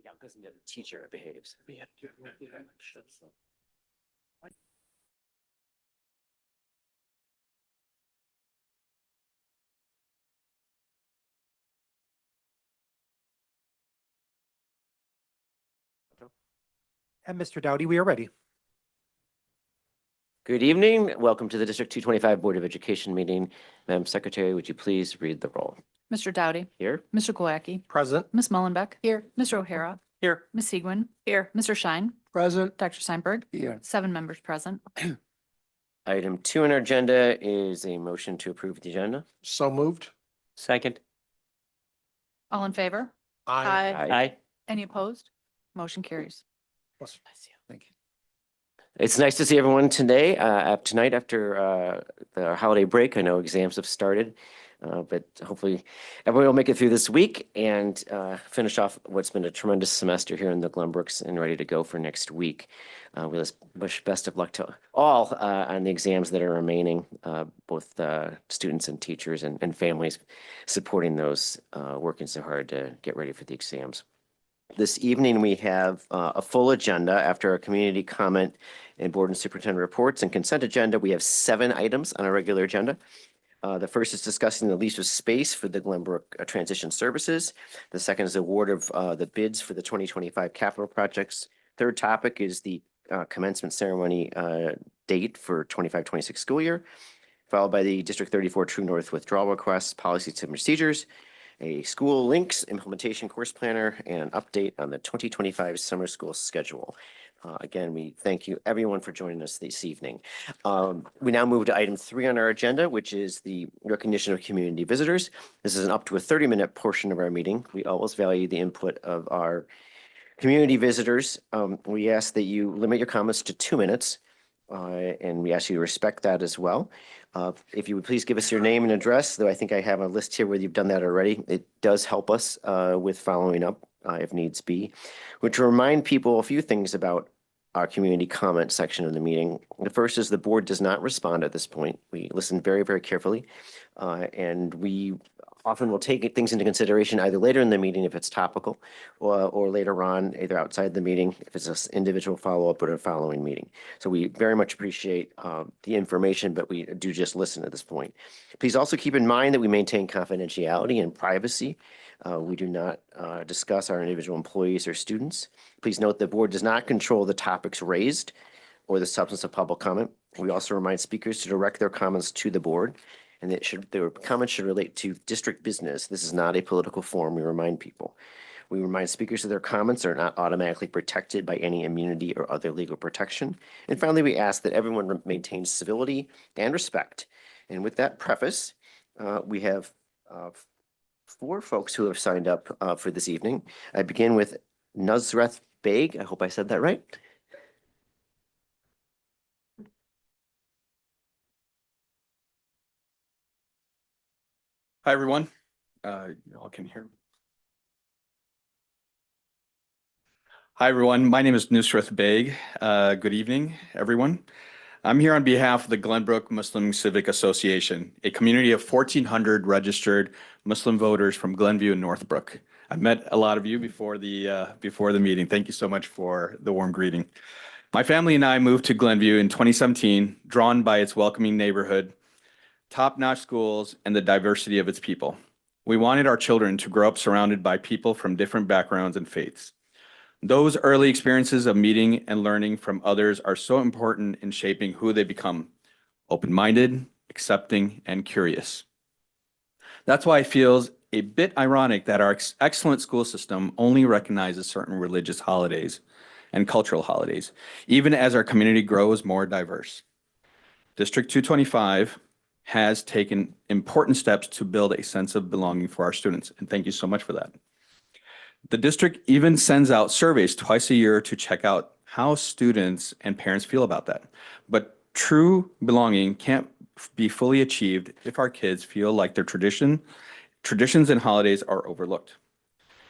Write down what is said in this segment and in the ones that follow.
Yeah, because the teacher behaves. And Mr. Dowdy, we are ready. Good evening. Welcome to the District 225 Board of Education meeting. Madam Secretary, would you please read the roll? Mr. Dowdy. Here. Mr. Glowacki. Present. Ms. Mullenbeck. Here. Mr. O'Hara. Here. Ms. Siegwin. Here. Mr. Schein. Present. Dr. Steinberg. Here. 7 members present. Item 2 on our agenda is a motion to approve the agenda. So moved. Second. All in favor? Aye. Aye. Any opposed? Motion carries. Thank you. It's nice to see everyone today, tonight after the holiday break. I know exams have started, but hopefully everyone will make it through this week and finish off what's been a tremendous semester here in the Glenbrooks and ready to go for next week. We wish best of luck to all on the exams that are remaining, both students and teachers and families supporting those working so hard to get ready for the exams. This evening, we have a full agenda after our community comment and board and superintendent reports and consent agenda. We have 7 items on our regular agenda. The first is discussing the lease of space for the Glenbrook Transition Services. The second is award of the bids for the 2025 capital projects. Third topic is the commencement ceremony date for 25-26 school year, followed by the District 34 True North withdrawal requests, policies and procedures, a school links implementation course planner, and update on the 2025 summer school schedule. Again, we thank you everyone for joining us this evening. We now move to item 3 on our agenda, which is the recognition of community visitors. This is an up to a 30-minute portion of our meeting. We always value the input of our community visitors. We ask that you limit your comments to 2 minutes, and we ask you to respect that as well. If you would please give us your name and address, though I think I have a list here where you've done that already. It does help us with following up if needs be. Which remind people a few things about our community comment section of the meeting. The first is the board does not respond at this point. We listen very, very carefully, and we often will take things into consideration either later in the meeting if it's topical, or later on, either outside the meeting if it's an individual follow-up or a following meeting. So we very much appreciate the information, but we do just listen at this point. Please also keep in mind that we maintain confidentiality and privacy. We do not discuss our individual employees or students. Please note the board does not control the topics raised or the substance of public comment. We also remind speakers to direct their comments to the board, and their comments should relate to district business. This is not a political forum, we remind people. We remind speakers that their comments are not automatically protected by any immunity or other legal protection. And finally, we ask that everyone maintains civility and respect. And with that preface, we have 4 folks who have signed up for this evening. I begin with Nusrath Beg. I hope I said that right. Hi, everyone. You all can hear me. Hi, everyone. My name is Nusrath Beg. Good evening, everyone. I'm here on behalf of the Glenbrook Muslim Civic Association, a community of 1,400 registered Muslim voters from Glenview and Northbrook. I've met a lot of you before the meeting. Thank you so much for the warm greeting. My family and I moved to Glenview in 2017, drawn by its welcoming neighborhood, top-notch schools, and the diversity of its people. We wanted our children to grow up surrounded by people from different backgrounds and faiths. Those early experiences of meeting and learning from others are so important in shaping who they become: open-minded, accepting, and curious. That's why it feels a bit ironic that our excellent school system only recognizes certain religious holidays and cultural holidays, even as our community grows more diverse. District 225 has taken important steps to build a sense of belonging for our students, and thank you so much for that. The district even sends out surveys twice a year to check out how students and parents feel about that. But true belonging can't be fully achieved if our kids feel like their traditions and holidays are overlooked.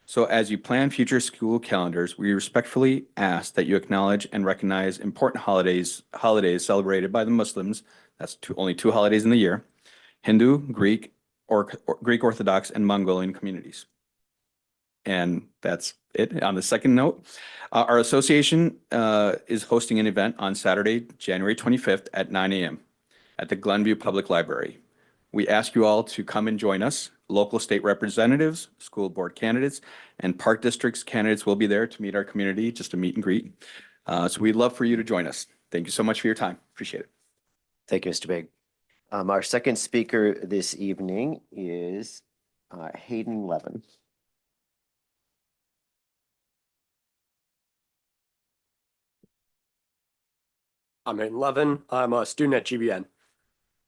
So as you plan future school calendars, we respectfully ask that you acknowledge and recognize important holidays celebrated by the Muslims. That's only 2 holidays in the year: Hindu, Greek, or Greek Orthodox, and Mongolian communities. And that's it. On the second note, our association is hosting an event on Saturday, January 25th at 9 a.m. at the Glenview Public Library. We ask you all to come and join us. Local state representatives, school board candidates, and park districts candidates will be there to meet our community, just a meet and greet. So we'd love for you to join us. Thank you so much for your time. Appreciate it. Thank you, Mr. Big. Our second speaker this evening is Hayden Levin. I'm Hayden Levin. I'm a student at GBN.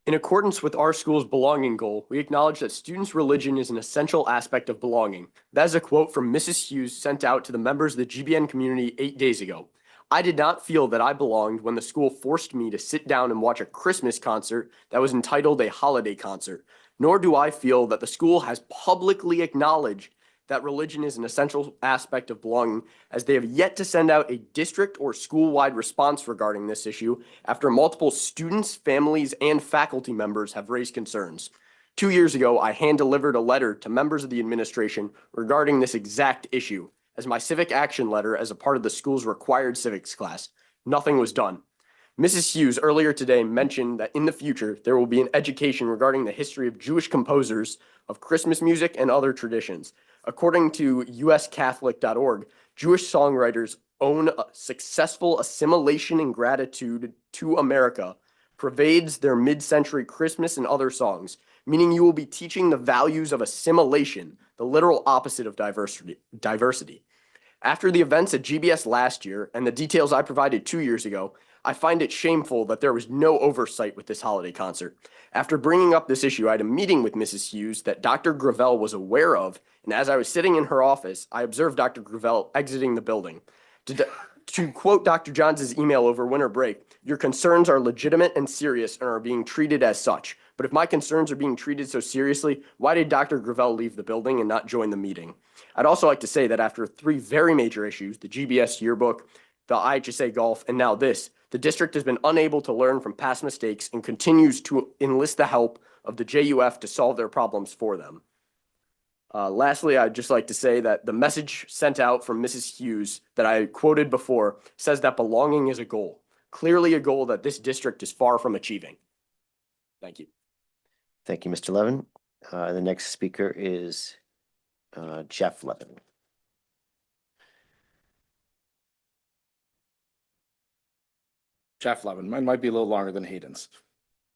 In accordance with our school's belonging goal, we acknowledge that students' religion is an essential aspect of belonging. That is a quote from Mrs. Hughes sent out to the members of the GBN community 8 days ago. I did not feel that I belonged when the school forced me to sit down and watch a Christmas concert that was entitled a holiday concert, nor do I feel that the school has publicly acknowledged that religion is an essential aspect of belonging, as they have yet to send out a district or school-wide response regarding this issue after multiple students, families, and faculty members have raised concerns. 2 years ago, I hand-delivered a letter to members of the administration regarding this exact issue as my civic action letter as a part of the school's required civics class. Nothing was done. Mrs. Hughes earlier today mentioned that in the future, there will be an education regarding the history of Jewish composers of Christmas music and other traditions. According to uscatholic.org, Jewish songwriters own a successful assimilation and gratitude to America pervades their mid-century Christmas and other songs, meaning you will be teaching the values of assimilation, the literal opposite of diversity. After the events at GBS last year and the details I provided 2 years ago, I find it shameful that there was no oversight with this holiday concert. After bringing up this issue, I had a meeting with Mrs. Hughes that Dr. Gravel was aware of, and as I was sitting in her office, I observed Dr. Gravel exiting the building. To quote Dr. Johns' email over winter break, "Your concerns are legitimate and serious and are being treated as such. But if my concerns are being treated so seriously, why did Dr. Gravel leave the building and not join the meeting?" I'd also like to say that after 3 very major issues, the GBS yearbook, the IHSA golf, and now this, the district has been unable to learn from past mistakes and continues to enlist the help of the JUF to solve their problems for them. Lastly, I'd just like to say that the message sent out from Mrs. Hughes that I quoted before says that belonging is a goal, clearly a goal that this district is far from achieving. Thank you. Thank you, Mr. Levin. The next speaker is Jeff Levin. Jeff Levin. Mine might be a little longer than Hayden's.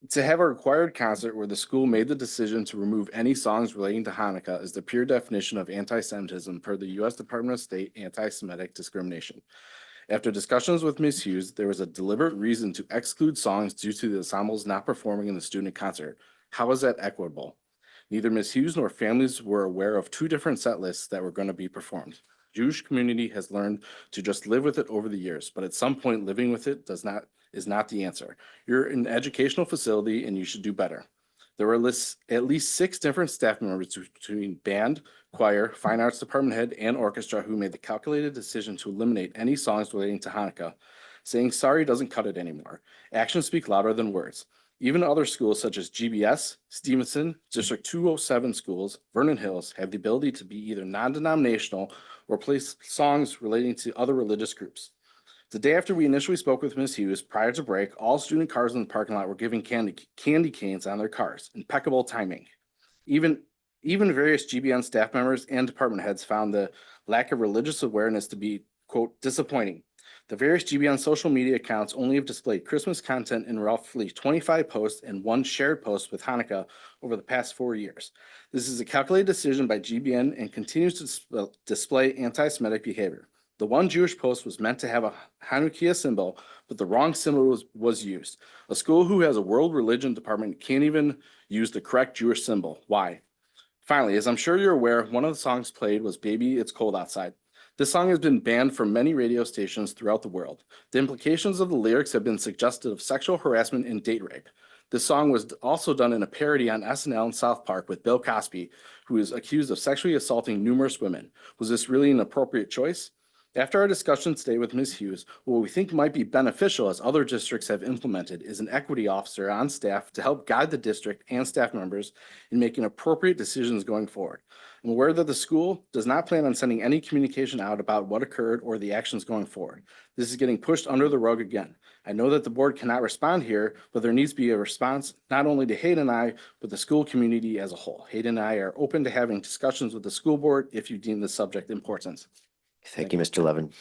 To have a required concert where the school made the decision to remove any songs relating to Hanukkah is the pure definition of anti-Semitism per the U.S. Department of State anti-Semitic discrimination. After discussions with Ms. Hughes, there was a deliberate reason to exclude songs due to the ensembles not performing in the student concert. How is that equitable? Neither Ms. Hughes nor families were aware of 2 different set lists that were going to be performed. Jewish community has learned to just live with it over the years, but at some point living with it is not the answer. You're an educational facility and you should do better. There were at least 6 different staff members between band, choir, fine arts department head, and orchestra who made the calculated decision to eliminate any songs relating to Hanukkah. Saying sorry doesn't cut it anymore. Actions speak louder than words. Even other schools such as GBS, Stevenson, District 207 schools, Vernon Hills have the ability to be either non-denominational or play songs relating to other religious groups. The day after we initially spoke with Ms. Hughes, prior to break, all student cars in the parking lot were giving candy canes on their cars. Impeccable timing. Even various GBN staff members and department heads found the lack of religious awareness to be, quote, disappointing. The various GBN social media accounts only have displayed Christmas content in roughly 25 posts and 1 shared post with Hanukkah over the past 4 years. This is a calculated decision by GBN and continues to display anti-Semitic behavior. The 1 Jewish post was meant to have a Hanukkah symbol, but the wrong symbol was used. A school who has a world religion department can't even use the correct Jewish symbol. Why? Finally, as I'm sure you're aware, one of the songs played was Baby, It's Cold Outside. This song has been banned from many radio stations throughout the world. The implications of the lyrics have been suggestive of sexual harassment and date rape. This song was also done in a parody on SNL in South Park with Bill Cosby, who is accused of sexually assaulting numerous women. Was this really an appropriate choice? After our discussion today with Ms. Hughes, what we think might be beneficial as other districts have implemented is an equity officer on staff to help guide the district and staff members in making appropriate decisions going forward. I'm aware that the school does not plan on sending any communication out about what occurred or the actions going forward. This is getting pushed under the rug again. I know that the board cannot respond here, but there needs to be a response not only to Hayden and I, but the school community as a whole. Hayden and I are open to having discussions with the school board if you deem the subject important. Thank you, Mr. Levin.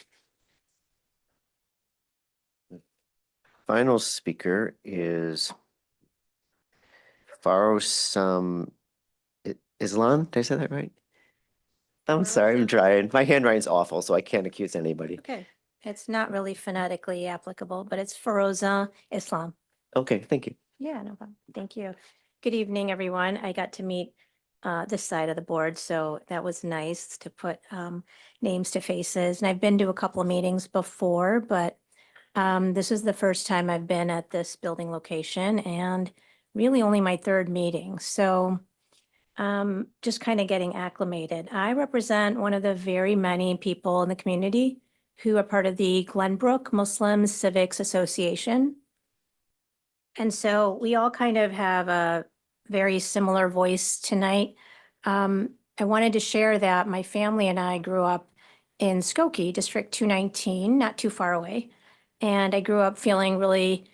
Final speaker is Farosam Islam. Did I say that right? I'm sorry, I'm trying. My handwriting's awful, so I can't accuse anybody. Okay, it's not really phonetically applicable, but it's Feroza Islam. Okay, thank you. Yeah, no problem. Thank you. Good evening, everyone. I got to meet this side of the board, so that was nice to put names to faces. And I've been to a couple of meetings before, but this is the first time I've been at this building location and really only my third meeting. So just kind of getting acclimated. I represent one of the very many people in the community who are part of the Glenbrook Muslim Civics Association. And so we all kind of have a very similar voice tonight. I wanted to share that my family and I grew up in Skokie, District 219, not too far away. And I grew up feeling really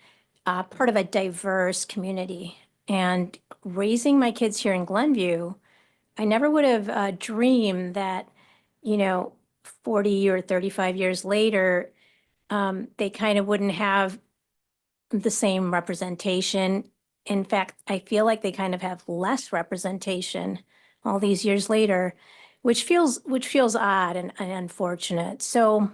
part of a diverse community. And raising my kids here in Glenview, I never would have dreamed that, 40 or 35 years later, they kind of wouldn't have the same representation. In fact, I feel like they kind of have less representation all these years later, which feels odd and unfortunate. So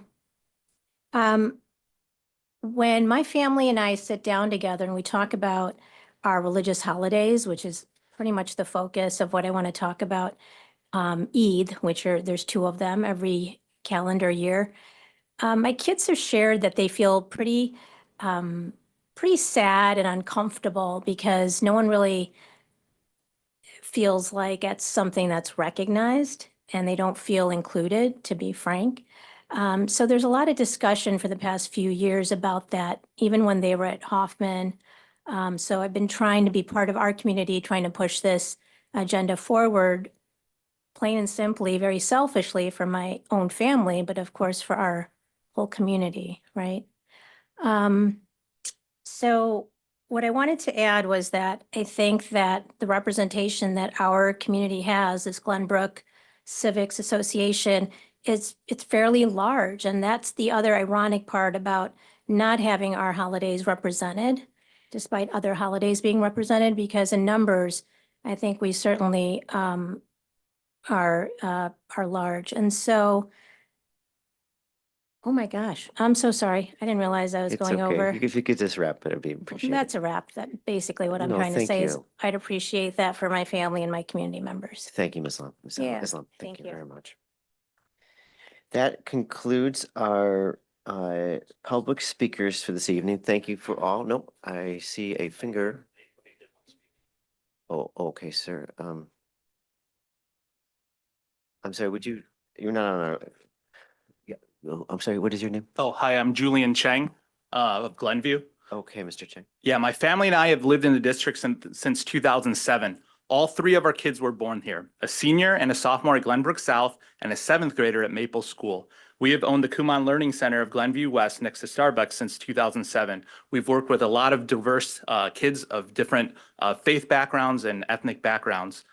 when my family and I sit down together and we talk about our religious holidays, which is pretty much the focus of what I want to talk about, Eid, there's two of them every calendar year. My kids have shared that they feel pretty sad and uncomfortable because no one really feels like it's something that's recognized and they don't feel included, to be frank. So there's a lot of discussion for the past few years about that, even when they were at Hoffman. So I've been trying to be part of our community, trying to push this agenda forward, plain and simply, very selfishly for my own family, but of course for our whole community, right? So what I wanted to add was that I think that the representation that our community has, this Glenbrook Civics Association, it's fairly large. And that's the other ironic part about not having our holidays represented, despite other holidays being represented, because in numbers, I think we certainly are large. And so, oh my gosh, I'm so sorry. I didn't realize I was It's going okay. over. If you could just wrap it, it'd be appreciated. That's a wrap. That basically what I'm No, trying to thank say is you. I'd appreciate that for my family and my community members. Thank you, Ms. Lam. Yeah, Islam, thank thank you you. very much. That concludes our public speakers for this evening. Thank you for all. Nope, I see a finger. Oh, okay, sir. I'm sorry, you're not on our, yeah, oh, I'm sorry, what is your name? Oh, hi, I'm Julian Cheng of Glenview. Okay, Mr. Cheng. Yeah, my family and I have lived in the district since 2007. All three of our kids were born here, a senior and a sophomore at Glenbrook South and a seventh grader at Maple School. We have owned the Kumon Learning Center of Glenview West next to Starbucks since 2007. We've worked with a lot of diverse kids of different faith backgrounds and ethnic backgrounds.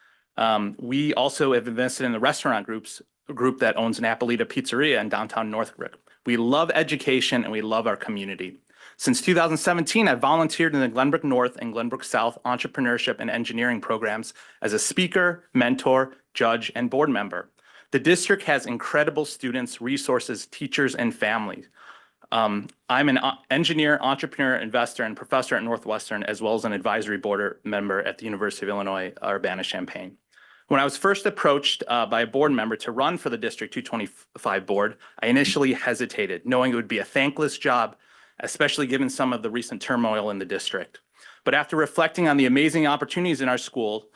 We also have invested in the restaurant group that owns an Apolita Pizzeria in downtown Northbrook. We love education and we love our community. Since 2017, I've volunteered in the Glenbrook North and Glenbrook South entrepreneurship and engineering programs as a speaker, mentor, judge, and board member. The district has incredible students, resources, teachers, and families. I'm an engineer, entrepreneur, investor, and professor at Northwestern, as well as an advisory board member at the University of Illinois, Urbana-Champaign. When I was first approached by a board member to run for the District 225 board, I initially hesitated, knowing it would be a thankless job, especially given some of the recent turmoil in the district. But after reflecting on the amazing opportunities in our school,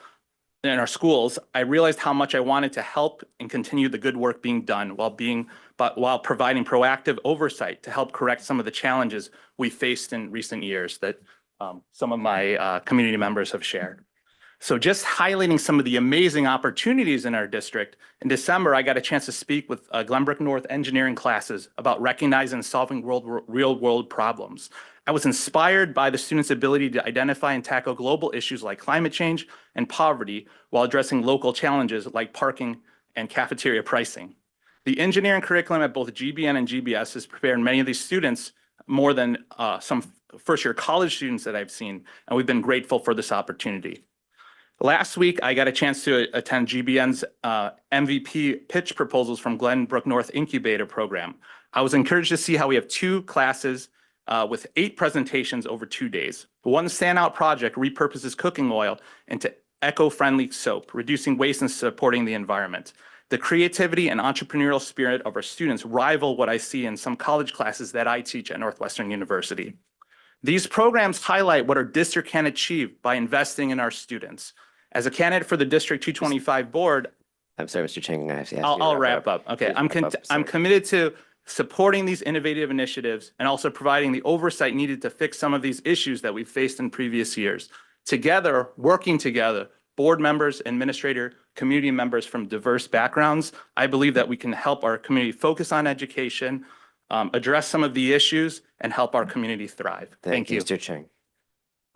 in our schools, I realized how much I wanted to help and continue the good work being done while providing proactive oversight to help correct some of the challenges we faced in recent years that some of my community members have shared. So just highlighting some of the amazing opportunities in our district, in December, I got a chance to speak with Glenbrook North engineering classes about recognizing and solving real world problems. I was inspired by the students' ability to identify and tackle global issues like climate change and poverty while addressing local challenges like parking and cafeteria pricing. The engineering curriculum at both GBN and GBS has prepared many of these students more than some first-year college students that I've seen, and we've been grateful for this opportunity. Last week, I got a chance to attend GBN's MVP pitch proposals from Glenbrook North Incubator Program. I was encouraged to see how we have 2 classes with 8 presentations over 2 days. One standout project repurposes cooking oil into eco-friendly soap, reducing waste and supporting the environment. The creativity and entrepreneurial spirit of our students rival what I see in some college classes that I teach at Northwestern University. These programs highlight what our district can achieve by investing in our students. As a candidate for the District 225 board, I'm sorry, Mr. Chang, I have to ask you I'll to wrap up. Okay, Please I'm wrap up. I'm Sorry. committed to supporting these innovative initiatives and also providing the oversight needed to fix some of these issues that we've faced in previous years. Together, working together, board members, administrator, community members from diverse backgrounds, I believe that we can help our community focus on education, address some of the issues, and help our community thrive. Thank you. Mr. Chang.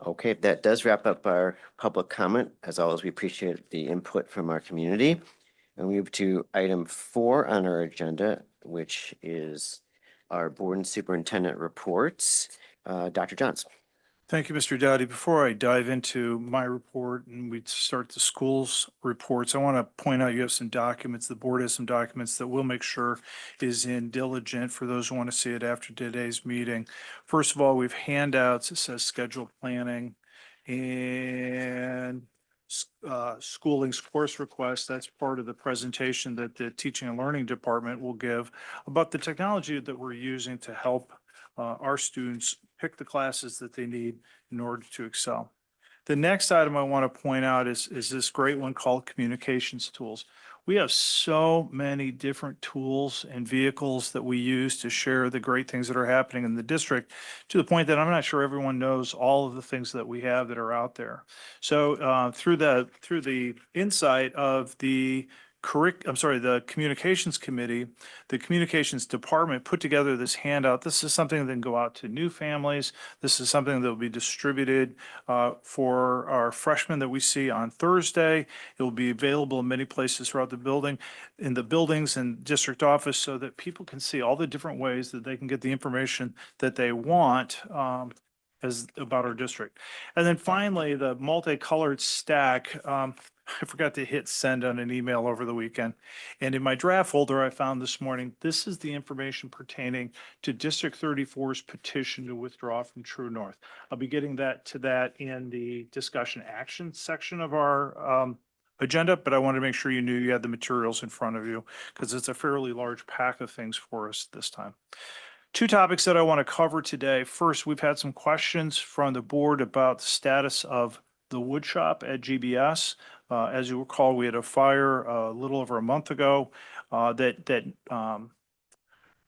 Okay, that does wrap up our public comment. As always, we appreciate the input from our community. And we move to item 4 on our agenda, which is our board and superintendent reports. Dr. Johns. Thank you, Mr. Dowdy. Before I dive into my report and we start the school's reports, I want to point out you have some documents. The board has some documents that we'll make sure is in diligent for those who want to see it after today's meeting. First of all, we have handouts. It says schedule planning and schooling's course request. That's part of the presentation that the teaching and learning department will give about the technology that we're using to help our students pick the classes that they need in order to excel. The next item I want to point out is this great one called communications tools. We have so many different tools and vehicles that we use to share the great things that are happening in the district, to the point that I'm not sure everyone knows all of the things that we have that are out there. So through the insight of the communications committee, the communications department put together this handout. This is something that can go out to new families. This is something that will be distributed for our freshmen that we see on Thursday. It will be available in many places throughout the building, in the buildings and district office, so that people can see all the different ways that they can get the information that they want about our district. And then finally, the multicolored stack. I forgot to hit send on an email over the weekend. And in my draft folder I found this morning, this is the information pertaining to District 34's petition to withdraw from True North. I'll be getting to that in the discussion action section of our agenda, but I want to make sure you knew you had the materials in front of you because it's a fairly large pack of things for us this time. 2 topics that I want to cover today. First, we've had some questions from the board about the status of the wood shop at GBS. As you recall, we had a fire a little over a month ago that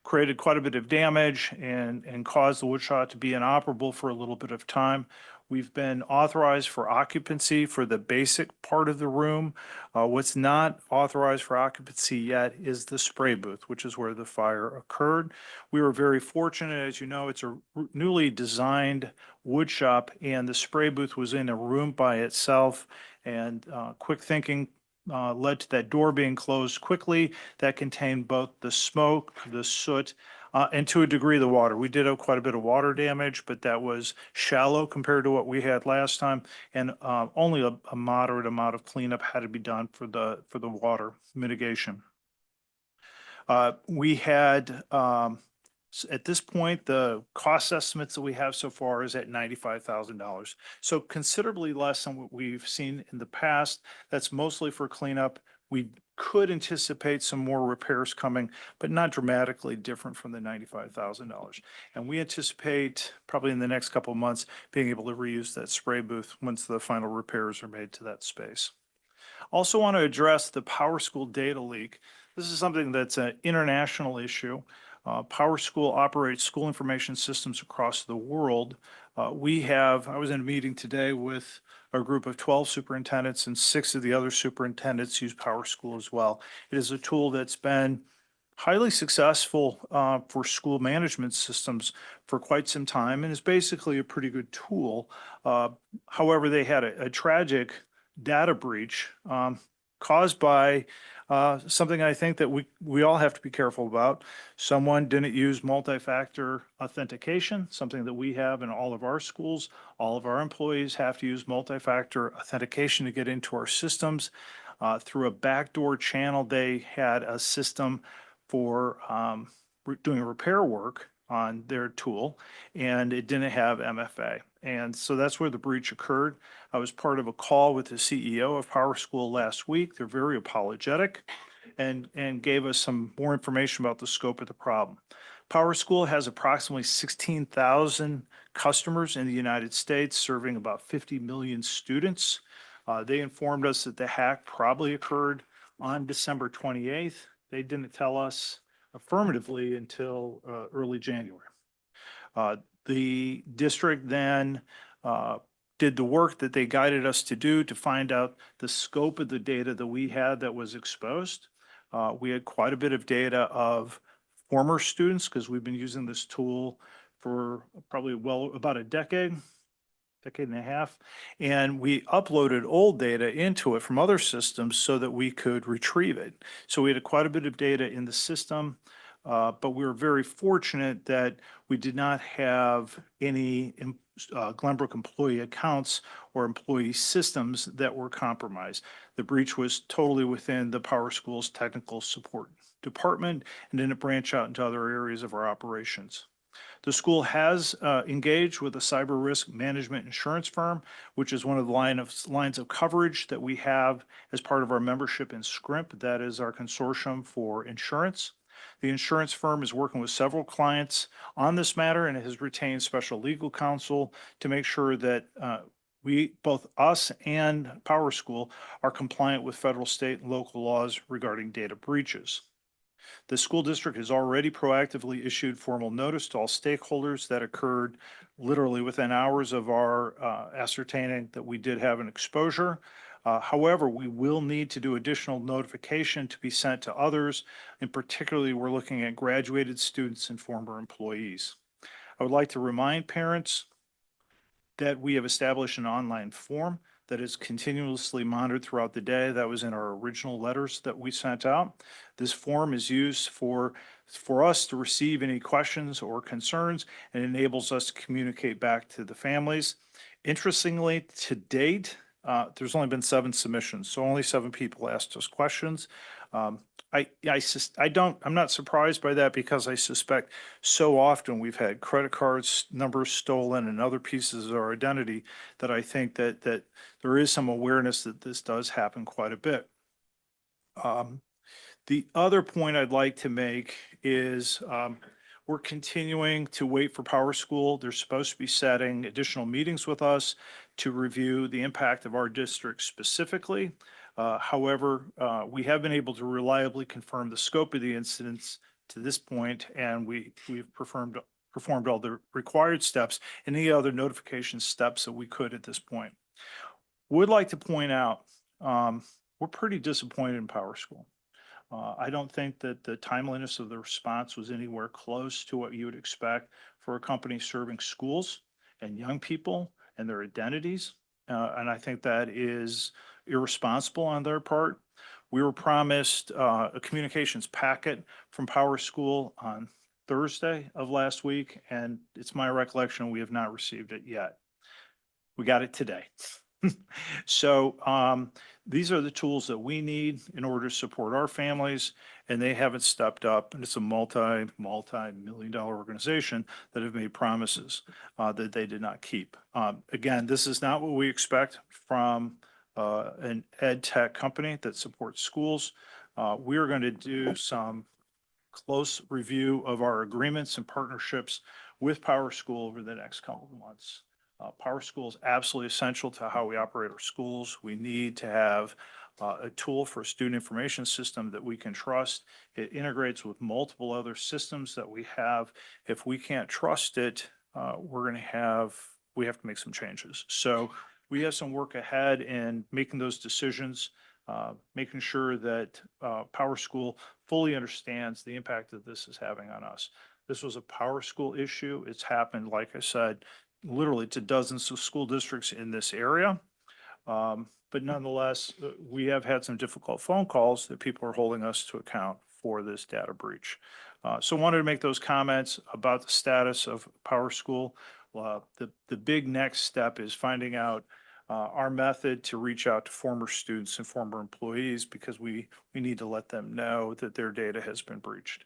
created quite a bit of damage and caused the wood shop to be inoperable for a little bit of time. We've been authorized for occupancy for the basic part of the room. What's not authorized for occupancy yet is the spray booth, which is where the fire occurred. We were very fortunate. As you know, it's a newly designed wood shop, and the spray booth was in a room by itself. And quick thinking led to that door being closed quickly. That contained both the smoke, the soot, and to a degree the water. We did have quite a bit of water damage, but that was shallow compared to what we had last time, and only a moderate amount of cleanup had to be done for the water mitigation. We had at this point, the cost estimates that we have so far is at $95,000. So considerably less than what we've seen in the past. That's mostly for cleanup. We could anticipate some more repairs coming, but not dramatically different from the $95,000. And we anticipate probably in the next couple of months being able to reuse that spray booth once the final repairs are made to that space. Also want to address the PowerSchool data leak. This is something that's an international issue. PowerSchool operates school information systems across the world. I was in a meeting today with a group of 12 superintendents, and 6 of the other superintendents use PowerSchool as well. It is a tool that's been highly successful for school management systems for quite some time and is basically a pretty good tool. However, they had a tragic data breach caused by something I think that we all have to be careful about. Someone didn't use multi-factor authentication, something that we have in all of our schools. All of our employees have to use multi-factor authentication to get into our systems. Through a backdoor channel, they had a system for doing repair work on their tool, and it didn't have MFA. And so that's where the breach occurred. I was part of a call with the CEO of PowerSchool last week. They're very apologetic and gave us some more information about the scope of the problem. PowerSchool has approximately 16,000 customers in the United States, serving about 50 million students. They informed us that the hack probably occurred on December 28th. They didn't tell us affirmatively until early January. The district then did the work that they guided us to do to find out the scope of the data that we had that was exposed. We had quite a bit of data of former students because we've been using this tool for probably about a decade and a half. And we uploaded old data into it from other systems so that we could retrieve it. So we had quite a bit of data in the system, but we were very fortunate that we did not have any Glenbrook employee accounts or employee systems that were compromised. The breach was totally within the PowerSchool's technical support department and didn't branch out into other areas of our operations. The school has engaged with a cyber risk management insurance firm, which is one of the lines of coverage that we have as part of our membership in SCRIMP. That is our consortium for insurance. The insurance firm is working with several clients on this matter and has retained special legal counsel to make sure that both us and PowerSchool are compliant with federal, state, and local laws regarding data breaches. The school district has already proactively issued formal notice to all stakeholders. That occurred literally within hours of our ascertaining that we did have an exposure. However, we will need to do additional notification to be sent to others. And particularly, we're looking at graduated students and former employees. I would like to remind parents that we have established an online form that is continuously monitored throughout the day. That was in our original letters that we sent out. This form is used for us to receive any questions or concerns and enables us to communicate back to the families. Interestingly, to date, there's only been 7 submissions, so only 7 people asked us questions. I'm not surprised by that because I suspect so often we've had credit cards, numbers stolen, and other pieces of our identity that I think that there is some awareness that this does happen quite a bit. The other point I'd like to make is we're continuing to wait for PowerSchool. They're supposed to be setting additional meetings with us to review the impact of our district specifically. However, we have been able to reliably confirm the scope of the incidents to this point, and we've performed all the required steps and any other notification steps that we could at this point. Would like to point out, we're pretty disappointed in PowerSchool. I don't think that the timeliness of the response was anywhere close to what you would expect for a company serving schools and young people and their identities. And I think that is irresponsible on their part. We were promised a communications packet from PowerSchool on Thursday of last week, and it's my recollection we have not received it yet. We got it today. So these are the tools that we need in order to support our families, and they haven't stepped up. And it's a multi-million-dollar organization that have made promises that they did not keep. Again, this is not what we expect from an ed tech company that supports schools. We are going to do some close review of our agreements and partnerships with PowerSchool over the next couple of months. PowerSchool is absolutely essential to how we operate our schools. We need to have a tool for a student information system that we can trust. It integrates with multiple other systems that we have. If we can't trust it, we have to make some changes. So we have some work ahead in making those decisions, making sure that PowerSchool fully understands the impact that this is having on us. This was a PowerSchool issue. It's happened, like I said, literally to dozens of school districts in this area. But nonetheless, we have had some difficult phone calls that people are holding us to account for this data breach. So wanted to make those comments about the status of PowerSchool. The big next step is finding out our method to reach out to former students and former employees, because we need to let them know that their data has been breached.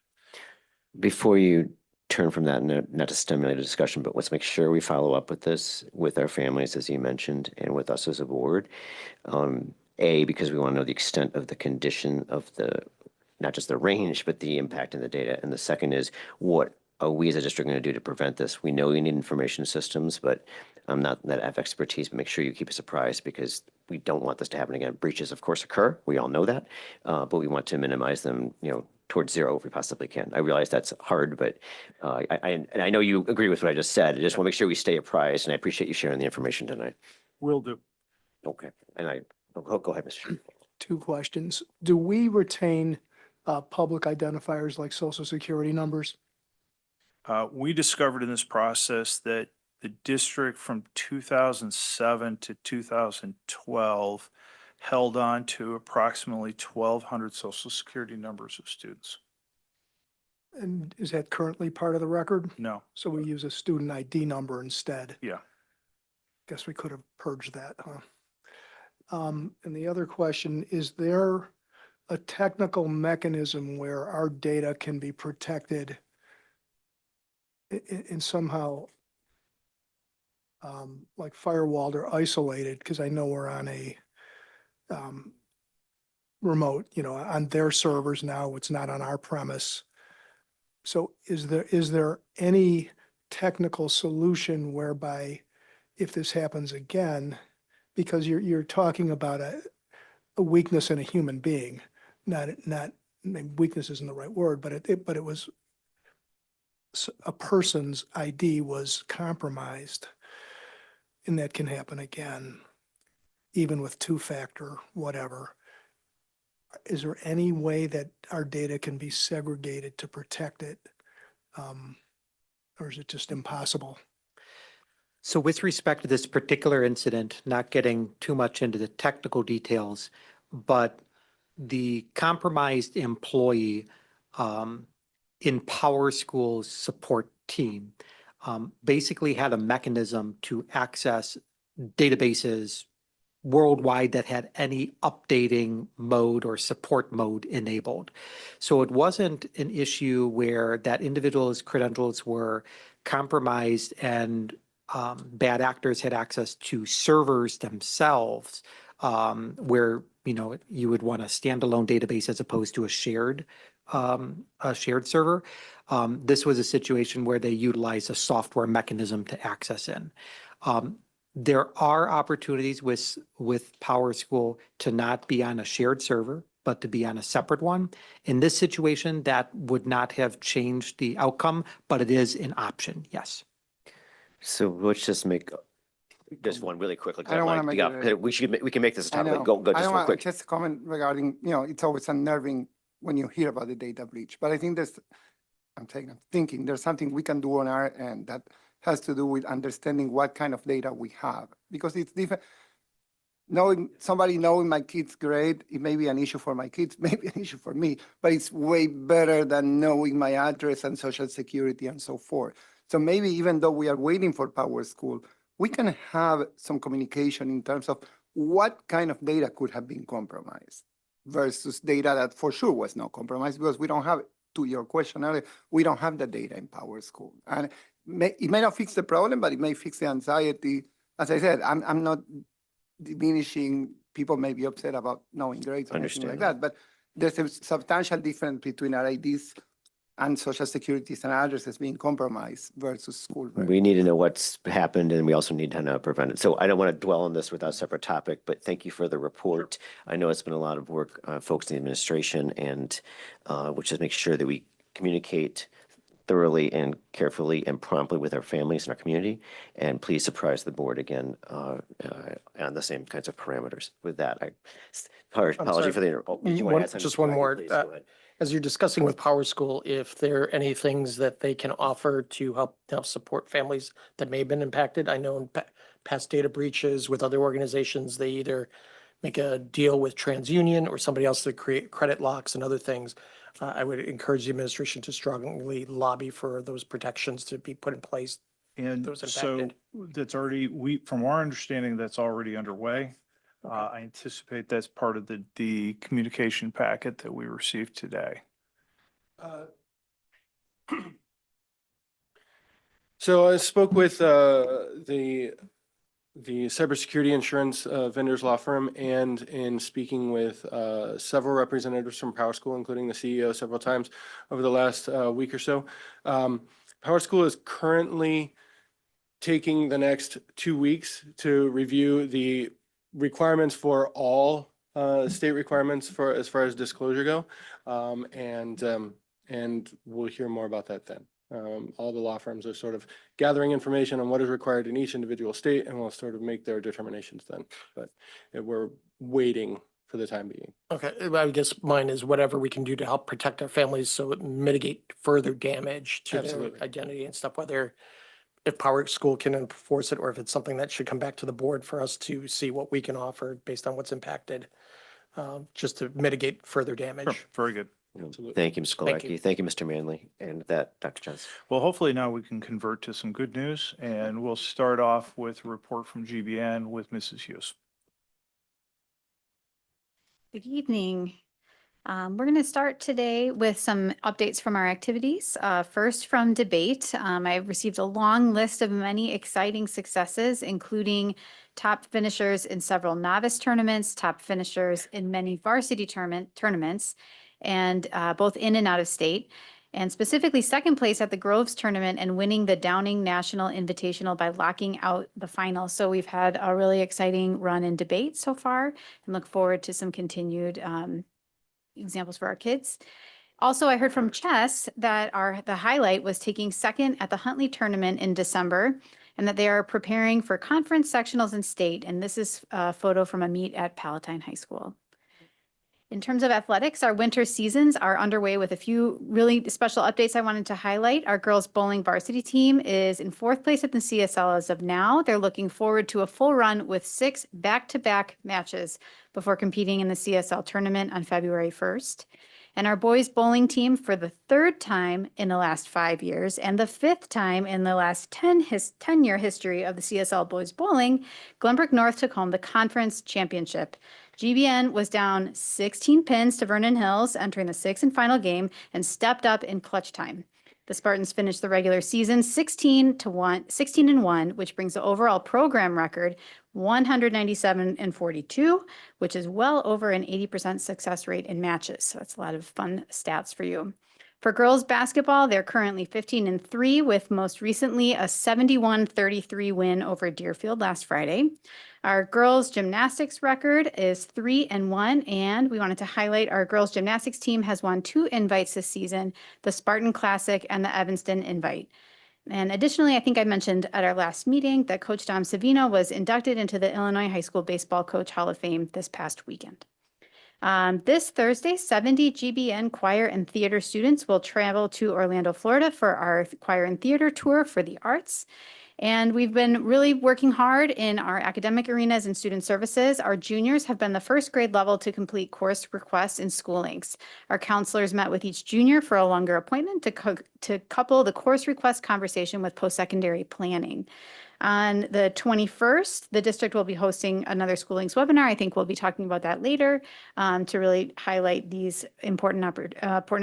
Before you turn from that, not to stimulate a discussion, but let's make sure we follow up with this with our families, as you mentioned, and with us as a board. Because we want to know the extent of the condition of not just the range, but the impact in the data. And the second is, what are we as a district going to do to prevent this? We know we need information systems, but I'm not that I have expertise, but make sure you keep us apprised, because we don't want this to happen again. Breaches, of course, occur. We all know that, but we want to minimize them, towards zero if we possibly can. I realize that's hard, but I know you agree with what I just said. I just want to make sure we stay apprised, and I appreciate you sharing the information tonight. Will do. Okay. And go ahead, Mr. Chairman. Two questions. Do we retain public identifiers like social security numbers? We discovered in this process that the district from 2007 to 2012 held on to approximately 1,200 social security numbers of students. And is that currently part of the record? No. So we use a student ID number instead? Yeah. Guess we could have purged that, huh? And the other question, is there a technical mechanism where our data can be protected and somehow like firewalled or isolated? Because I know we're on a remote, on their servers now. It's not on our premise. So is there any technical solution whereby if this happens again, because you're talking about a weakness in a human being, not weakness isn't the right word, but it was a person's ID was compromised, and that can happen again, even with two-factor, whatever. Is there any way that our data can be segregated to protect it? Or is it just impossible? So with respect to this particular incident, not getting too much into the technical details, but the compromised employee in PowerSchool's support team basically had a mechanism to access databases worldwide that had any updating mode or support mode enabled. So it wasn't an issue where that individual's credentials were compromised and bad actors had access to servers themselves, where you would want a standalone database as opposed to a shared server. This was a situation where they utilized a software mechanism to access in. There are opportunities with PowerSchool to not be on a shared server, but to be on a separate one. In this situation, that would not have changed the outcome, but it is an option, yes. So let's just make just one really quick. I don't wanna make it we can make this a I topic. know. Go I just don't real want, quick. just a comment regarding, it's always unnerving when you hear about the data breach, but I think I'm thinking there's something we can do on our end that has to do with understanding what kind of data we have, because it's different. Somebody knowing my kid's grade, it may be an issue for my kids, maybe an issue for me, but it's way better than knowing my address and social security and so forth. So maybe even though we are waiting for PowerSchool, we can have some communication in terms of what kind of data could have been compromised versus data that for sure was not compromised, because we don't have, to your question earlier, we don't have the data in PowerSchool. And it may not fix the problem, but it may fix the anxiety. As I said, I'm not diminishing, people may be upset about knowing grades or anything like that, but there's a substantial difference between our IDs and social securities and addresses being compromised versus school. We need to know what's happened and we also need to know prevent it. So I don't want to dwell on this without a separate topic, but thank you for the report. I know it's been a lot of work, folks in the administration, and which is make sure that we communicate thoroughly and carefully and promptly with our families and our community. And please surprise the board again on the same kinds of parameters. With that, apology for the. did you want to add something? Just one more. Please, go ahead. As you're discussing with Power School, if there are any things that they can offer to help support families that may have been impacted. I know in past data breaches with other organizations, they either make a deal with TransUnion or somebody else to create credit locks and other things. I would encourage the administration to strongly lobby for those protections to be put in place. And Those so impacted. that's already, from our understanding, that's already underway. I anticipate that's part of the communication packet that we received today. So I spoke with the cybersecurity insurance vendors law firm, and in speaking with several representatives from Power School, including the CEO several times over the last week or so. Power School is currently taking the next 2 weeks to review the requirements for all state requirements for as far as disclosure go, and we'll hear more about that then. All the law firms are sort of gathering information on what is required in each individual state, and will sort of make their determinations then. But we're waiting for the time being. Okay, I guess mine is whatever we can do to help protect our families so it mitigate further damage to their Absolutely. identity and stuff, whether if Power School can enforce it or if it's something that should come back to the board for us to see what we can offer based on what's impacted, just to mitigate further damage. Sure, very good. Thank you, Mr. Thank you. Galecki. Thank you, Mr. Manley. And with that, Dr. Johnson. Well, hopefully now we can convert to some good news, and we'll start off with a report from GBN with Mrs. Hughes. Good evening. We're going to start today with some updates from our activities. First, from debate, I received a long list of many exciting successes, including top finishers in several novice tournaments, top finishers in many varsity tournaments, and both in and out of state. And specifically second place at the Groves tournament and winning the Downing National Invitational by locking out the final. So we've had a really exciting run in debate so far and look forward to some continued examples for our kids. Also, I heard from chess that the highlight was taking second at the Huntley tournament in December, and that they are preparing for conference sectionals in state. And this is a photo from a meet at Palatine High School. In terms of athletics, our winter seasons are underway with a few really special updates I wanted to highlight. Our girls bowling varsity team is in 4th place at the CSL as of now. They're looking forward to a full run with 6 back-to-back matches before competing in the CSL tournament on February 1st. And our boys bowling team, for the 3rd time in the last 5 years and the 5th time in the last 10-year history of the CSL boys bowling, Glenbrook North took home the conference championship. GBN was down 16 pins to Vernon Hills entering the 6th and final game and stepped up in clutch time. The Spartans finished the regular season 16-1, which brings the overall program record 197-42, which is well over an 80% success rate in matches. So that's a lot of fun stats for you. For girls basketball, they're currently 15-3, with most recently a 71-33 win over Deerfield last Friday. Our girls gymnastics record is 3-1, and we wanted to highlight our girls gymnastics team has won 2 invites this season, the Spartan Classic and the Evanston Invite. And additionally, I think I mentioned at our last meeting that Coach Dom Savino was inducted into the Illinois High School Baseball Coach Hall of Fame this past weekend. This Thursday, 70 GBN choir and theater students will travel to Orlando, Florida for our choir and theater tour for the arts. And we've been really working hard in our academic arenas and student services. Our juniors have been the first grade level to complete course requests in School Links. Our counselors met with each junior for a longer appointment to couple the course request conversation with post-secondary planning. On the 21st, the district will be hosting another School Links webinar. I think we'll be talking about that later to really highlight these important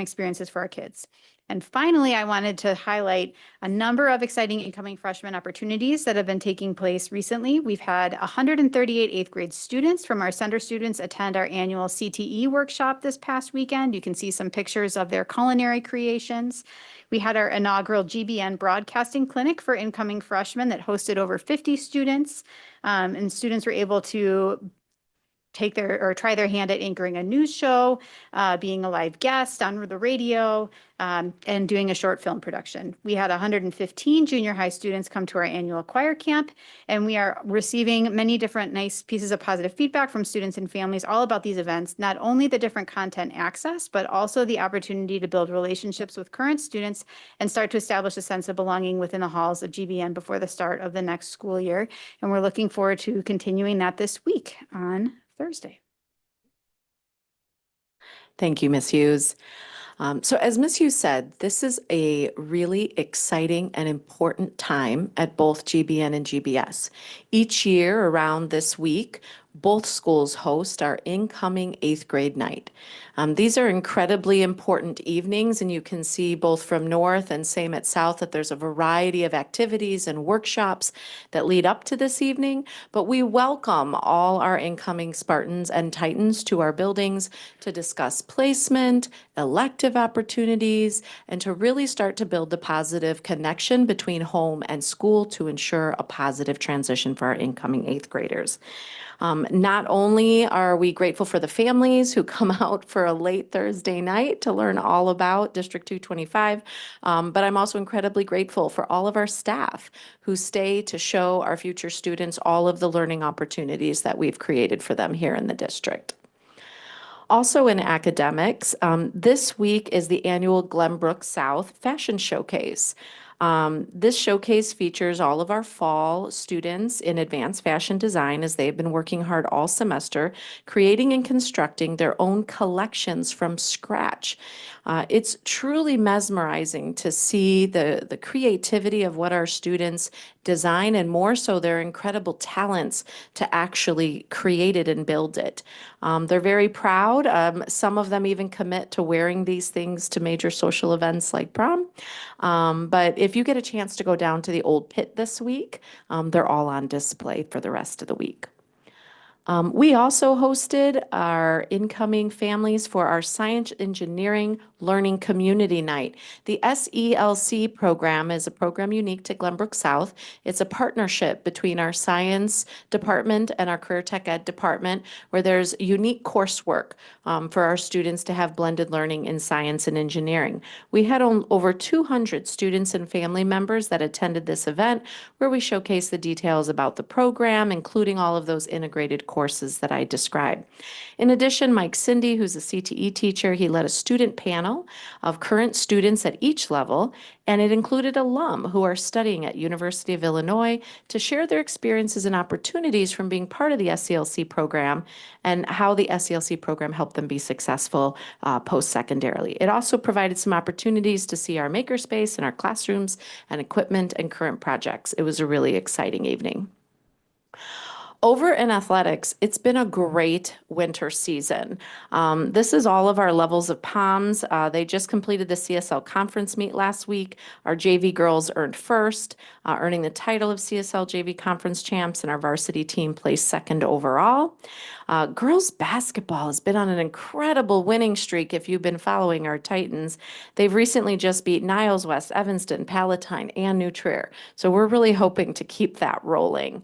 experiences for our kids. And finally, I wanted to highlight a number of exciting incoming freshman opportunities that have been taking place recently. We've had 138 eighth grade students from our center students attend our annual CTE workshop this past weekend. You can see some pictures of their culinary creations. We had our inaugural GBN broadcasting clinic for incoming freshmen that hosted over 50 students. And students were able to try their hand at anchoring a news show, being a live guest on the radio, and doing a short film production. We had 115 junior high students come to our annual choir camp, and we are receiving many different nice pieces of positive feedback from students and families all about these events, not only the different content access, but also the opportunity to build relationships with current students and start to establish a sense of belonging within the halls of GBN before the start of the next school year. And we're looking forward to continuing that this week on Thursday. Thank you, Ms. Hughes. So as Ms. Hughes said, this is a really exciting and important time at both GBN and GBS. Each year around this week, both schools host our incoming eighth grade night. These are incredibly important evenings, and you can see both from North and same at South that there's a variety of activities and workshops that lead up to this evening. But we welcome all our incoming Spartans and Titans to our buildings to discuss placement, elective opportunities, and to really start to build the positive connection between home and school to ensure a positive transition for our incoming eighth graders. Not only are we grateful for the families who come out for a late Thursday night to learn all about District 225, but I'm also incredibly grateful for all of our staff who stay to show our future students all of the learning opportunities that we've created for them here in the district. Also in academics, this week is the annual Glenbrook South Fashion Showcase. This showcase features all of our fall students in advanced fashion design as they've been working hard all semester, creating and constructing their own collections from scratch. It's truly mesmerizing to see the creativity of what our students design, and more so their incredible talents to actually create it and build it. They're very proud. Some of them even commit to wearing these things to major social events like prom. But if you get a chance to go down to the old pit this week, they're all on display for the rest of the week. We also hosted our incoming families for our Science Engineering Learning Community Night. The SELC program is a program unique to Glenbrook South. It's a partnership between our science department and our career tech ed department, where there's unique coursework for our students to have blended learning in science and engineering. We had over 200 students and family members that attended this event, where we showcased the details about the program, including all of those integrated courses that I described. In addition, Mike Cindy, who's a CTE teacher, he led a student panel of current students at each level, and it included alum who are studying at University of Illinois to share their experiences and opportunities from being part of the SELC program and how the SELC program helped them be successful post-secondarily. It also provided some opportunities to see our makerspace and our classrooms and equipment and current projects. It was a really exciting evening. Over in athletics, it's been a great winter season. This is all of our levels of POMs. They just completed the CSL conference meet last week. Our JV girls earned first, earning the title of CSL JV conference champs, and our varsity team placed second overall. Girls basketball has been on an incredible winning streak if you've been following our Titans. They've recently just beat Niles West, Evanston, Palatine, and New Trier. So we're really hoping to keep that rolling.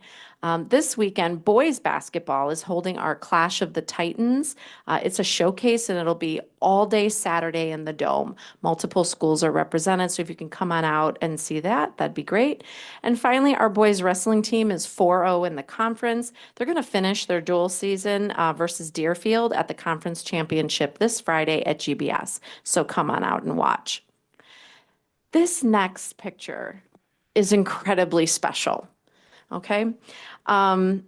This weekend, boys basketball is holding our Clash of the Titans. It's a showcase, and it'll be all day Saturday in the Dome. Multiple schools are represented, so if you can come on out and see that, that'd be great. And finally, our boys wrestling team is 4-0 in the conference. They're going to finish their dual season versus Deerfield at the conference championship this Friday at GBS. So come on out and watch. This next picture is incredibly special. Okay. 2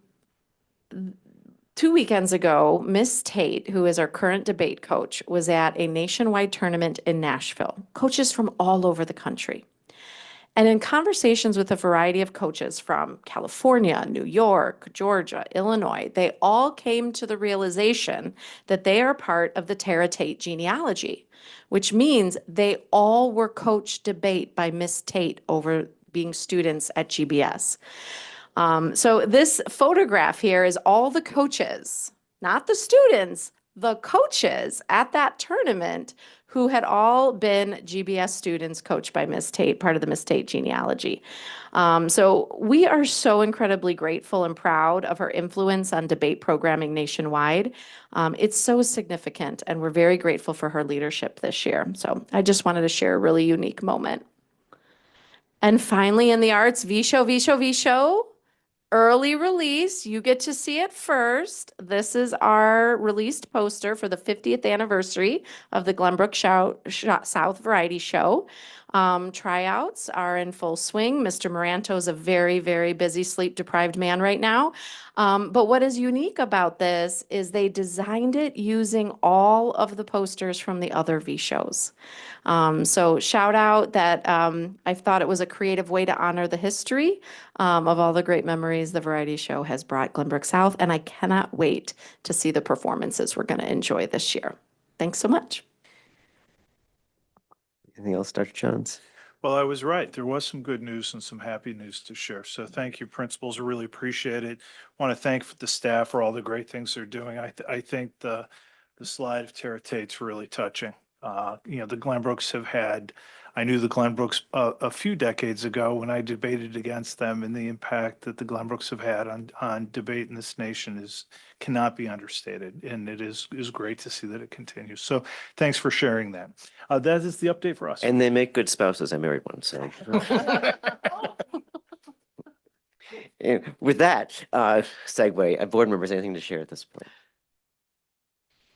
weekends ago, Miss Tate, who is our current debate coach, was at a nationwide tournament in Nashville, coaches from all over the country. And in conversations with a variety of coaches from California, New York, Georgia, Illinois, they all came to the realization that they are part of the Tara Tate genealogy, which means they all were coached debate by Miss Tate over being students at GBS. So this photograph here is all the coaches, not the students, the coaches at that tournament who had all been GBS students coached by Miss Tate, part of the Miss Tate genealogy. So we are so incredibly grateful and proud of her influence on debate programming nationwide. It's so significant, and we're very grateful for her leadership this year. So I just wanted to share a really unique moment. And finally, in the arts, VShow. Early release, you get to see it first. This is our released poster for the 50th anniversary of the Glenbrook South Variety Show. Tryouts are in full swing. Mr. Moranto is a very, very busy sleep-deprived man right now. But what is unique about this is they designed it using all of the posters from the other V shows. So shout out that I thought it was a creative way to honor the history of all the great memories the variety show has brought Glenbrook South, and I cannot wait to see the performances we're going to enjoy this year. Thanks so much. Anything else, Dr. Johns? Well, I was right. There was some good news and some happy news to share. So thank you, principals. I really appreciate it. Want to thank the staff for all the great things they're doing. I think the slide of Tara Tate's really touching. The Glenbrooks have had, I knew the Glenbrooks a few decades ago when I debated against them, and the impact that the Glenbrooks have had on debate in this nation cannot be understated. And it is great to see that it continues. So thanks for sharing that. That is the update for us. And they make good spouses. I married one, so. And with that segue, board members, anything to share at this point?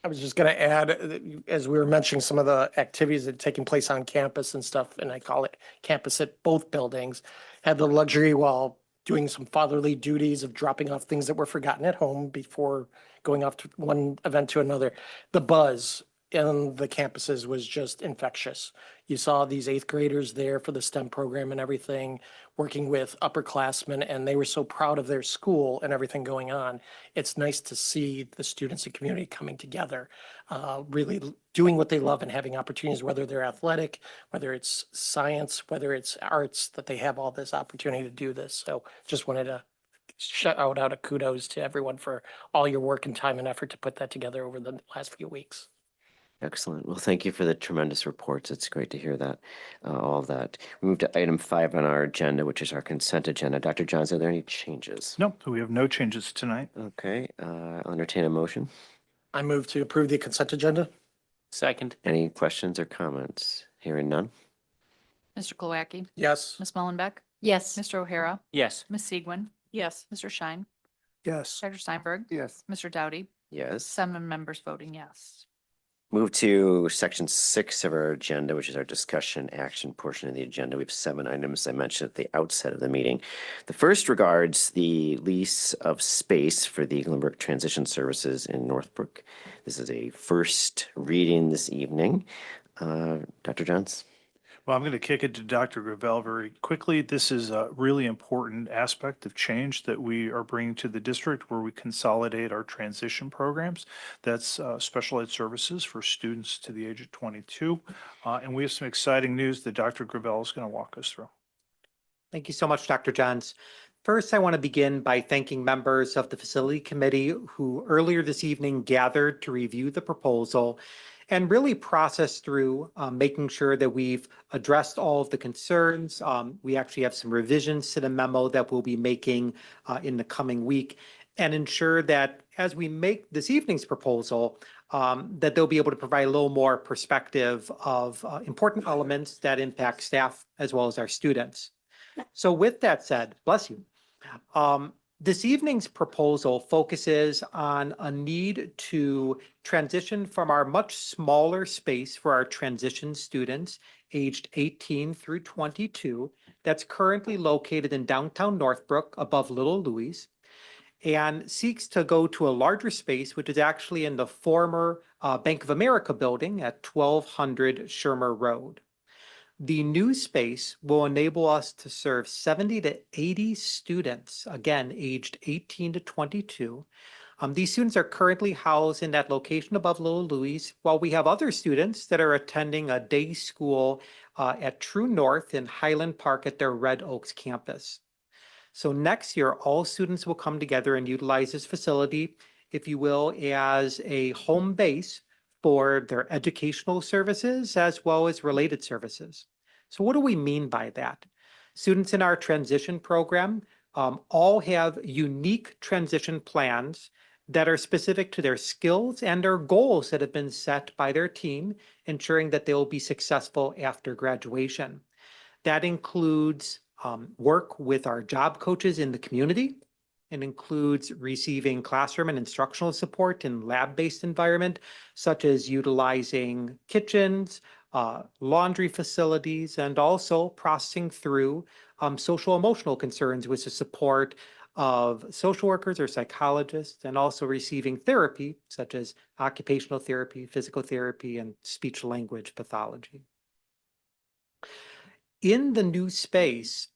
I was just going to add, as we were mentioning some of the activities that are taking place on campus and stuff, and I call it campus at both buildings, had the luxury while doing some fatherly duties of dropping off things that were forgotten at home before going off to one event to another. The buzz in the campuses was just infectious. You saw these 8th graders there for the STEM program and everything, working with upperclassmen, and they were so proud of their school and everything going on. It's nice to see the students and community coming together, really doing what they love and having opportunities, whether they're athletic, whether it's science, whether it's arts, that they have all this opportunity to do this. So just wanted to shout out a kudos to everyone for all your work and time and effort to put that together over the last few weeks. Excellent. Well, thank you for the tremendous reports. It's great to hear that, all of that. We move to item 5 on our agenda, which is our consent agenda. Dr. Johns, are there any changes? No, we have no changes tonight. Okay, I'll entertain a motion. I move to approve the consent agenda. Second. Any questions or comments? Hearing none? Mr. Klawacki, Yes. Ms. Mullenbeck, Yes. Mr. O'Hara, Yes. Ms. Segwin, Yes. Mr. Schein, Yes. Dr. Steinberg, Yes. Mr. Dowdy, Yes. 7 members voting yes. Move to section 6 of our agenda, which is our discussion action portion of the agenda. We have 7 items I mentioned at the outset of the meeting. The first regards the lease of space for the Glenbrook Transition Services in Northbrook. This is a first reading this evening. Dr. Johns? Well, I'm going to kick it to Dr. Gravel very quickly. This is a really important aspect of change that we are bringing to the district, where we consolidate our transition programs. That's special ed services for students to the age of 22. And we have some exciting news that Dr. Gravel is going to walk us through. Thank you so much, Dr. Johns. First, I want to begin by thanking members of the facility committee who earlier this evening gathered to review the proposal and really process through making sure that we've addressed all of the concerns. We actually have some revisions to the memo that we'll be making in the coming week, and ensure that as we make this evening's proposal, that they'll be able to provide a little more perspective of important elements that impact staff as well as our students. So with that said, bless you. This evening's proposal focuses on a need to transition from our much smaller space for our transition students aged 18 through 22 that's currently located in downtown Northbrook above Little Louis, and seeks to go to a larger space, which is actually in the former Bank of America building at 1200 Shermer Road. The new space will enable us to serve 70 to 80 students, again, aged 18 to 22. These students are currently housed in that location above Little Louis, while we have other students that are attending a day school at True North in Highland Park at their Red Oaks campus. So next year, all students will come together and utilize this facility, if you will, as a home base for their educational services as well as related services. So what do we mean by that? Students in our transition program all have unique transition plans that are specific to their skills and their goals that have been set by their team, ensuring that they will be successful after graduation. That includes work with our job coaches in the community. It includes receiving classroom and instructional support in lab-based environment, such as utilizing kitchens, laundry facilities, and also processing through social emotional concerns with the support of social workers or psychologists, and also receiving therapy, such as occupational therapy, physical therapy, and speech language pathology. In the new space,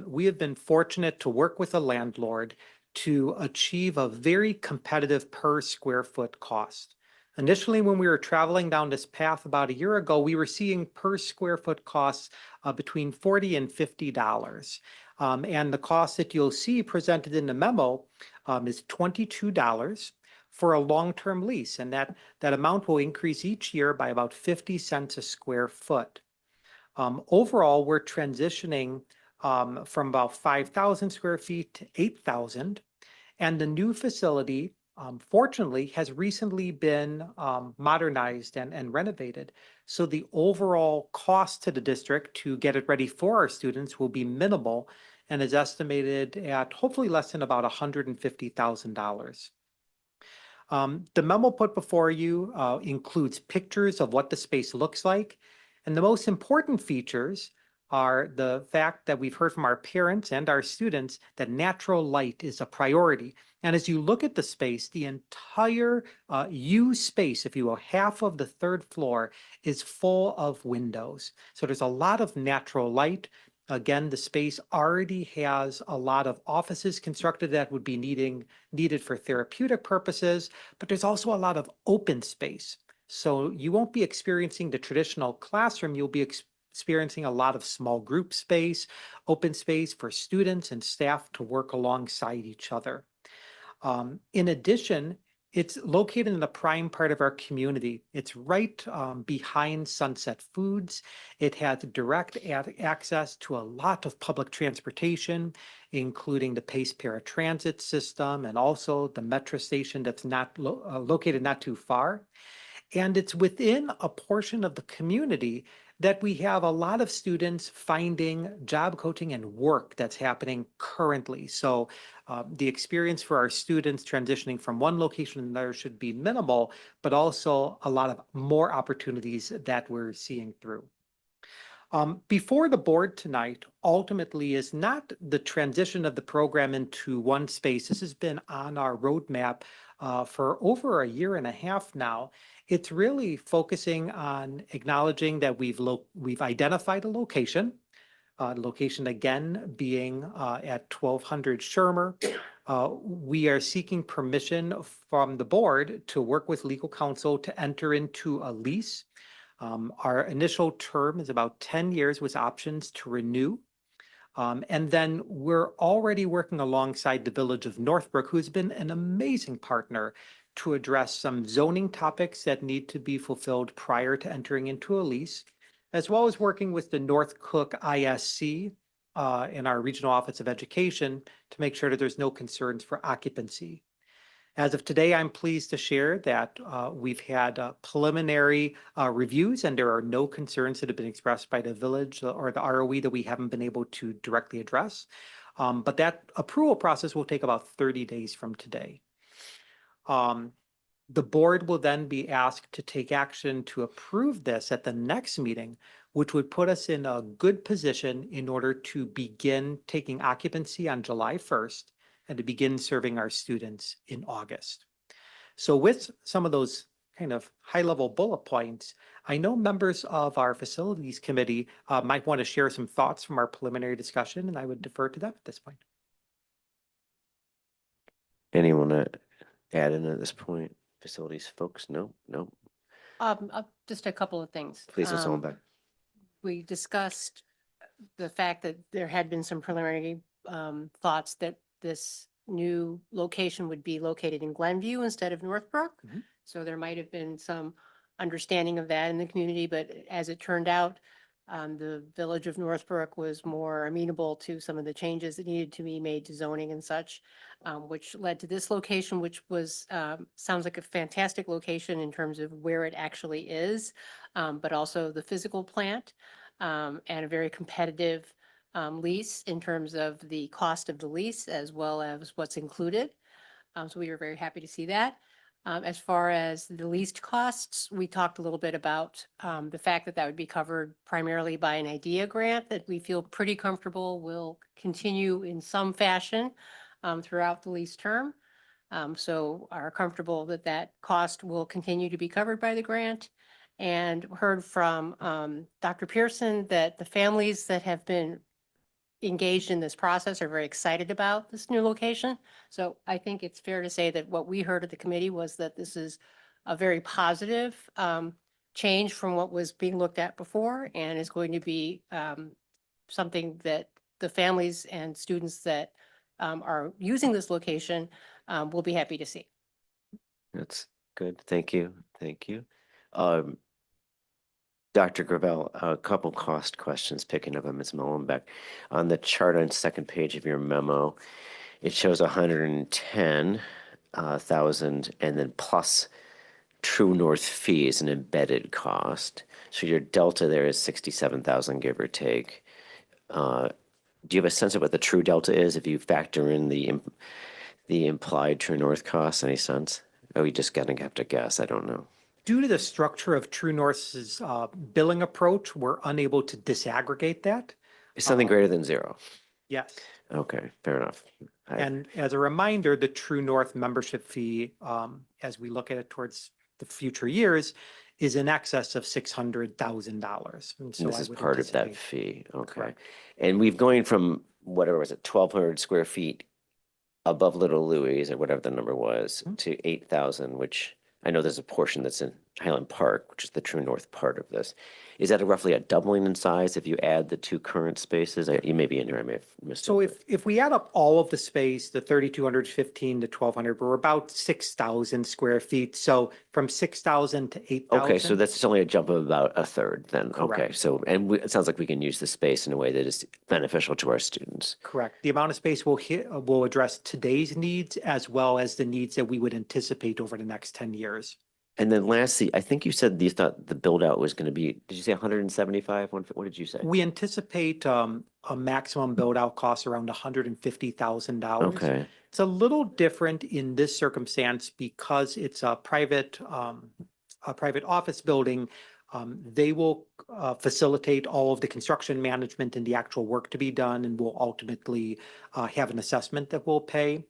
we have been fortunate to work with a landlord to achieve a very competitive per square foot cost. Initially, when we were traveling down this path about a year ago, we were seeing per square foot costs between $40 and $50. And the cost that you'll see presented in the memo is $22 for a long-term lease. And that amount will increase each year by about 50 cents a square foot. Overall, we're transitioning from about 5,000 square feet to 8,000. And the new facility, fortunately, has recently been modernized and renovated. So the overall cost to the district to get it ready for our students will be minimal and is estimated at hopefully less than about $150,000. The memo put before you includes pictures of what the space looks like. And the most important features are the fact that we've heard from our parents and our students that natural light is a priority. And as you look at the space, the entire U space, if you will, half of the third floor is full of windows. So there's a lot of natural light. Again, the space already has a lot of offices constructed that would be needed for therapeutic purposes, but there's also a lot of open space. So you won't be experiencing the traditional classroom, you'll be experiencing a lot of small group space, open space for students and staff to work alongside each other. In addition, it's located in the prime part of our community. It's right behind Sunset Foods. It has direct access to a lot of public transportation, including the Pace Paratransit system and also the metro station that's located not too far. And it's within a portion of the community that we have a lot of students finding job coaching and work that's happening currently. So the experience for our students transitioning from one location to another should be minimal, but also a lot of more opportunities that we're seeing through. Before the board tonight ultimately is not the transition of the program into one space. This has been on our roadmap for over a year and a half now. It's really focusing on acknowledging that we've identified a location. Location again being at 1200 Shermer. We are seeking permission from the board to work with legal counsel to enter into a lease. Our initial term is about 10 years with options to renew. And then we're already working alongside the Village of Northbrook, who's been an amazing partner to address some zoning topics that need to be fulfilled prior to entering into a lease, as well as working with the North Cook ISC in our Regional Office of Education to make sure that there's no concerns for occupancy. As of today, I'm pleased to share that we've had preliminary reviews and there are no concerns that have been expressed by the village or the ROE that we haven't been able to directly address. But that approval process will take about 30 days from today. The board will then be asked to take action to approve this at the next meeting, which would put us in a good position in order to begin taking occupancy on July 1st and to begin serving our students in August. So with some of those kind of high-level bullet points. I know members of our facilities committee might want to share some thoughts from our preliminary discussion, and I would defer to them at this point. Anyone add in at this point? Facilities folks? No, no. Just a couple of things. Please, Ms. Hollenbeck. We discussed the fact that there had been some preliminary thoughts that this new location would be located in Glenview instead of Northbrook. Mhm. So there might have been some understanding of that in the community, but as it turned out, the village of Northbrook was more amenable to some of the changes that needed to be made to zoning and such, which led to this location, which was, sounds like a fantastic location in terms of where it actually is, but also the physical plant, and a very competitive lease in terms of the cost of the lease as well as what's included. So we were very happy to see that. As far as the leased costs, we talked a little bit about the fact that that would be covered primarily by an IDEA grant that we feel pretty comfortable will continue in some fashion throughout the lease term. So are comfortable that that cost will continue to be covered by the grant. And heard from Dr. Pearson that the families that have been engaged in this process are very excited about this new location. So I think it's fair to say that what we heard at the committee was that this is a very positive change from what was being looked at before and is going to be something that the families and students that are using this location will be happy to see. That's good. Thank you. Thank you. Dr. Gravel, a couple cost questions picking up on Ms. Mullenbeck. On the chart on second page of your memo, it shows 110,000 and then plus True North fees and embedded cost. So your delta there is 67,000, give or take. Do you have a sense of what the true delta is if you factor in the implied True North costs? Any sense? Oh, you just gonna have to guess. I don't know. Due to the structure of True North's billing approach, we're unable to disaggregate that. It's something greater than zero. Yes. Okay, fair enough. And as a reminder, the True North membership fee, as we look at it towards the future years, is in excess of $600,000. And this is part of that fee. Okay. Correct. And we've going from whatever was it, 1,200 square feet above Little Louis or whatever the number was to 8,000, which I know there's a portion that's in Highland Park, which is the True North part of this. Is that roughly a doubling in size if you add the two current spaces? You may be in here, I may have missed it. So if we add up all of the space, the 3,215 to 1,200, we're about 6,000 square feet. So from 6,000 to 8,000. Okay, so that's only a jump of about a third then. Okay, Correct. so, and it sounds like we can use the space in a way that is beneficial to our students. Correct. The amount of space will address today's needs as well as the needs that we would anticipate over the next 10 years. And then lastly, I think you said you thought the build out was going to be, did you say 175? What did you say? We anticipate a maximum build out cost around $150,000. Okay. It's a little different in this circumstance because it's a private office building. They will facilitate all of the construction management and the actual work to be done, and will ultimately have an assessment that we'll pay.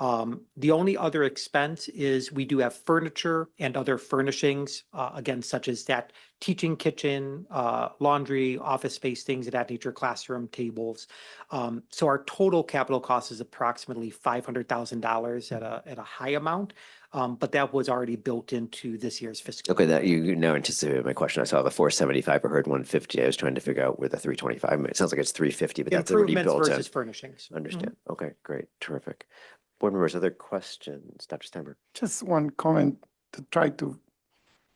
The only other expense is we do have furniture and other furnishings, again, such as that teaching kitchen, laundry, office space, things of that nature, classroom tables. So our total capital cost is approximately $500,000 at a high amount. But that was already built into this year's fiscal. Okay, that you now anticipated my question. I saw the 475, I heard 150. I was trying to figure out where the 325, it sounds like it's 350, but that's already Improvements built in. versus furnishings. Understand. Okay, great, terrific. Board members, other questions? Dr. Steinberg? Just one comment to try to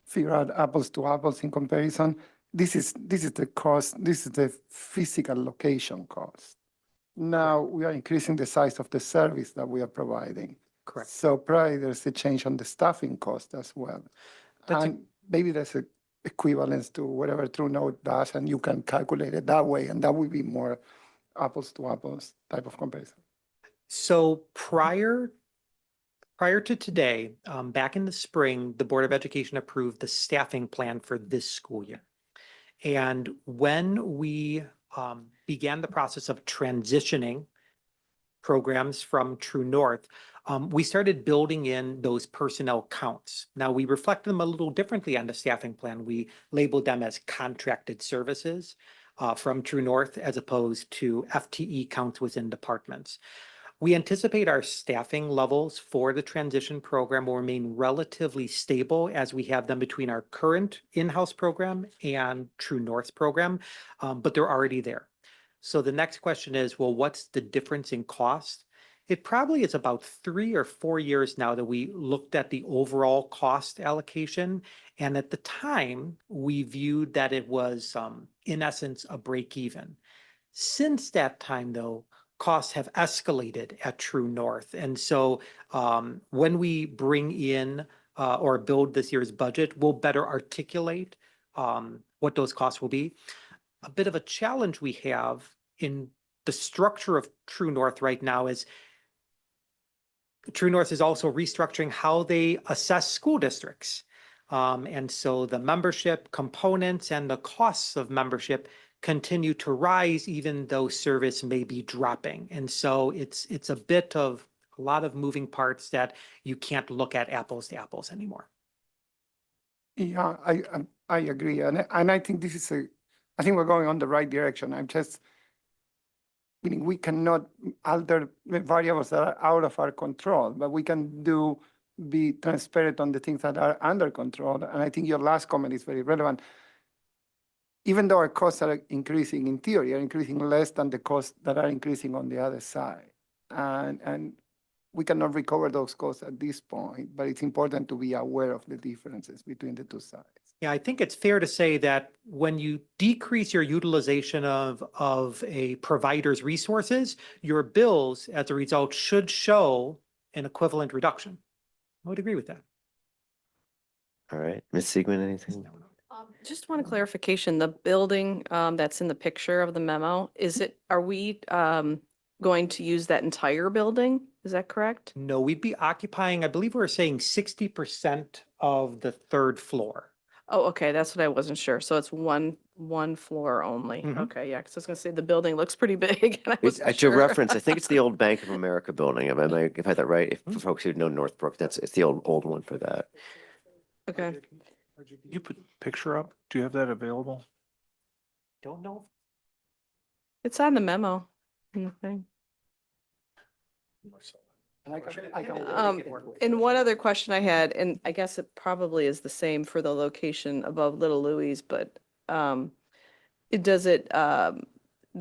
figure out apples to apples in comparison. This is the cost, this is the physical location cost. Now we are increasing the size of the service that we are providing. Correct. So probably there's a change on the staffing cost as well. And maybe there's an equivalence to whatever True North does, and you can calculate it that way, and that would be more apples to apples type of comparison. So prior to today, back in the spring, the Board of Education approved the staffing plan for this school year. And when we began the process of transitioning programs from True North, we started building in those personnel counts. Now, we reflected them a little differently on the staffing plan. We labeled them as contracted services from True North as opposed to FTE counts within departments. We anticipate our staffing levels for the transition program will remain relatively stable as we have them between our current in-house program and True North's program, but they're already there. So the next question is, well, what's the difference in cost? It probably is about 3 or 4 years now that we looked at the overall cost allocation. And at the time, we viewed that it was, in essence, a break even. Since that time, though, costs have escalated at True North. And so when we bring in or build this year's budget, we'll better articulate what those costs will be. A bit of a challenge we have in the structure of True North right now is True North is also restructuring how they assess school districts. And so the membership components and the costs of membership continue to rise even though service may be dropping. And so it's a bit of a lot of moving parts that you can't look at apples to apples anymore. Yeah, I agree. And I think this is I think we're going on the right direction. I'm just, meaning we cannot alter the variables that are out of our control, but we can be transparent on the things that are under control. And I think your last comment is very relevant. Even though our costs are increasing in theory, are increasing less than the costs that are increasing on the other side. And we cannot recover those costs at this point, but it's important to be aware of the differences between the two sides. Yeah, I think it's fair to say that when you decrease your utilization of a provider's resources, your bills as a result should show an equivalent reduction. I would agree with that. All right, Ms. Siegman, anything? Just one clarification, the building that's in the picture of the memo, are we going to use that entire building? Is that correct? No, we'd be occupying, I believe we were saying 60% of the third floor. Oh, okay, that's what I wasn't sure. So it's one floor only. Mhm. Okay, yeah, because I was gonna say the building looks pretty big. And I wasn't At your sure. reference, I think it's the old Bank of America building. If I had that right, if for folks who know Northbrook, it's the old one for that. Okay. You put the picture up? Do you have that available? Don't know. It's on the memo. in the thing. And one other question I had, and I guess it probably is the same for the location above Little Louie's, but the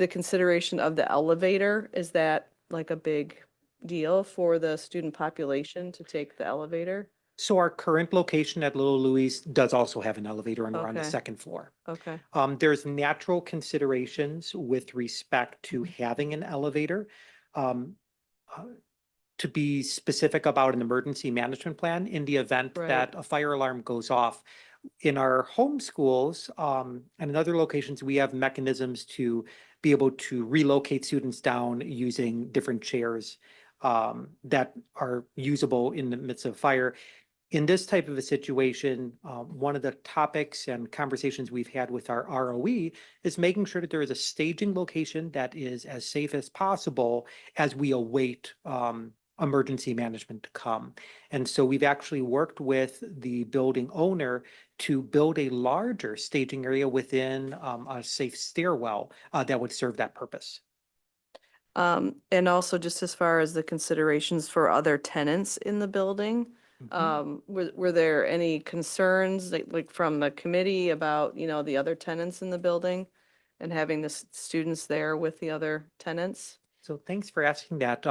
consideration of the elevator, is that like a big deal for the student population to take the elevator? So our current location at Little Louie's does also have an elevator and we're on the Okay. second floor. Okay. There's natural considerations with respect to having an elevator. To be specific about an emergency management plan in the event Right. that a fire alarm goes off. In our home schools and in other locations, we have mechanisms to be able to relocate students down using different chairs that are usable in the midst of fire. In this type of a situation, one of the topics and conversations we've had with our ROE is making sure that there is a staging location that is as safe as possible as we await emergency management to come. And so we've actually worked with the building owner to build a larger staging area within a safe stairwell that would serve that purpose. And also just as far as the considerations for other tenants in the building, were there any concerns like from the committee about, the other tenants in the building and having the students there with the other tenants? So thanks for asking that.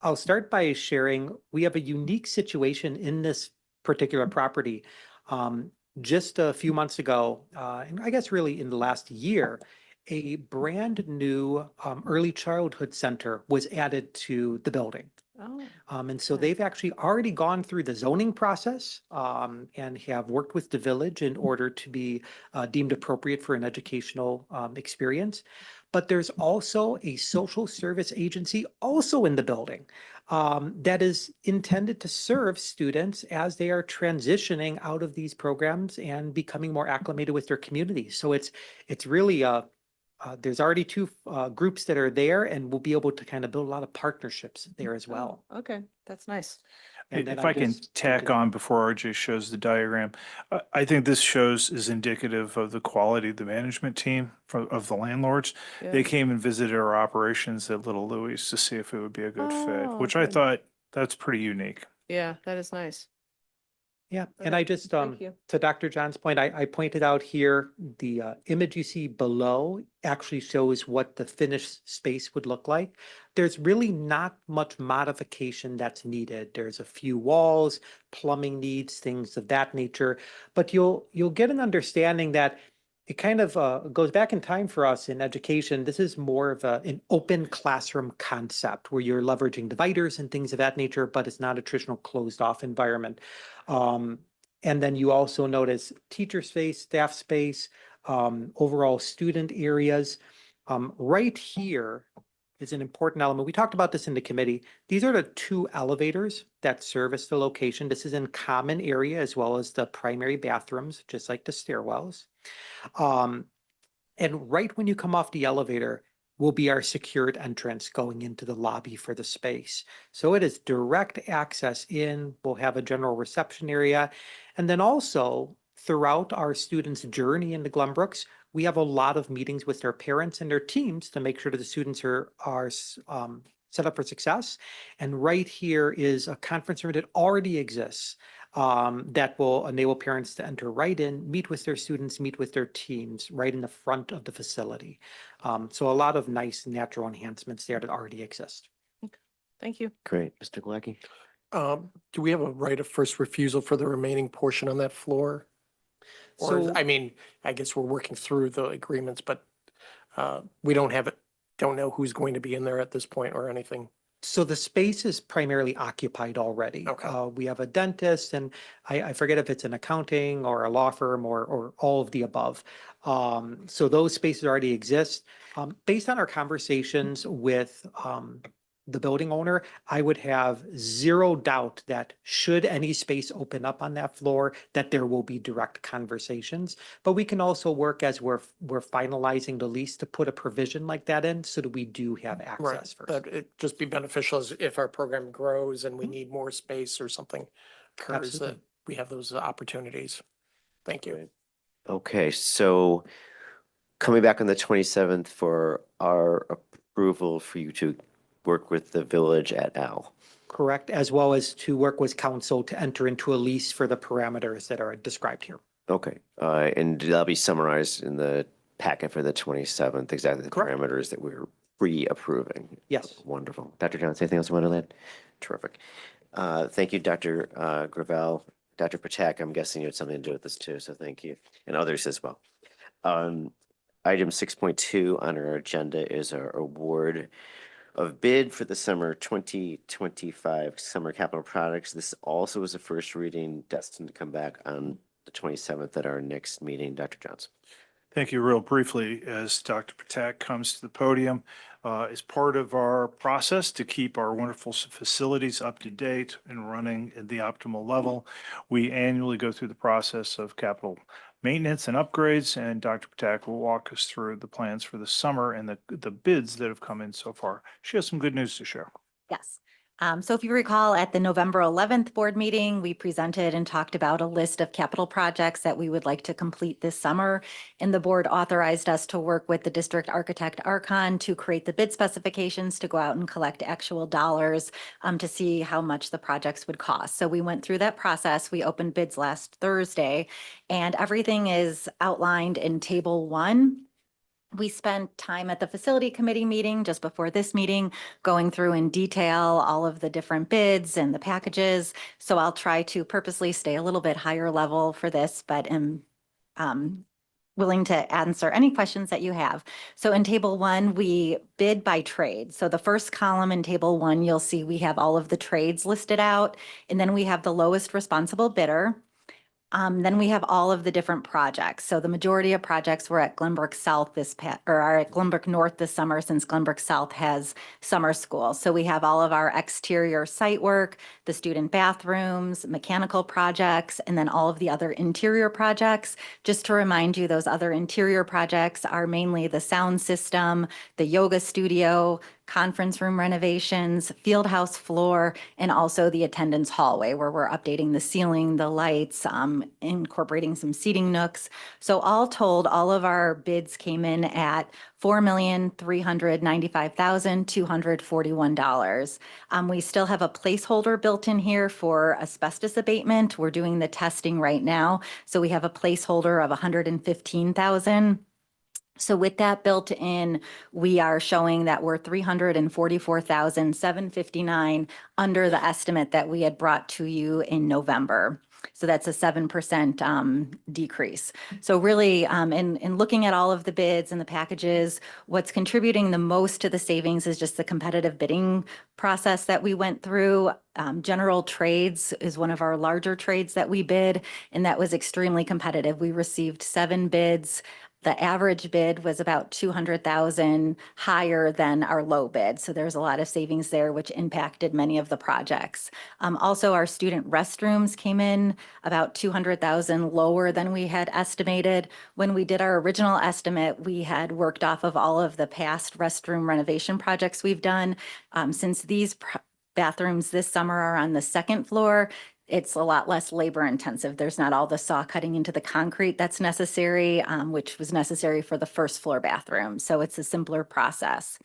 I'll start by sharing, we have a unique situation in this particular property. Just a few months ago, and I guess really in the last year, a brand new early childhood center was added to the building. Oh, And so they've actually already gone through the zoning process and have worked with the village in order to be deemed appropriate for an educational experience. But there's also a social service agency also in the building that is intended to serve students as they are transitioning out of these programs and becoming more acclimated with their community. So it's really a there's already two groups that are there, and we'll be able to kind of build a lot of partnerships there as well. Oh, okay, that's nice. And then If I can just tack continue. on before RJ shows the diagram, I think this is indicative of the quality of the management team of the landlords. Yeah. They came and visited our operations at Little Louis to see if it would be a good fit, Oh, which I good. thought that's pretty unique. Yeah, that is nice. Yeah, and Okay, I just, thank you. to Dr. John's point, I pointed out here, the image you see below actually shows what the finished space would look like. There's really not much modification that's needed. There's a few walls, plumbing needs, things of that nature, but you'll get an understanding that it kind of goes back in time for us in education. This is more of an open classroom concept where you're leveraging dividers and things of that nature, but it's not a traditional closed off environment. And then you also notice teacher space, staff space, overall student areas. Right here is an important element. We talked about this in the committee. These are the two elevators that service the location. This is in common area as well as the primary bathrooms, just like the stairwells. And right when you come off the elevator will be our secured entrance going into the lobby for the space. So it is direct access in. We'll have a general reception area. And then also throughout our students' journey into Glenbrooks, we have a lot of meetings with their parents and their teams to make sure that the students are set up for success. And right here is a conference room that already exists that will enable parents to enter right in, meet with their students, meet with their teams right in the front of the facility. So a lot of nice natural enhancements there that already exist. Thank you. Great. Mr. Glacki? Do we have a right of first refusal for the remaining portion on that floor? Or, So- I mean, I guess we're working through the agreements, but we don't know who's going to be in there at this point or anything. So the space is primarily occupied already. Okay. We have a dentist and I forget if it's an accounting or a law firm or all of the above. So those spaces already exist. Based on our conversations with the building owner, I would have zero doubt that should any space open up on that floor, that there will be direct conversations. But we can also work as we're finalizing the lease to put a provision like that in so that we do have Right, access first. but it'd just be beneficial as if our program grows and we need more space or something occurs, that Absolutely. we have those opportunities. Thank you. Okay, so coming back on the 27th for our approval for you to work with the village et al. Correct, as well as to work with council to enter into a lease for the parameters that are described here. Okay, and that'll be summarized in the packet for the 27th, exactly the Correct. parameters that we're pre-approving. Yes. Wonderful. Dr. Johnson, anything else you want to add? Terrific. Thank you, Dr. Gravel. Dr. Patak, I'm guessing you had something to do with this too, so thank you, and others as well. Item 6.2 on our agenda is our award of bid for the summer 2025 summer capital products. This also is a first reading destined to come back on the 27th at our next meeting. Dr. Johnson. Thank you. Real briefly, as Dr. Patak comes to the podium, as part of our process to keep our wonderful facilities up to date and running at the optimal level, we annually go through the process of capital maintenance and upgrades, and Dr. Patak will walk us through the plans for the summer and the bids that have come in so far. She has some good news to share. Yes. So if you recall, at the November 11th board meeting, we presented and talked about a list of capital projects that we would like to complete this summer. And the board authorized us to work with the district architect Archon to create the bid specifications to go out and collect actual dollars to see how much the projects would cost. So we went through that process. We opened bids last Thursday, and everything is outlined in table 1. We spent time at the facility committee meeting just before this meeting, going through in detail all of the different bids and the packages. So I'll try to purposely stay a little bit higher level for this, but am willing to answer any questions that you have. So in table 1, we bid by trade. So the first column in table 1, you'll see we have all of the trades listed out, and then we have the lowest responsible bidder. Then we have all of the different projects. So the majority of projects were at Glenbrook South or are at Glenbrook North this summer, since Glenbrook South has summer school. So we have all of our exterior site work, the student bathrooms, mechanical projects, and then all of the other interior projects. Just to remind you, those other interior projects are mainly the sound system, the yoga studio, conference room renovations, field house floor, and also the attendance hallway, where we're updating the ceiling, the lights, incorporating some seating nooks. So all told, all of our bids came in at $4,395,241. We still have a placeholder built in here for asbestos abatement. We're doing the testing right now, so we have a placeholder of $115,000. So with that built in, we are showing that we're $344,759 under the estimate that we had brought to you in November. So that's a 7% decrease. So really, in looking at all of the bids and the packages, what's contributing the most to the savings is just the competitive bidding process that we went through. General Trades is one of our larger trades that we bid, and that was extremely competitive. We received 7 bids. The average bid was about $200,000 higher than our low bid. So there's a lot of savings there, which impacted many of the projects. Also, our student restrooms came in about $200,000 lower than we had estimated. When we did our original estimate, we had worked off of all of the past restroom renovation projects we've done. Since these bathrooms this summer are on the second floor, it's a lot less labor intensive. There's not all the saw cutting into the concrete that's necessary, which was necessary for the first floor bathroom. So it's a simpler process.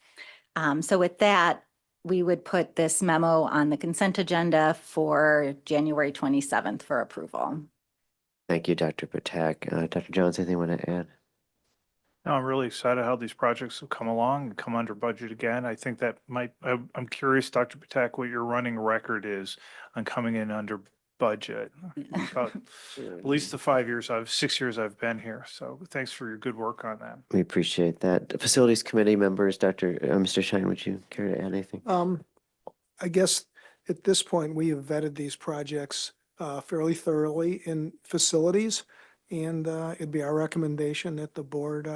So with that, we would put this memo on the consent agenda for January 27th for approval. Thank you, Dr. Patak. Dr. Jones, anything you want to add? No, I'm really excited how these projects have come along and come under budget again. I think that I'm curious, Dr. Patak, what your running record is on coming in under budget. About at least the 6 years I've been here. So thanks for your good work on that. We appreciate that. Facilities Committee members, Mr. Shine, would you care to add anything? I guess at this point, we have vetted these projects fairly thoroughly in facilities. And it'd be our recommendation that the board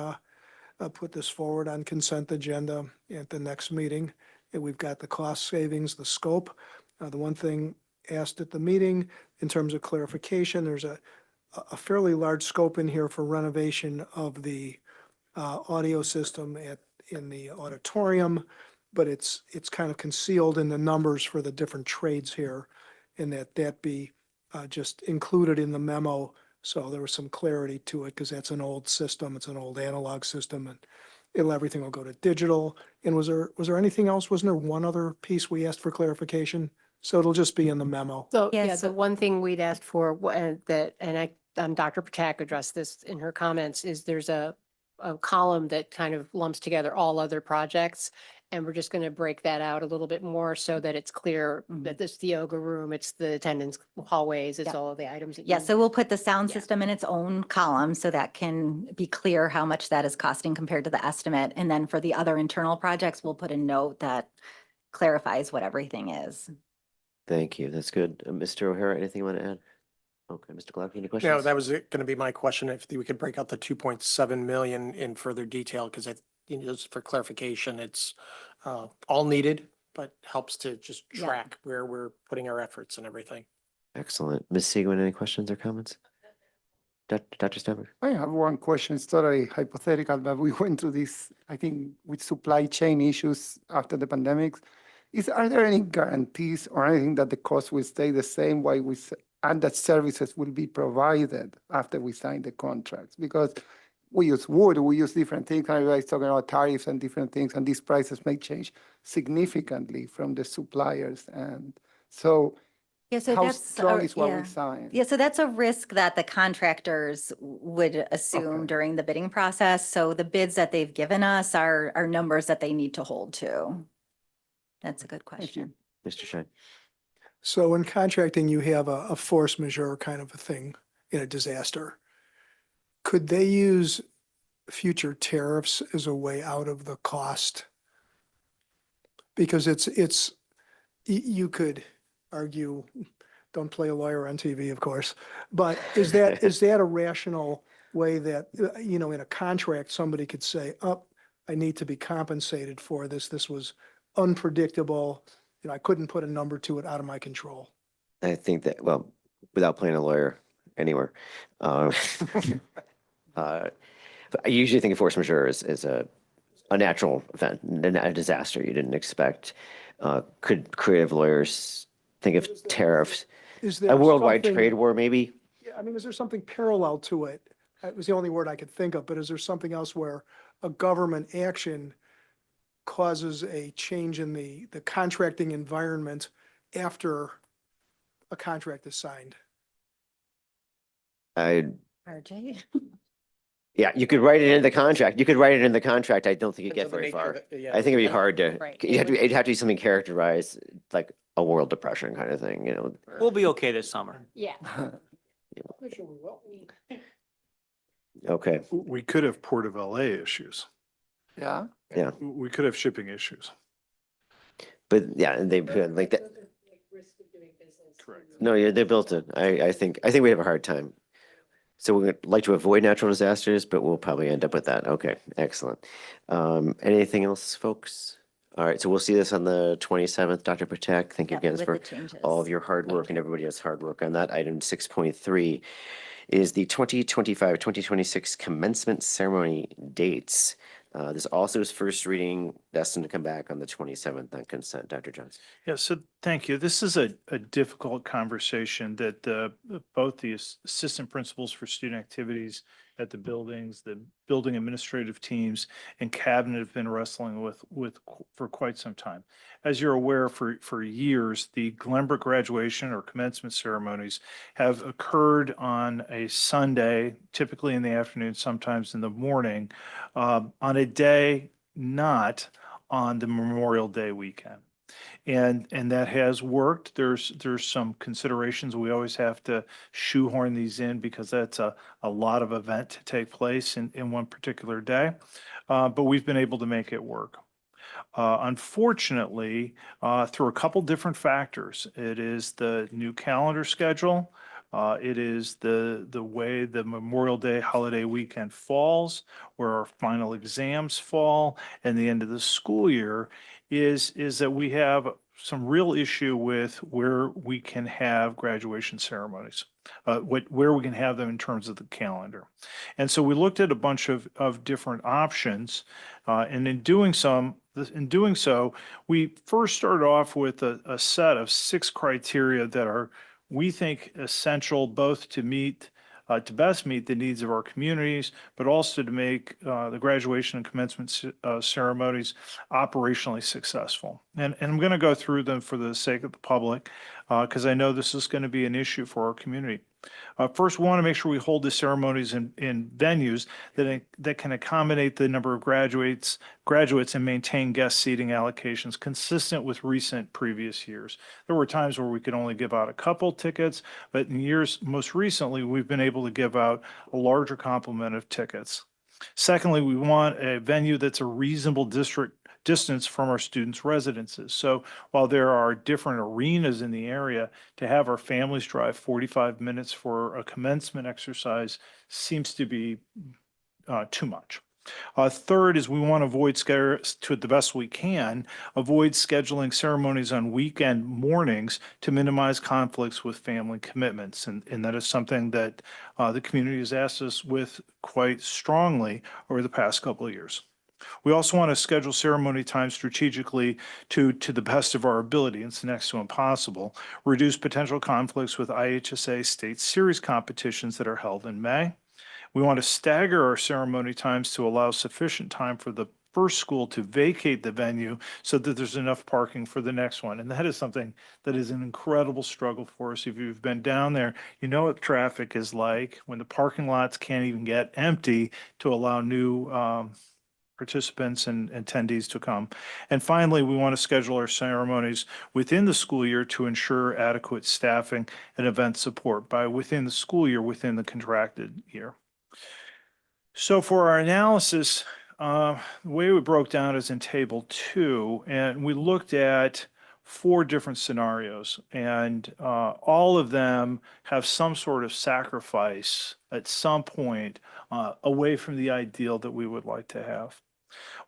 put this forward on consent agenda at the next meeting. And we've got the cost savings, the scope. The one thing asked at the meeting in terms of clarification, there's a fairly large scope in here for renovation of the audio system in the auditorium, but it's kind of concealed in the numbers for the different trades here, and that be just included in the memo. So there was some clarity to it because that's an old system. It's an old analog system, and everything will go to digital. And was there anything else? Wasn't there one other piece we asked for clarification? So it'll just be in the memo. So, Yes, yeah, so- the one thing we'd asked for, Dr. Patak addressed this in her comments, is there's a column that kind of lumps together all other projects. And we're just going to break that out a little bit more so that it's clear that it's the yoga room, it's the attendance hallways, it's Yep. all of the items. That Yeah, you- so we'll put the sound Yeah. system in its own column so that can be clear how much that is costing compared to the estimate. And then for the other internal projects, we'll put a note that clarifies what everything is. Thank you. That's good. Mr. O'Hara, anything you want to add? Okay, Mr. Glauke, any questions? No, that was going to be my question. If we could break out the 2.7 million in further detail, because just for clarification, it's all needed, but helps to just Yeah. track where we're putting our efforts and everything. Excellent. Ms. Siegwin, any questions or comments? Dr. Steinberg? I have one question. It's totally hypothetical, but we went through this, I think, with supply chain issues after the pandemic. Are there any guarantees or anything that the cost will stay the same way and that services will be provided after we sign the contracts? Because we use wood, we use different things. Everybody's talking about tariffs and different things, and these prices may change significantly from the suppliers. And so Yeah, so how that's, strong is what yeah. we sign? Yeah, so that's a risk that the contractors would assume Okay. during the bidding process. So the bids that they've given us are numbers that they need to hold to. That's a good question. Mr. Shine? So in contracting, you have a force majeure kind of a thing in a disaster. Could they use future tariffs as a way out of the cost? Because you could argue don't play a lawyer on TV, of course. But is that a rational way that, in a contract, somebody could say, oh, I need to be compensated for this. This was unpredictable. I couldn't put a number to it, out of my control. I think that, well, without playing a lawyer anywhere. I usually think of force majeure as a natural event, a disaster you didn't expect. Could creative lawyers think of tariffs? Is there A worldwide something- trade war, maybe? Yeah, I mean, is there something parallel to it? It was the only word I could think of, but is there something else where a government action causes a change in the contracting environment after a contract is signed? RJ? Yeah, you could write it in the contract. You could write it in the contract. I don't think you'd get very far. Yeah. I think it'd be hard to, Right. it'd have to be something characterized like a world depression kind of thing, We'll be okay this summer. Yeah. Okay, We could have Port of LA issues. Yeah. yeah, We could have shipping issues. but yeah, and they like that. Correct. No, yeah, they built it. I think we have a hard time. So we'd like to avoid natural disasters, but we'll probably end up with that. Okay, excellent. Anything else, folks? All right, so we'll see this on the 27th. Dr. Patek, thank you Yep, again with for the changes. all of your hard work and everybody else's hard work on that. Item 6.3 is the 2025-2026 commencement ceremony dates. This also is first reading, destined to come back on the 27th on consent. Dr. Johnson. Yeah, so thank you. This is a difficult conversation that both the assistant principals for student activities at the buildings, the building administrative teams, and cabinet have been wrestling with for quite some time. As you're aware, for years, the Glenbrook graduation or commencement ceremonies have occurred on a Sunday, typically in the afternoon, sometimes in the morning, on a day not on the Memorial Day weekend. And that has worked. There's some considerations. We always have to shoehorn these in because that's a lot of event to take place in one particular day. But we've been able to make it work. Unfortunately, through a couple different factors, it is the new calendar schedule. It is the way the Memorial Day holiday weekend falls, where our final exams fall, and the end of the school year is that we have some real issue with where we can have graduation ceremonies, where we can have them in terms of the calendar. And so we looked at a bunch of different options, and in doing so, we first started off with a set of 6 criteria that are, we think, essential both to best meet the needs of our communities, but also to make the graduation and commencement ceremonies operationally successful. And I'm going to go through them for the sake of the public, because I know this is going to be an issue for our community. First, we want to make sure we hold the ceremonies in venues that can accommodate the number of graduates and maintain guest seating allocations consistent with recent previous years. There were times where we could only give out a couple tickets, but in years most recently, we've been able to give out a larger complement of tickets. Secondly, we want a venue that's a reasonable distance from our students' residences. So while there are different arenas in the area, to have our families drive 45 minutes for a commencement exercise seems to be too much. Third is we want to avoid, to the best we can, avoid scheduling ceremonies on weekend mornings to minimize conflicts with family commitments. And that is something that the community has asked us with quite strongly over the past couple of years. We also want to schedule ceremony time strategically to the best of our ability. It's next to impossible. Reduce potential conflicts with IHSA state series competitions that are held in May. We want to stagger our ceremony times to allow sufficient time for the first school to vacate the venue so that there's enough parking for the next one. And that is something that is an incredible struggle for us. If you've been down there, you know what traffic is like when the parking lots can't even get empty to allow new participants and attendees to come. And finally, we want to schedule our ceremonies within the school year to ensure adequate staffing and event support by within the school year, within the contracted year. So for our analysis, the way we broke down is in table 2, and we looked at 4 different scenarios, and all of them have some sort of sacrifice at some point away from the ideal that we would like to have.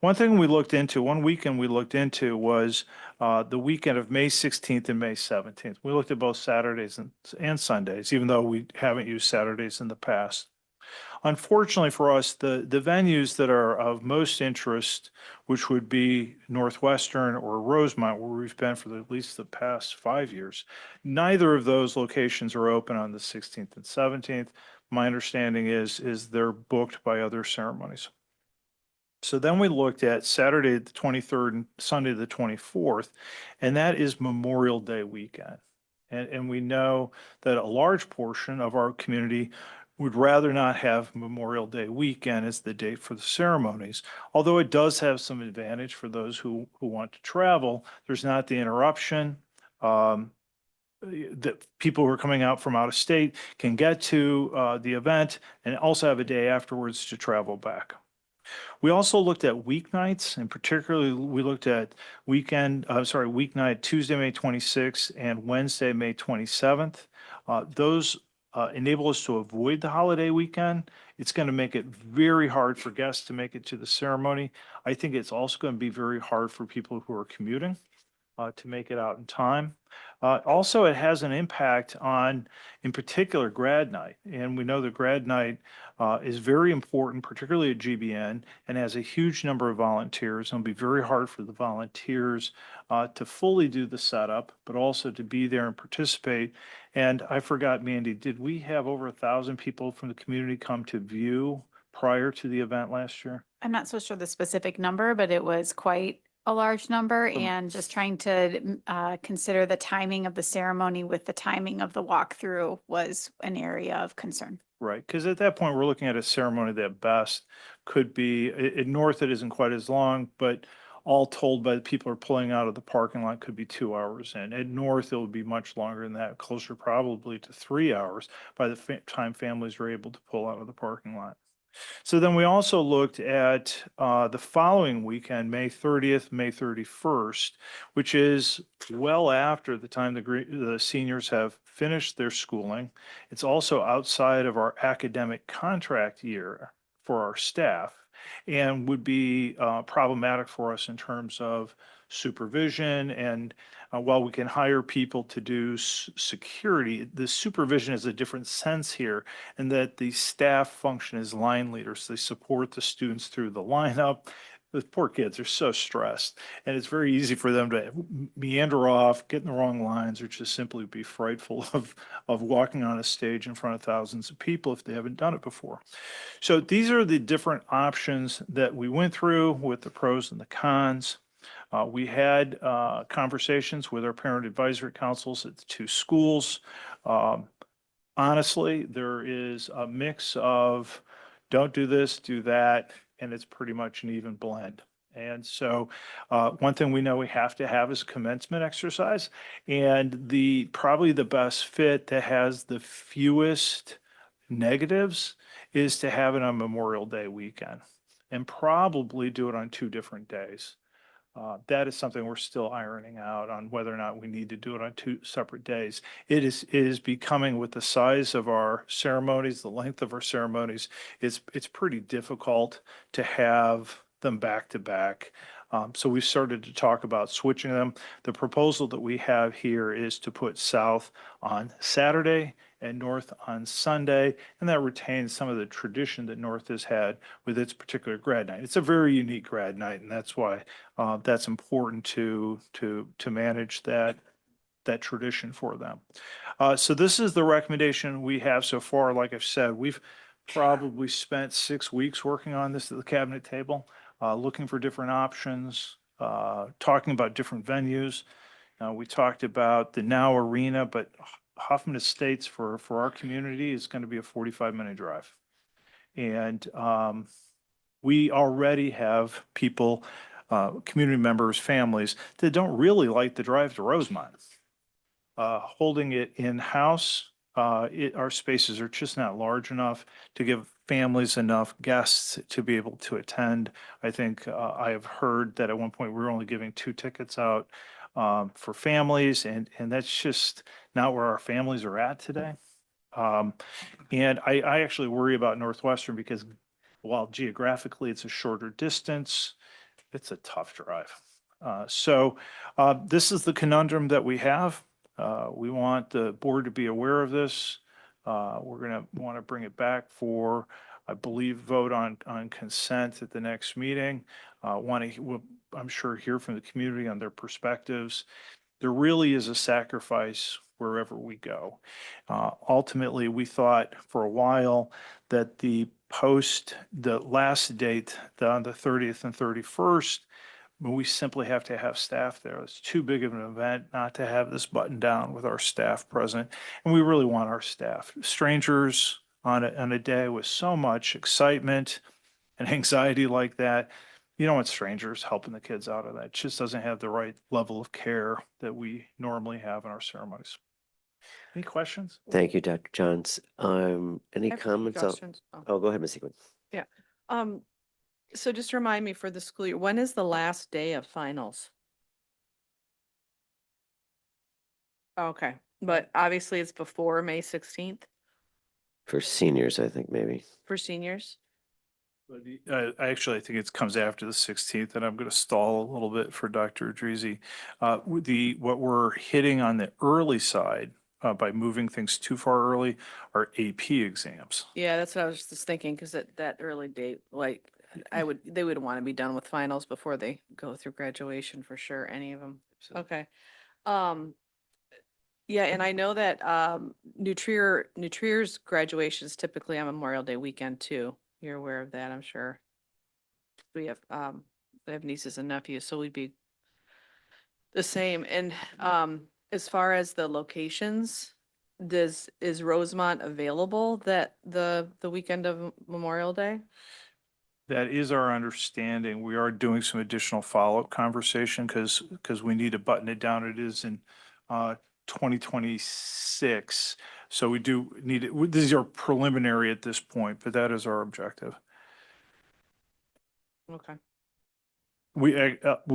One weekend we looked into was the weekend of May 16th and May 17th. We looked at both Saturdays and Sundays, even though we haven't used Saturdays in the past. Unfortunately for us, the venues that are of most interest, which would be Northwestern or Rosemont, where we've been for at least the past 5 years, neither of those locations are open on the 16th and 17th. My understanding is they're booked by other ceremonies. So then we looked at Saturday the 23rd and Sunday the 24th, and that is Memorial Day weekend. And we know that a large portion of our community would rather not have Memorial Day weekend as the date for the ceremonies. Although it does have some advantage for those who want to travel, there's not the interruption. The people who are coming out from out of state can get to the event and also have a day afterwards to travel back. We also looked at weeknights, and particularly we looked at weeknight Tuesday, May 26th and Wednesday, May 27th. Those enable us to avoid the holiday weekend. It's going to make it very hard for guests to make it to the ceremony. I think it's also going to be very hard for people who are commuting to make it out in time. Also, it has an impact on, in particular, grad night. And we know that grad night is very important, particularly at GBN, and has a huge number of volunteers. It'll be very hard for the volunteers to fully do the setup, but also to be there and participate. And I forgot, Mandy, did we have over 1,000 people from the community come to view prior to the event last year? I'm not so sure the specific number, but it was quite a large number, and just trying to consider the timing of the ceremony with the timing of the walkthrough was an area of concern. Right, because at that point, we're looking at a ceremony that best could be, at North it isn't quite as long, but all told by the people who are pulling out of the parking lot could be 2 hours. And at North, it would be much longer than that, closer probably to 3 hours by the time families are able to pull out of the parking lot. So then we also looked at the following weekend, May 30th, May 31st, which is well after the time the seniors have finished their schooling. It's also outside of our academic contract year for our staff, and would be problematic for us in terms of supervision. And while we can hire people to do security, the supervision is a different sense here, in that the staff function as line leaders. They support the students through the lineup. The poor kids are so stressed, and it's very easy for them to meander off, get in the wrong lines, or just simply be frightful of walking on a stage in front of thousands of people if they haven't done it before. So these are the different options that we went through with the pros and the cons. We had conversations with our parent advisory councils at the 2 schools. Honestly, there is a mix of don't do this, do that, and it's pretty much an even blend. And so one thing we know we have to have is a commencement exercise, and probably the best fit that has the fewest negatives is to have it on Memorial Day weekend, and probably do it on 2 different days. That is something we're still ironing out on, whether or not we need to do it on 2 separate days. It is becoming, with the size of our ceremonies, the length of our ceremonies, it's pretty difficult to have them back to back. So we started to talk about switching them. The proposal that we have here is to put South on Saturday and North on Sunday, and that retains some of the tradition that North has had with its particular grad night. It's a very unique grad night, and that's why that's important to manage that tradition for them. So this is the recommendation we have so far. Like I've said, we've probably spent 6 weeks working on this at the cabinet table, looking for different options, talking about different venues. We talked about the Now Arena, but Hoffman Estates for our community is going to be a 45-minute drive. And we already have people, community members, families that don't really like the drive to Rosemont. Holding it in-house, our spaces are just not large enough to give families enough guests to be able to attend. I think I have heard that at one point we were only giving 2 tickets out for families, and that's just not where our families are at today. And I actually worry about Northwestern because while geographically it's a shorter distance, it's a tough drive. So this is the conundrum that we have. We want the board to be aware of this. We're going to want to bring it back for, I believe, vote on consent at the next meeting. I'm sure, hear from the community on their perspectives. There really is a sacrifice wherever we go. Ultimately, we thought for a while that the last date, on the 30th and 31st, we simply have to have staff there. It's too big of an event not to have this buttoned down with our staff present. And we really want our staff. Strangers on a day with so much excitement and anxiety like that, you don't want strangers helping the kids out of that. It just doesn't have the right level of care that we normally have in our ceremonies. Any questions? Thank you, Dr. Johns. Any have comments? questions. Oh, go ahead, Ms. Sequin. Yeah. So just remind me for the school year, when is the last day of finals? Okay, but obviously it's before May 16th For seniors, I think maybe. for seniors. But I think it comes after the 16th, and I'm going to stall a little bit for Dr. Adrizi. What we're hitting on the early side by moving things too far early are AP exams. Yeah, that's what I was just thinking, because at that early date, like, they would want to be done with finals before they go through graduation for sure, any of them. Okay. Yeah, and I know that Nutrier's graduation is typically on Memorial Day weekend too. You're aware of that, I'm sure. We have nieces and nephews, so we'd be the same. And as far as the locations, is Rosemont available that the weekend of Memorial Day? That is our understanding. We are doing some additional follow-up conversation because we need to button it down. It is in 2026. So we do need it. These are preliminary at this point, but that is our objective. Okay. We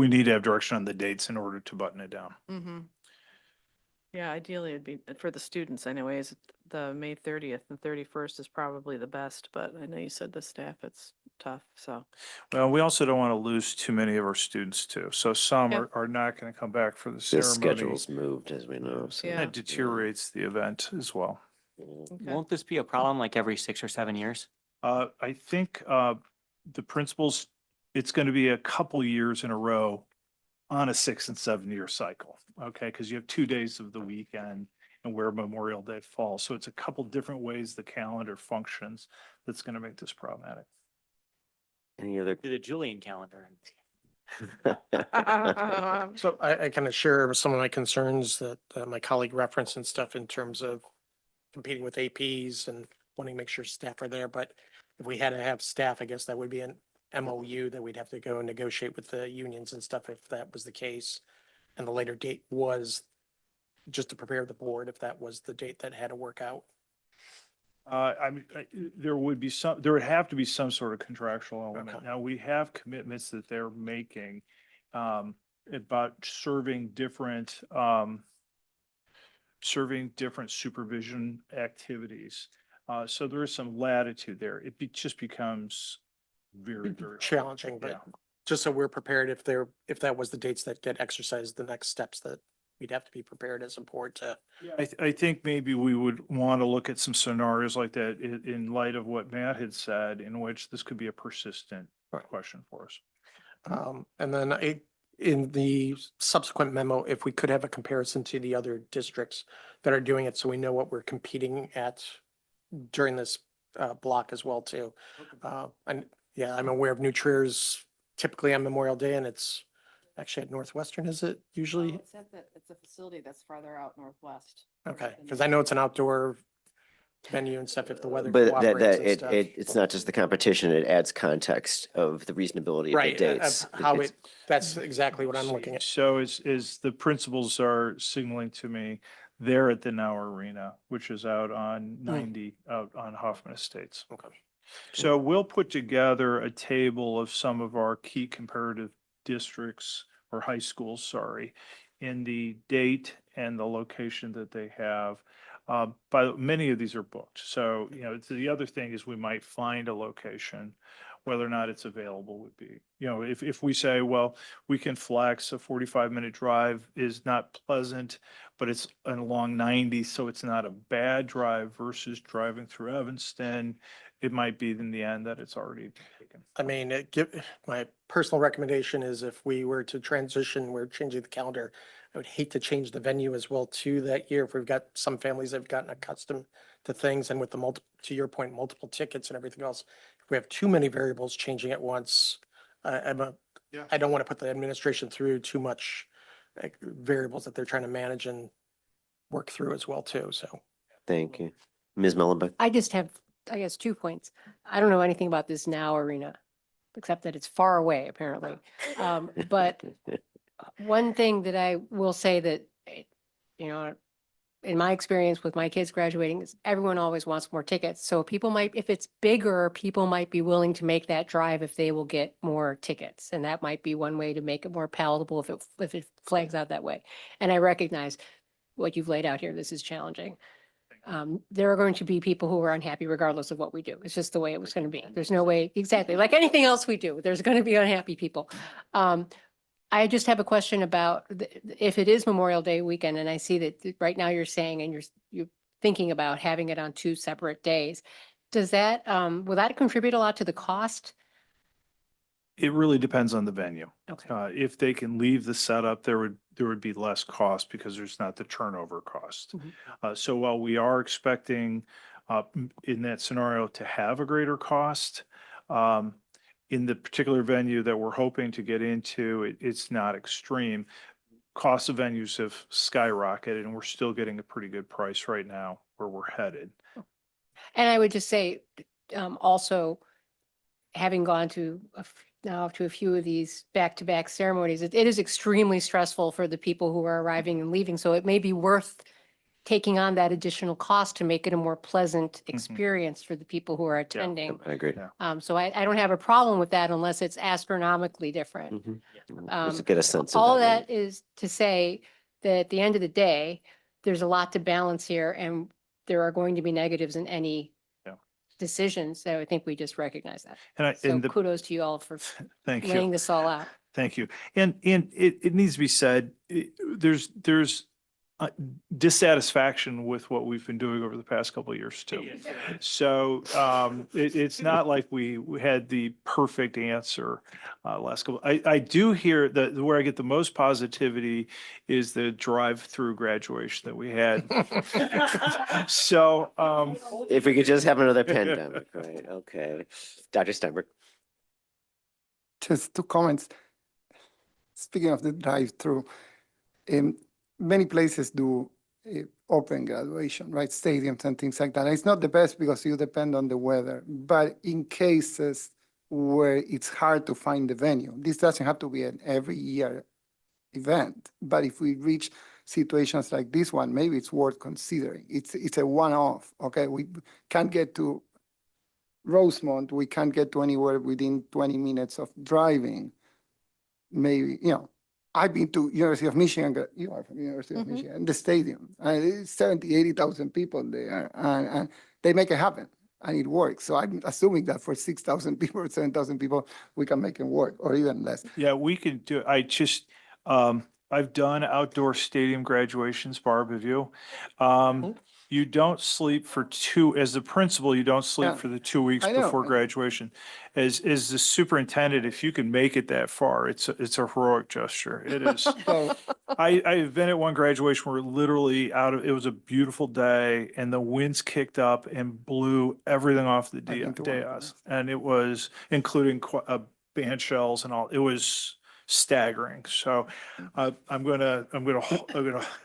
need to have direction on the dates in order to button it down. Mm-hmm. Yeah, ideally it'd be for the students anyways. The May 30th and 31st is probably the best, but I know you said the staff, it's tough, so. Well, we also don't want to lose too many of our students too. So some Yep. are not going to come back for the The ceremony. schedule's moved, as we know. So. Yeah. That deteriorates the event as well. Okay. Won't this be a problem like every 6 or 7 years? I think the principals, it's going to be a couple years in a row on a 6 and 7 year cycle. Okay, because you have 2 days of the weekend and where Memorial Day falls. So it's a couple different ways the calendar functions that's going to make this problematic. Any other? To the Julian calendar. So I kind of share some of my concerns that my colleague referenced and stuff in terms of competing with APs and wanting to make sure staff are there. But if we had to have staff, I guess that would be an MOU that we'd have to go and negotiate with the unions and stuff if that was the case. And the later date was just to prepare the board if that was the date that had to work out. There would have to be some sort of contractual element. Okay. Now, we have commitments that they're making about serving different supervision activities. So there is some latitude there. Just becomes very, very Challenging, but Yeah. just so we're prepared if that was the dates that get exercised, the next steps that we'd have to be prepared as a board to. I think maybe we would want to look at some scenarios like that in light of what Matt had said, in which this could be a persistent question for us. And then in the subsequent memo, if we could have a comparison to the other districts that are doing it, so we know what we're competing at during this block as well too. And yeah, I'm aware of New Trier's typically on Memorial Day, and it's actually at Northwestern, is it usually? It said that it's a facility that's farther out northwest. Okay, because I know it's an outdoor venue and stuff if the weather But cooperates and stuff. it's not just the competition, it adds context of the reasonability of the Right, dates. how that's exactly what I'm looking at. So as the principals are signaling to me, they're at the Now Arena, which is out on 90, out on Hoffman Estates. Okay. So we'll put together a table of some of our key comparative districts or high schools, sorry, in the date and the location that they have. But many of these are booked. So, the other thing is we might find a location, whether or not it's available would be, if we say, well, we can flex, a 45-minute drive is not pleasant, but it's along 90, so it's not a bad drive versus driving through Evanston. It might be in the end that it's already taken. I mean, my personal recommendation is if we were to transition, we're changing the calendar. I would hate to change the venue as well too that year. If we've got some families that have gotten accustomed to things and with the to your point, multiple tickets and everything else, if we have too many variables changing at once, I don't want to put the administration through too much variables that they're trying to manage and work through as well too. So. Thank you. Ms. Mullenbeck? I just have, I guess, 2 points. I don't know anything about this Now Arena, except that it's far away apparently. But one thing that I will say that, in my experience with my kids graduating is everyone always wants more tickets. So people might, if it's bigger, people might be willing to make that drive if they will get more tickets. And that might be one way to make it more palatable if it flags out that way. And I recognize what you've laid out here. This is challenging. There are going to be people who are unhappy regardless of what we do. It's just the way it was going to be. There's no way, exactly, like anything else we do, there's going to be unhappy people. I just have a question about if it is Memorial Day weekend, and I see that right now you're saying, and you're thinking about having it on 2 separate days. Does that, will that contribute a lot to the cost? It really depends on the venue. Okay. If they can leave the setup, there would be less cost because there's not the turnover cost. So while we are expecting in that scenario to have a greater cost, in the particular venue that we're hoping to get into, it's not extreme. Cost of venues have skyrocketed and we're still getting a pretty good price right now where we're headed. And I would just say, also, having gone to now to a few of these back-to-back ceremonies, it is extremely stressful for the people who are arriving and leaving. So it may be worth taking on that additional cost to make it a more pleasant experience for the people who are attending. I agree. So I don't have a problem with that unless it's astronomically different. Just to get a sense of All that. that is to say that at the end of the day, there's a lot to balance here and there are going to be negatives in any decisions. So I think we just recognize that. So kudos to you all for Thank you. laying this all out. Thank you. And it needs to be said, there's dissatisfaction with what we've been doing over the past couple of years too. So it's not like we had the perfect answer last couple. I do hear that where I get the most positivity is the drive-through graduation that we had. So if we could just have another pandemic, right? Okay. Dr. Steinberg. Just 2 comments. Speaking of the drive-through, many places do open graduation, right? Stadiums and things like that. It's not the best because you depend on the weather, but in cases where it's hard to find the venue, this doesn't have to be an every year event, but if we reach situations like this one, maybe it's worth considering. It's a one-off, okay? We can't get to Rosemont, we can't get to anywhere within 20 minutes of driving. Maybe, I've been to University of Michigan, you are from University of Michigan, the stadium, it's 70, 80,000 people there, and they make it happen, and it works. So I'm assuming that for 6,000 people or 7,000 people, we can make it work, or even less. yeah, we can do it. I've done outdoor stadium graduations, Barb, have you? You don't sleep for as a principal, you don't sleep for the 2 weeks I know. before graduation. As the superintendent, if you can make it that far, it's a heroic gesture. It is. I've been at one graduation where literally it was a beautiful day and the winds kicked up and blew everything off the dais. And it was including band shells and all. It was staggering. So I'm gonna.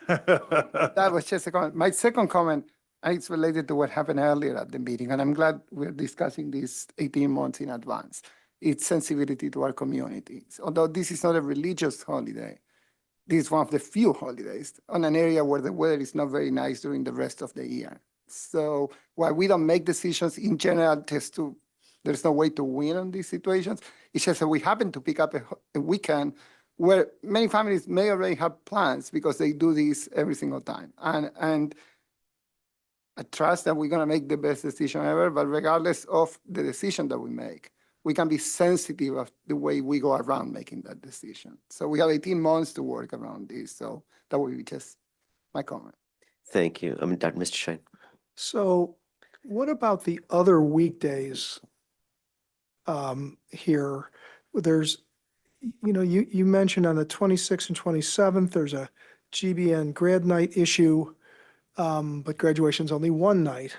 That was just a comment. My second comment, and it's related to what happened earlier at the meeting, and I'm glad we're discussing this 18 months in advance. It's sensibility to our communities. Although this is not a religious holiday, this is one of the few holidays on an area where the weather is not very nice during the rest of the year. So while we don't make decisions in general, there's no way to win on these situations. It's just that we happen to pick up a weekend where many families may already have plans because they do this every single time. And I trust that we're gonna make the best decision ever, but regardless of the decision that we make, we can be sensitive of the way we go around making that decision. So we have 18 months to work around this, so that would be just my comment. Thank you. Mr. Shine. So what about the other weekdays here? There's, you mentioned on the 26th and 27th, there's a GBN grad night issue, but graduation's only one night,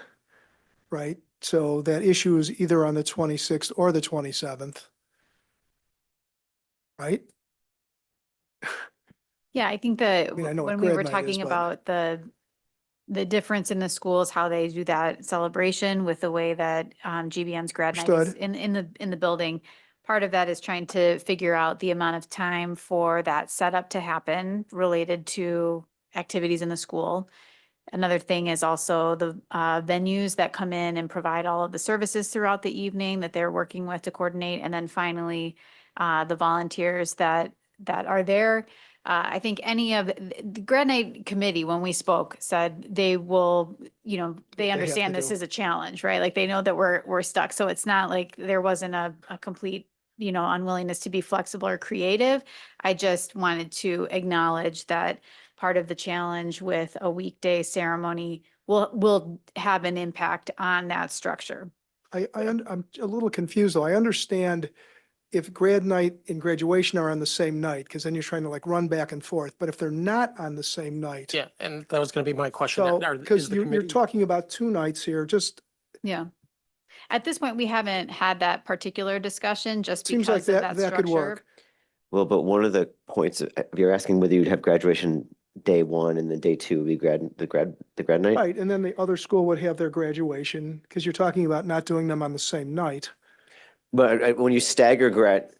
right? So that issue is either on the 26th or the 27th, right? Yeah, I think I mean, I know what when we grad were night talking is, but- about the difference in the schools, how they do that celebration with the way that GBN's grad night is Understood. in the building. Part of that is trying to figure out the amount of time for that setup to happen related to activities in the school. Another thing is also the venues that come in and provide all of the services throughout the evening that they're working with to coordinate. And then finally, the volunteers that are there. I think any of the grad night committee, when we spoke, said they will, they have understand to this do. is a challenge, right? Like they know that we're stuck. So it's not like there wasn't a complete, unwillingness to be flexible or creative. I just wanted to acknowledge that part of the challenge with a weekday ceremony will have an impact on that structure. I'm a little confused though. I understand if grad night and graduation are on the same night, because then you're trying to like run back and forth. But if they're not on the same night. Yeah, and that was going to be my question. So, Are- because is the you're committee- talking about 2 nights here, just Yeah. At this point, we haven't had that particular discussion just seems like because of that that could structure. work. Well, but one of the points, if you're asking whether you'd have graduation day one and then day two would be the grad night. Right, and then the other school would have their graduation, because you're talking about not doing them on the same night. But when you stagger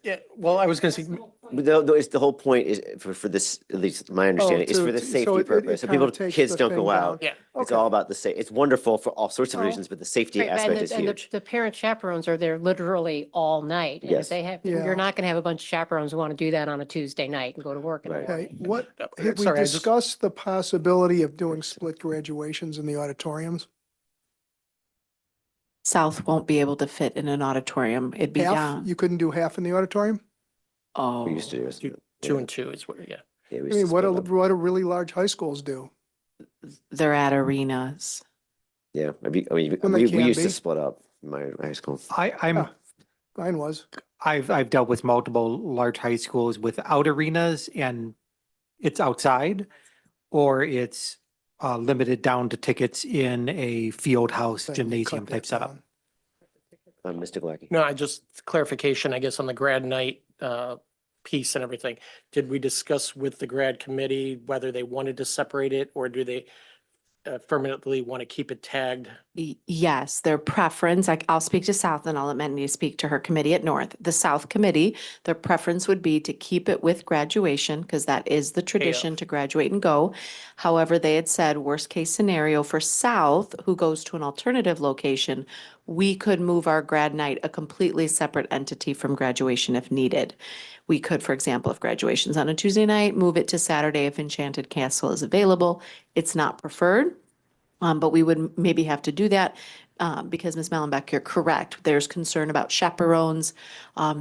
Yeah, well, I was going to say, it's the whole point is for this, at least my understanding, is for the so safety it purpose. So kinda people, takes kids the don't thing go out. Yeah. It's Okay. all about it's wonderful for all sorts of Well, reasons, but the safety Right, aspect is and huge. the parent chaperones are there literally all night. And Yes. if they have, Yeah. you're not going to have a bunch of chaperones who want to do that on a Tuesday night and go to work in the Right. morning. Okay, what, Okay, have we sorry, I just- discussed the possibility of doing split graduations in the auditoriums? South won't be able to fit in an auditorium. It'd be Half, down. you couldn't do half in the auditorium? Oh. We used to do it. two and two is what, yeah. Yeah, we I used mean, to what split them. do really large high schools do? They're at arenas. Yeah, When we they can used to be. split up in my high school. Yeah, mine was. I've dealt with multiple large high schools without arenas and it's outside or it's limited down to tickets in a field house Then you gymnasium cut type that setup. down. Mr. Glacki. No, I just clarification, I guess, on the grad night piece and everything. Did we discuss with the grad committee whether they wanted to separate it or do they affirmatively want to keep it tagged? Yes, their preference, I'll speak to South and I'll let Mandy speak to her committee at North. The South Committee, their preference would be to keep it with graduation because that is the tradition to graduate and go. However, they had said worst case scenario for South, who goes to an alternative location, we could move our grad night a completely separate entity from graduation if needed. We could, for example, if graduation's on a Tuesday night, move it to Saturday if Enchanted Castle is available. It's not preferred. But we would maybe have to do that because Ms. Mellenbeck, you're correct. There's concern about chaperones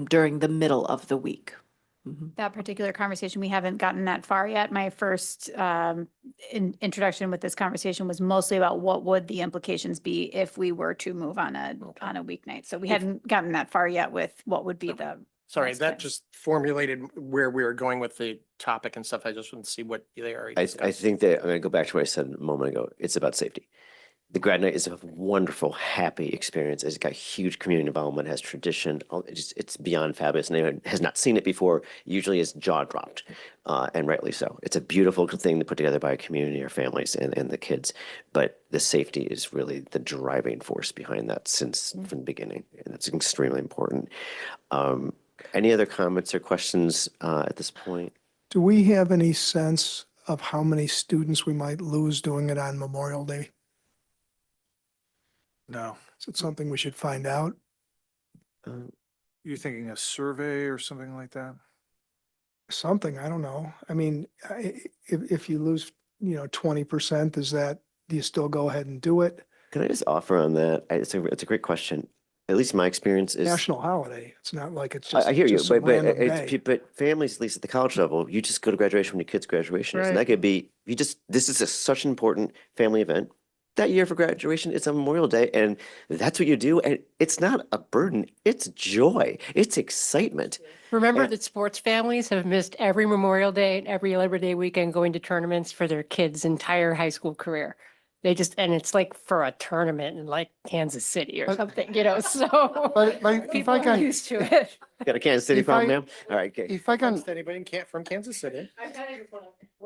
during the middle of the week. That particular conversation, we haven't gotten that far yet. My first introduction with this conversation was mostly about what would the implications be if we were to move on a weeknight. So we hadn't gotten that far yet with what would be the. Sorry, next that steps. just formulated where we were going with the topic and stuff. I just want to see what they already I discussed. think that, I'm gonna go back to what I said a moment ago. It's about safety. The grad night is a wonderful, happy experience. It's got huge community involvement, has tradition. It's beyond fabulous. And anyone has not seen it before, usually is jaw dropped, and rightly so. It's a beautiful thing to put together by a community, our families and the kids. But the safety is really the driving force behind that since from the beginning. And that's extremely important. Any other comments or questions at this point? Do we have any sense of how many students we might lose doing it on Memorial Day? No. Is it something we should find out? You're thinking a survey or something like that? something, I don't know. I mean, if you lose, 20%, do you still go ahead and do it? Can I just offer on that? It's a great question. At least my experience is. National holiday. It's not like it's I just, hear you, just some but random it's, day. but families, at least at the college level, you just go to graduation when your kid's graduation is. And that Right. could be, this is such an important family event. That year for graduation, it's a Memorial Day, and that's what you do. And it's not a burden, it's joy, it's excitement. Remember And- that sports families have missed every Memorial Day and every Labor Day weekend going to tournaments for their kids' entire high school career. And it's like for a tournament in like Kansas City or But- something, so But if people I are can, used to it. Got a Kansas City If problem, I- ma'am? All right, okay. if I can, Anybody from Kansas City?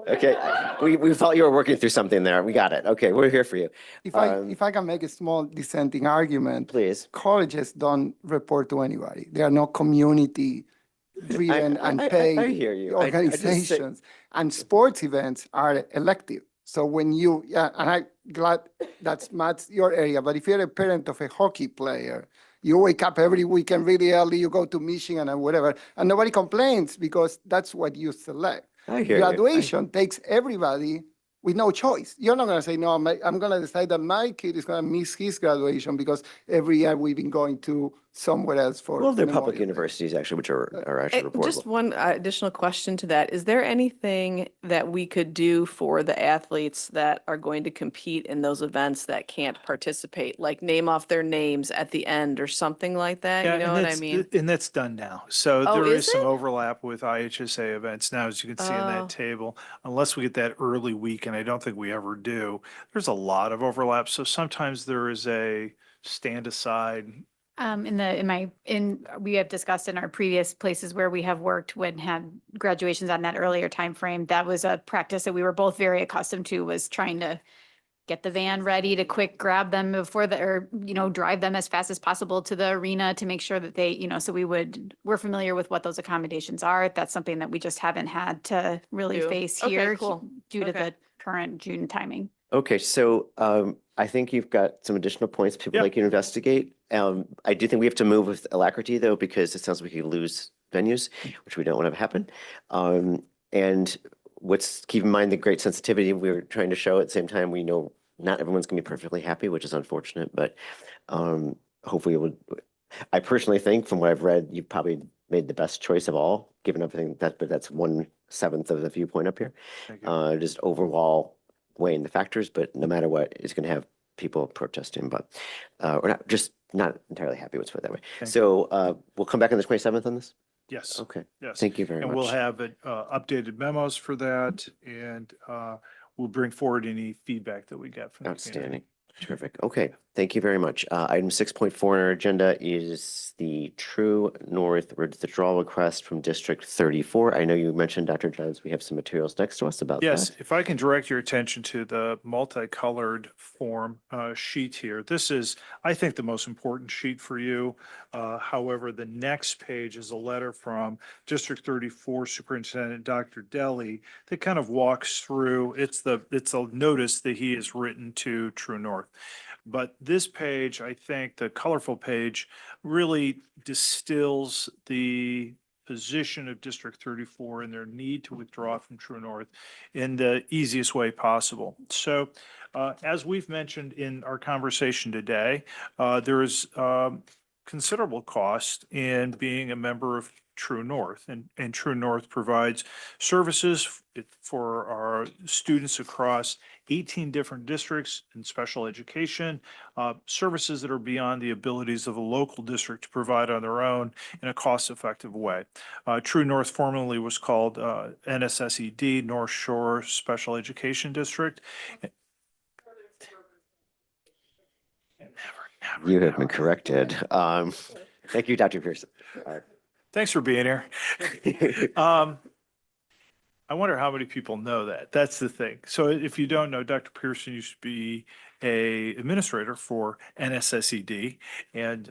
Okay, we thought you were working through something there. We got it. Okay, we're here for you. if Um, I can make a small dissenting argument, Please. colleges don't report to anybody. They are not community driven and I paid hear you. I just say- organizations. And sports events are elective. So when you, yeah, and I'm glad that's Matt's your area, but if you're a parent of a hockey player, you wake up every weekend really early, you go to Michigan and whatever, and nobody complains because that's what you select. I hear you. Graduation takes everybody with no choice. You're not going to say, no, I'm going to decide that my kid is going to miss his graduation because every year we've been going to somewhere else for. Well, they're public Memorial Day. universities actually, which are actually Just reportable. one additional question to that. Is there anything that we could do for the athletes that are going to compete in those events that can't participate? Like name off their names at the end or something like that? Yeah, You know and what I that's- mean? And that's done now. So Oh, there is is some it? overlap with IHSA events now, as you can see in Oh. that table. Unless we get that early week, and I don't think we ever do, there's a lot of overlap. So sometimes there is a stand aside. We have discussed in our previous places where we have worked when had graduations on that earlier time frame. That was a practice that we were both very accustomed to, was trying to get the van ready to quick grab them before drive them as fast as possible to the arena to make sure that they, so we're familiar with what those accommodations are. That's something that we just haven't had to really Do. face Okay, here cool. due to Okay. the current June timing. Okay, so I think you've got some additional points people Yeah. like you to investigate. I do think we have to move with alacrity though, because it sounds like we could lose venues, which we don't want to have happen. And keep in mind the great sensitivity we're trying to show. At the same time, we know not everyone's gonna be perfectly happy, which is unfortunate, but hopefully I personally think from what I've read, you've probably made the best choice of all, given everything but that's 1/7 of the viewpoint up here. Thank you. Just overall weighing the factors, but no matter what, it's gonna have people protesting, but we're not entirely happy, let's put it that way. Thank So we'll come back on the 27th on this? Yes. Okay, Yes. thank you very much. And we'll have updated memos for that, and we'll bring forward any feedback that we get from the community. Outstanding. Terrific. Okay, thank you very much. Item 6.4 on our agenda is the True North withdrawal request from District 34. I know you mentioned, Dr. Jones, we have some materials next to us about that. Yes, if I can direct your attention to the multicolored form sheet here. This is, I think, the most important sheet for you. However, the next page is a letter from District 34 Superintendent Dr. Deli that kind of walks through, it's a notice that he has written to True North. But this page, I think, the colorful page, really distills the position of District 34 and their need to withdraw from True North in the easiest way possible. So as we've mentioned in our conversation today, there is considerable cost in being a member of True North, and True North provides services for our students across 18 different districts in special education, services that are beyond the abilities of a local district to provide on their own in a cost-effective way. True North formerly was called NSSED, North Shore Special Education District. You have been corrected. Thank you, Dr. Pearson. Thanks for being here. I wonder how many people know that. That's the thing. So if you don't know, Dr. Pearson used to be a administrator for NSSED and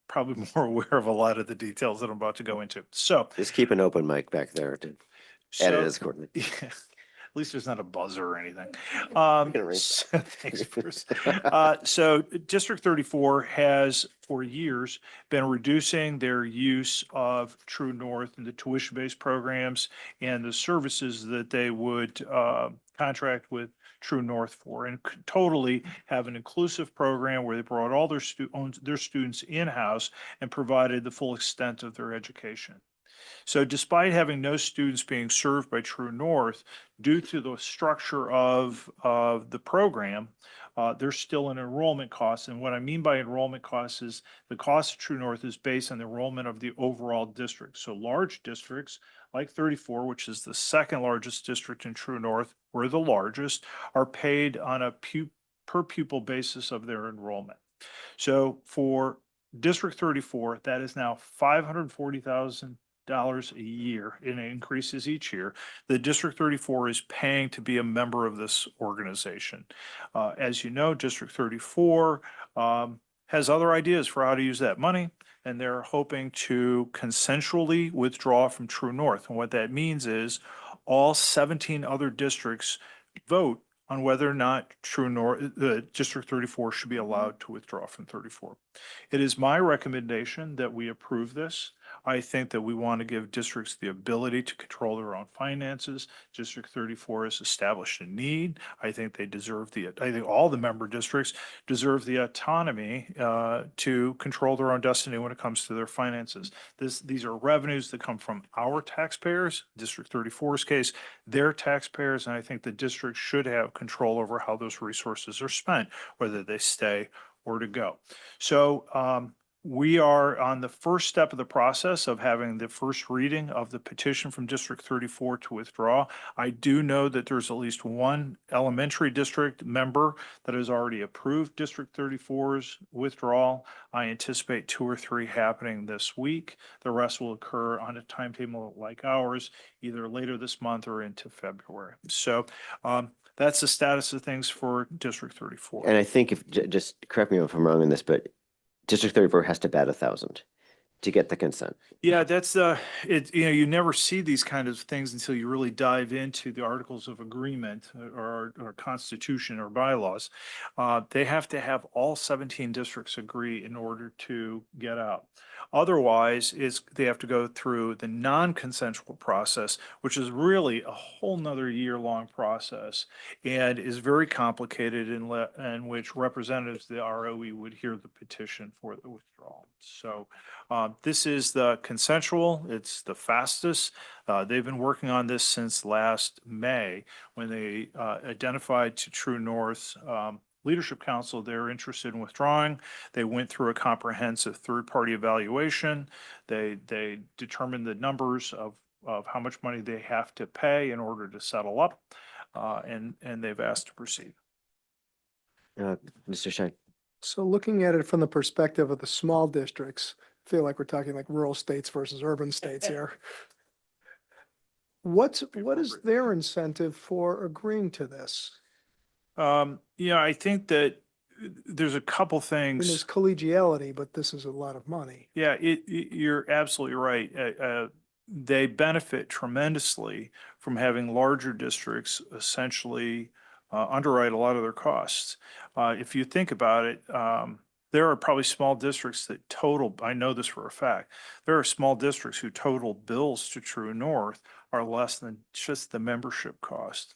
probably more aware of a lot of the details that I'm about to go into. So Just keep an open mic back there to edit So- as accordingly. Yeah. At least there's not a buzzer or anything. can arrange So, thanks, Bruce. So District 34 has for years been reducing their use of True North and the tuition-based programs and the services that they would contract with True North for, and could totally have an inclusive program where they brought all their students in-house and provided the full extent of their education. So despite having no students being served by True North, due to the structure of the program, there's still an enrollment cost. And what I mean by enrollment costs is the cost of True North is based on the enrollment of the overall district. So large districts like 34, which is the second largest district in True North, we're the largest, are paid on a per pupil basis of their enrollment. So for District 34, that is now $540,000 a year, and it increases each year. The District 34 is paying to be a member of this organization. As you know, District 34 has other ideas for how to use that money, and they're hoping to consensually withdraw from True North. And what that means is all 17 other districts vote on whether or not True North, District 34 should be allowed to withdraw from 34. It is my recommendation that we approve this. I think that we want to give districts the ability to control their own finances. District 34 has established a need. I think they deserve I think all the member districts deserve the autonomy to control their own destiny when it comes to their finances. These are revenues that come from our taxpayers, District 34's case, their taxpayers, and I think the district should have control over how those resources are spent, whether they stay or to go. So we are on the first step of the process of having the first reading of the petition from District 34 to withdraw. I do know that there's at least one elementary district member that has already approved District 34's withdrawal. I anticipate 2 or 3 happening this week. The rest will occur on a timetable like ours, either later this month or into February. So that's the status of things for District 34. And I think if, just correct me if I'm wrong on this, but District 34 has to bat 1,000 to get the consent. Yeah, that's you never see these kind of things until you really dive into the articles of agreement or constitution or bylaws. They have to have all 17 districts agree in order to get out. Otherwise, they have to go through the non-consensual process, which is really a whole nother year-long process and is very complicated, in which representatives of the ROE would hear the petition for the withdrawal. So this is the consensual. It's the fastest. They've been working on this since last May when they identified to True North's Leadership Council they're interested in withdrawing. They went through a comprehensive third-party evaluation. They determined the numbers of how much money they have to pay in order to settle up, and they've asked to proceed. Mr. Schein. So looking at it from the perspective of the small districts, I feel like we're talking like rural states versus urban states here. What is their incentive for agreeing to this? Yeah, I think that there's a couple I mean, things. there's collegiality, but this is a lot of money. Yeah, you're absolutely right. They benefit tremendously from having larger districts essentially underwrite a lot of their costs. If you think about it, there are probably small districts that total, I know this for a fact, there are small districts who total bills to True North are less than just the membership cost.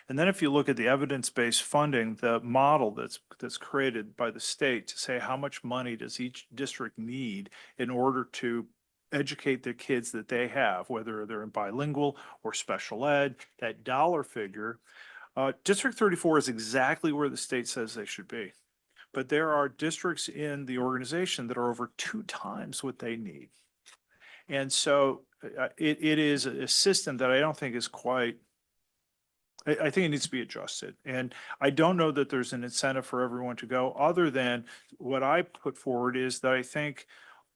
And then if you look at the evidence-based funding, the model that's created by the state to say how much money does each district need in order to educate the kids that they have, whether they're in bilingual or special ed, that dollar figure, District 34 is exactly where the state says they should be. But there are districts in the organization that are over 2 times what they need. And so it is a system that I don't think is quite, I think it needs to be adjusted. And I don't know that there's an incentive for everyone to go, other than what I put forward is that I think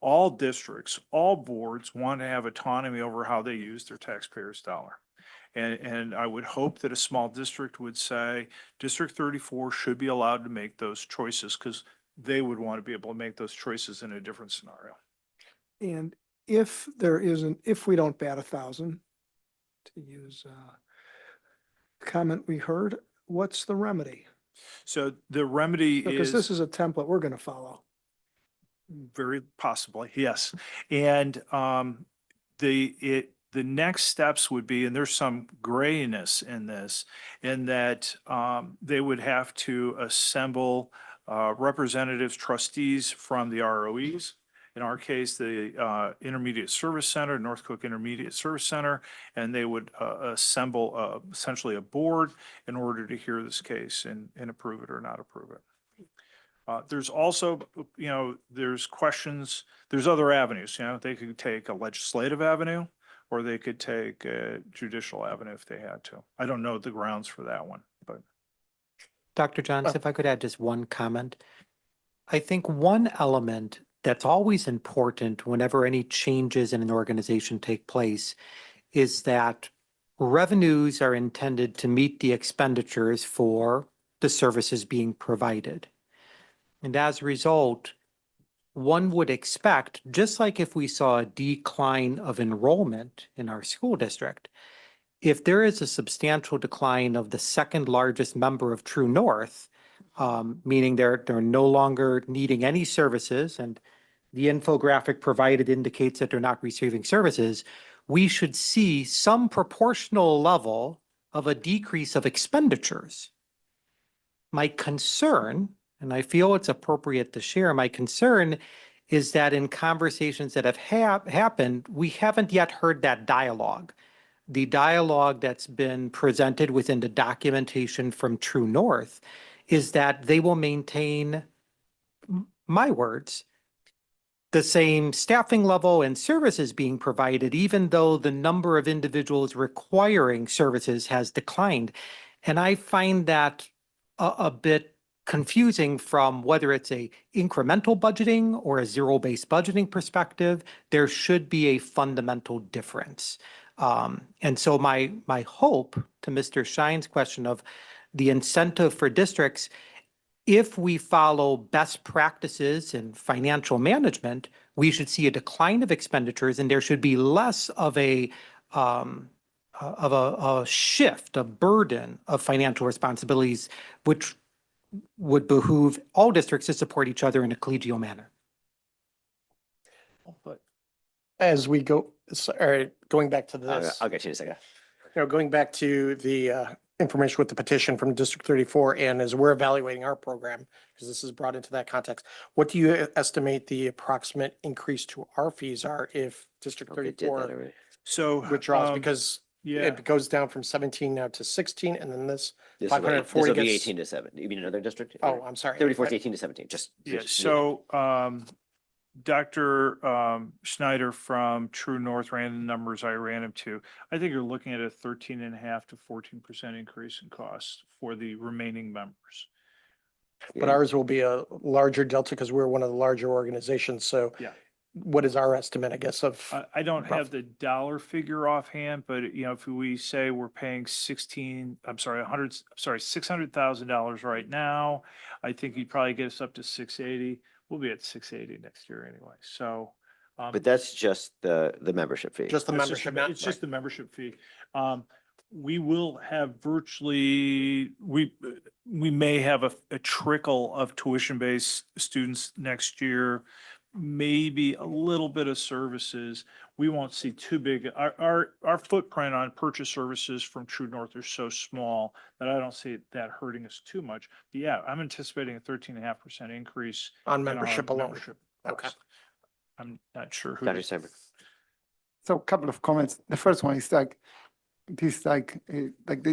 all districts, all boards want to have autonomy over how they use their taxpayers' dollar. And I would hope that a small district would say, District 34 should be allowed to make those choices, because they would want to be able to make those choices in a different scenario. And if we don't bat 1,000, to use comment we heard. What's the remedy? So the remedy Because this is is a template we're going to follow. very possibly, yes. And the next steps would be, and there's some grayness in this, in that they would have to assemble representatives, trustees from the ROEs. In our case, the Intermediate Service Center, North Cook Intermediate Service Center, and they would assemble essentially a board in order to hear this case and approve it or not approve it. There's also, there's questions, there's other avenues, they could take a legislative avenue or they could take a judicial avenue if they had to. I don't know the grounds for that one, but. Dr. Johns, if I could add just one comment. I think one element that's always important whenever any changes in an organization take place is that revenues are intended to meet the expenditures for the services being provided. And as a result, one would expect, just like if we saw a decline of enrollment in our school district, if there is a substantial decline of the second largest member of True North, meaning they're no longer needing any services and the infographic provided indicates that they're not receiving services, we should see some proportional level of a decrease of expenditures. My concern, and I feel it's appropriate to share, my concern is that in conversations that have happened, we haven't yet heard that dialogue. The dialogue that's been presented within the documentation from True North is that they will maintain, my words, the same staffing level and services being provided, even though the number of individuals requiring services has declined. And I find that a bit confusing from whether it's a incremental budgeting or a zero-based budgeting perspective. There should be a fundamental difference. And so my hope, to Mr. Shine's question of the incentive for districts, if we follow best practices in financial management, we should see a decline of expenditures and there should be less of a shift, a burden of financial responsibilities, which would behoove all districts to support each other in a collegial manner. But as we go, going back to this, I'll get you in a second. going back to the information with the petition from District 34, and as we're evaluating our program, because this is brought into that context, what do you estimate the approximate increase to our fees are if District 34 So withdraws? Because yeah, it goes down from 17 now to 16, and then this This will 540 be gets. 18 to 7. You mean another district? Oh, I'm sorry. 34 is 18 to 17, just. yeah. So Dr. Schneider from True North ran the numbers I ran him to. I think you're looking at a 13.5% to 14% increase in costs for the remaining members. But ours will be a larger delta because we're one of the larger organizations. So Yeah. what is our estimate, I guess, of? I don't have the dollar figure offhand, but if we say we're paying $600,000 right now, I think you'd probably get us up to 680. We'll be at 680 next year anyway. So. But that's just the membership fee. Just the It's membership. It's just the membership fee. We will have virtually, we may have a trickle of tuition-based students next year, maybe a little bit of services. We won't see too big. Our footprint on purchase services from True North are so small that I don't see that hurting us too much. But yeah, I'm anticipating a 13.5% increase On in our membership alone. membership Okay. cost. I'm not sure who. Dr. Steinberg. So a couple of comments. The first one is like they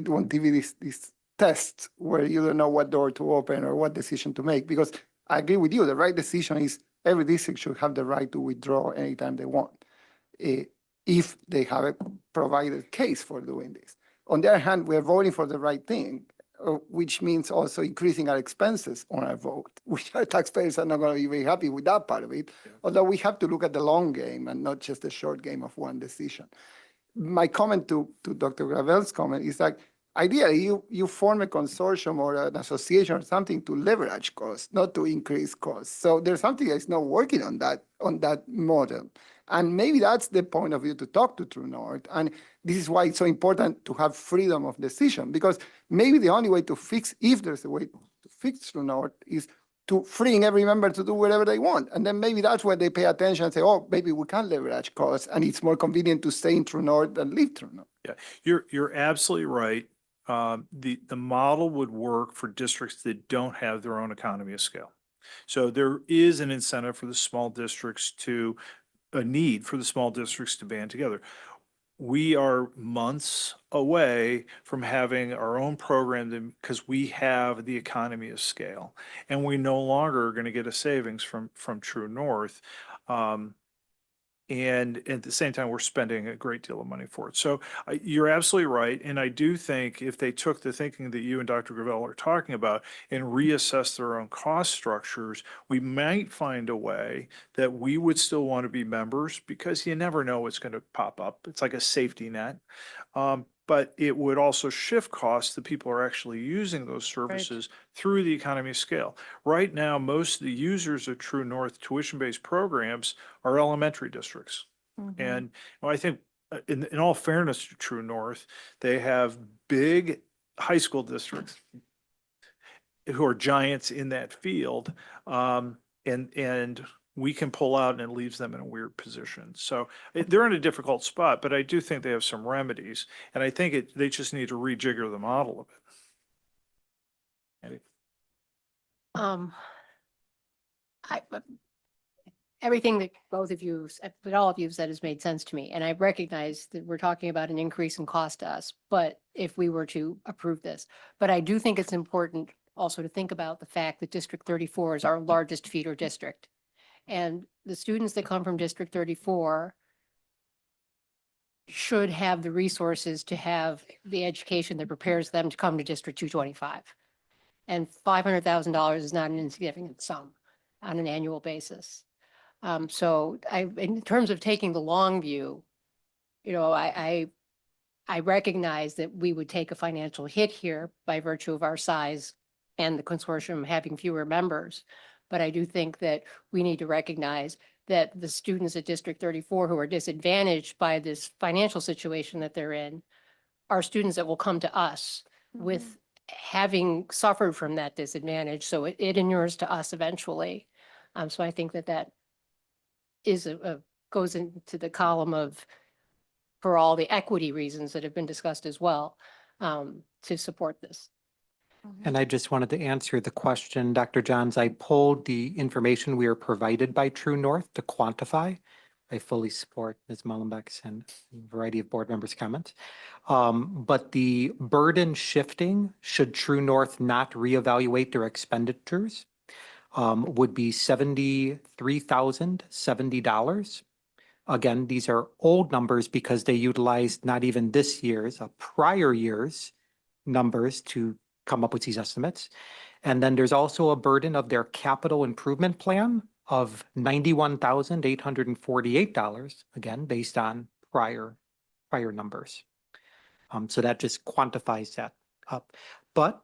want to give you these tests where you don't know what door to open or what decision to make. Because I agree with you, the right decision is every district should have the right to withdraw anytime they want, if they have a provided case for doing this. On the other hand, we're voting for the right thing, which means also increasing our expenses on our vote, which our taxpayers are not going to be very happy with that part of it. Although we have to look at the long game and not just the short game of one decision. My comment to Dr. Gravel's comment is like, ideally, you form a consortium or an association or something to leverage costs, not to increase costs. So there's something that's not working on that model. And maybe that's the point of view to talk to True North. And this is why it's so important to have freedom of decision, because maybe the only way to fix, if there's a way to fix True North, is to freeing every member to do whatever they want. And then maybe that's where they pay attention and say, oh, maybe we can leverage costs, and it's more convenient to stay in True North than leave True North. Yeah, you're absolutely right. The model would work for districts that don't have their own economy of scale. So there is an incentive for the small districts to, a need for the small districts to band together. We are months away from having our own program because we have the economy of scale, and we no longer are going to get a savings from True North. And at the same time, we're spending a great deal of money for it. So you're absolutely right. And I do think if they took the thinking that you and Dr. Gravel are talking about and reassess their own cost structures, we might find a way that we would still want to be members, because you never know what's going to pop up. It's like a safety net. But it would also shift costs that people are actually using those services through the economy of scale. Right now, most of the users of True North tuition-based programs are elementary districts. And I think in all fairness to True North, they have big high school districts who are giants in that field. And we can pull out, and it leaves them in a weird position. So they're in a difficult spot, but I do think they have some remedies. And I think they just need to rejigger the model a bit. Everything that both of you, but all of you have said has made sense to me. And I recognize that we're talking about an increase in cost to us, but if we were to approve this, but I do think it's important also to think about the fact that District 34 is our largest feeder district. And the students that come from District 34 should have the resources to have the education that prepares them to come to District 225. And $500,000 is not an insignificant sum on an annual basis. So in terms of taking the long view, I recognize that we would take a financial hit here by virtue of our size and the consortium having fewer members. But I do think that we need to recognize that the students at District 34 who are disadvantaged by this financial situation that they're in are students that will come to us with having suffered from that disadvantage. So it inures to us eventually. So I think that is goes into the column of, for all the equity reasons that have been discussed as well, to support this. And I just wanted to answer the question, Dr. Johns. I pulled the information we were provided by True North to quantify. I fully support Ms. Mullenbeck's and a variety of board members' comments. But the burden shifting, should True North not reevaluate their expenditures, would be $73,070. Again, these are old numbers because they utilized not even this year's, prior year's numbers to come up with these estimates. And then there's also a burden of their capital improvement plan of $91,848, again, based on prior numbers. So that just quantifies that up. But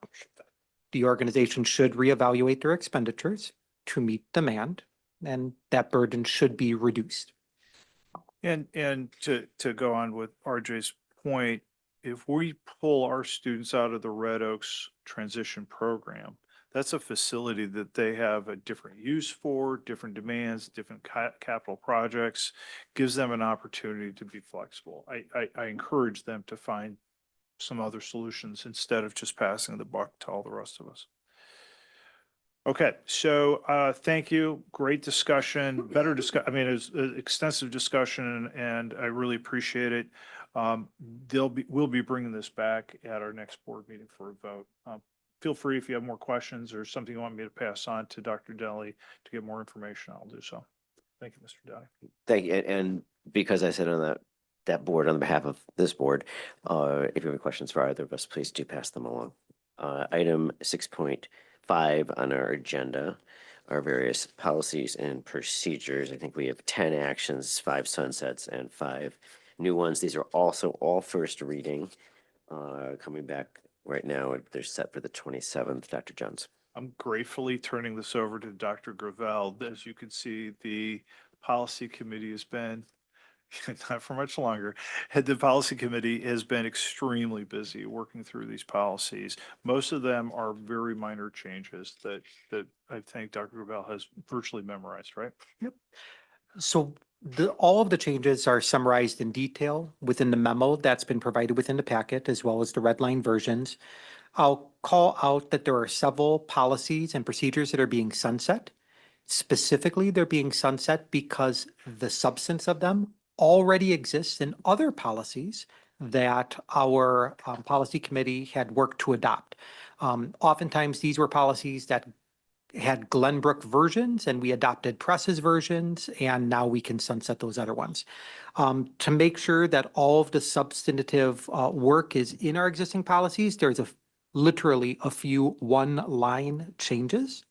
the organization should reevaluate their expenditures to meet demand, and that burden should be reduced. And to go on with RJ's point, if we pull our students out of the Red Oaks transition program, that's a facility that they have a different use for, different demands, different capital projects, gives them an opportunity to be flexible. I encourage them to find some other solutions instead of just passing the buck to all the rest of us. Okay, so thank you. Great discussion, better discuss. I mean, it's an extensive discussion, and I really appreciate it. We'll be bringing this back at our next board meeting for a vote. Feel free if you have more questions or something you want me to pass on to Dr. Deli to get more information, I'll do so. Thank you, Mr. Deli. Thank you. And because I sit on that board on behalf of this board, if you have any questions for either of us, please do pass them along. Item 6.5 on our agenda are various policies and procedures. I think we have 10 actions, 5 sunsets, and 5 new ones. These are also all first reading. coming back right now. They're set for the 27th. Dr. Jones. I'm gratefully turning this over to Dr. Gravel. As you can see, the policy committee has been, not for much longer, the policy committee has been extremely busy working through these policies. Most of them are very minor changes that I think Dr. Gravel has virtually memorized, right? Yep. So all of the changes are summarized in detail within the memo that's been provided within the packet, as well as the red line versions. I'll call out that there are several policies and procedures that are being sunset. Specifically, they're being sunset because the substance of them already exists in other policies that our policy committee had worked to adopt. Oftentimes, these were policies that had Glenbrook versions and we adopted Press's versions, and now we can sunset those other ones. To make sure that all of the substantive work is in our existing policies, there's literally a few one-line changes.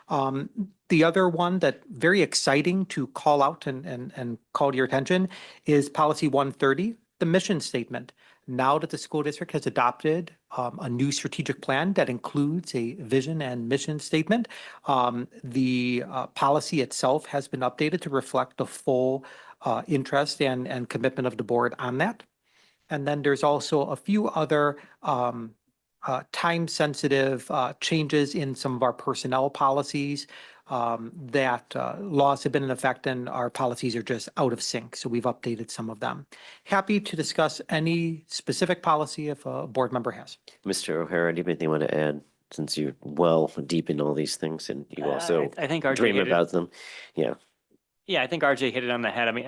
The other one that very exciting to call out and call to your attention is policy 130, the mission statement. Now that the school district has adopted a new strategic plan that includes a vision and mission statement, the policy itself has been updated to reflect the full interest and commitment of the board on that. And then there's also a few other time-sensitive changes in some of our personnel policies that laws have been in effect and our policies are just out of sync. So we've updated some of them. Happy to discuss any specific policy if a board member has. Mr. O'Hara, do you have anything you want to add, since you're well deep in all these things and you also I think RJ dream hit it. about them? Yeah. Yeah, I think RJ hit it on the head. I mean,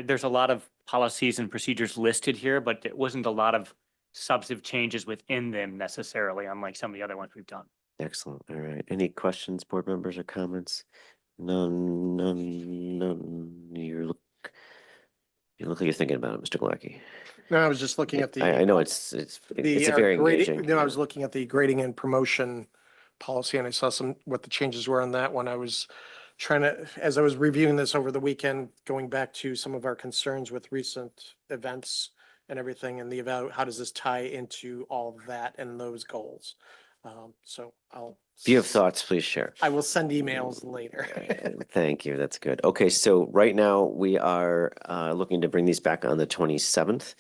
there's a lot of policies and procedures listed here, but it wasn't a lot of substantive changes within them necessarily, unlike some of the other ones we've done. Excellent. All right. Any questions, board members, or comments? None. You look like you're thinking about it, Mr. Glocke. No, I was just looking at the. I know it's a very grading- engaging. No, I was looking at the grading and promotion policy and I saw what the changes were on that one. I was trying to, as I was reviewing this over the weekend, going back to some of our concerns with recent events and everything and how does this tie into all of that and those goals? So If you have thoughts, please share. I will send emails later. Thank you. That's good. Okay, so right now we are looking to bring these back on the 27th.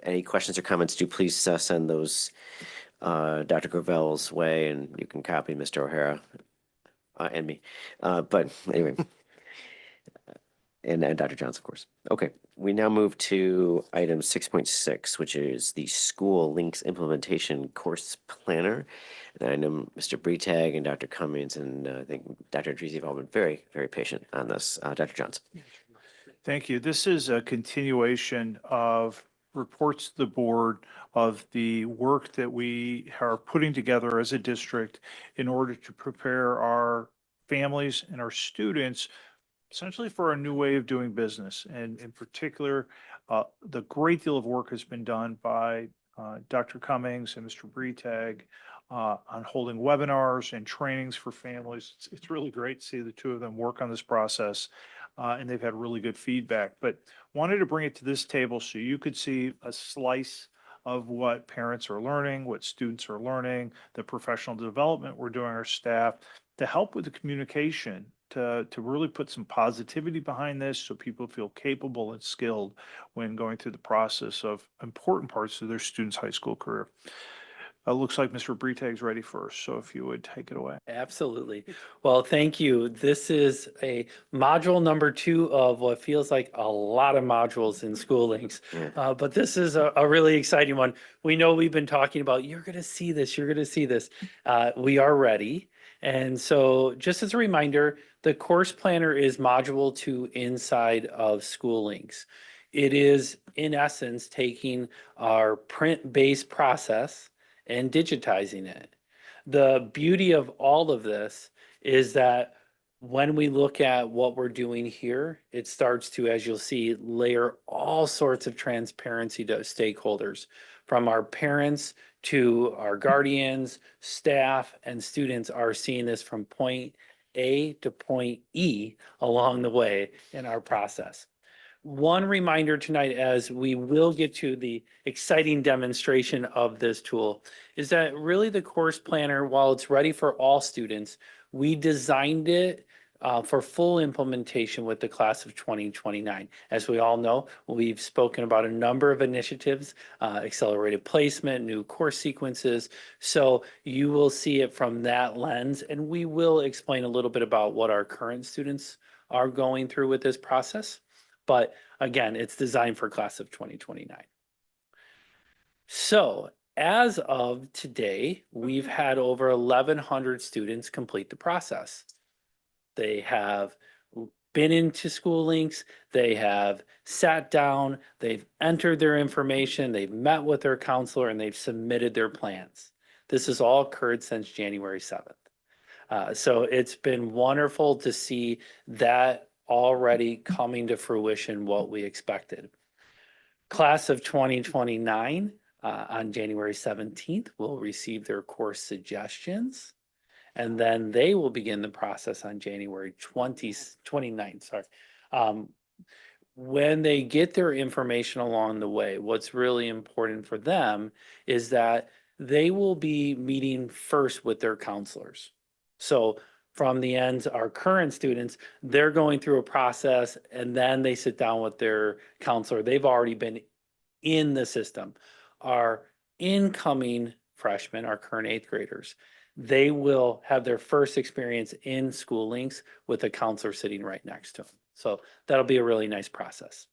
Any questions or comments, do please send those Dr. Gravel's way, and you can copy Mr. O'Hara and me. But anyway, and Dr. Jones, of course. Okay, we now move to item 6.6, which is the School Links Implementation Course Planner. And I know Mr. Breitag and Dr. Cummings and I think Dr. Dreese have all been very, very patient on this. Dr. Jones. Thank you. This is a continuation of reports to the board of the work that we are putting together as a district in order to prepare our families and our students essentially for a new way of doing business. And in particular, the great deal of work has been done by Dr. Cummings and Mr. Breitag on holding webinars and trainings for families. It's really great to see the two of them work on this process, and they've had really good feedback. But wanted to bring it to this table so you could see a slice of what parents are learning, what students are learning, the professional development we're doing our staff to help with the communication, to really put some positivity behind this so people feel capable and skilled when going through the process of important parts of their students' high school career. Looks like Mr. Breitag's ready first, so if you would take it away. Absolutely. Well, thank you. This is a module number 2 of what feels like a lot of modules in School Links. But this is a really exciting one. We know we've been talking about, you're going to see this, you're going to see this. We are ready. And so just as a reminder, the course planner is module 2 inside of School Links. It is, in essence, taking our print-based process and digitizing it. The beauty of all of this is that when we look at what we're doing here, it starts to, as you'll see, layer all sorts of transparency to stakeholders, from our parents to our guardians, staff, and students are seeing this from point A to point E along the way in our process. one reminder tonight, as we will get to the exciting demonstration of this tool, is that really the course planner, while it's ready for all students, we designed it for full implementation with the class of 2029. As we all know, we've spoken about a number of initiatives, accelerated placement, new course sequences. So you will see it from that lens, and we will explain a little bit about what our current students are going through with this process. But again, it's designed for class of 2029. So as of today, we've had over 1,100 students complete the process. They have been into School Links, they have sat down, they've entered their information, they've met with their counselor, and they've submitted their plans. This has all occurred since January 7th. So it's been wonderful to see that already coming to fruition, what we expected. Class of 2029 on January 17th will receive their course suggestions. And then they will begin the process on January 29th. When they get their information along the way, what's really important for them is that they will be meeting first with their counselors. So from the ends, our current students, they're going through a process and then they sit down with their counselor. They've already been in the system. Our incoming freshmen, our current 8th graders, they will have their first experience in School Links with a counselor sitting right next to them. So that'll be a really nice process.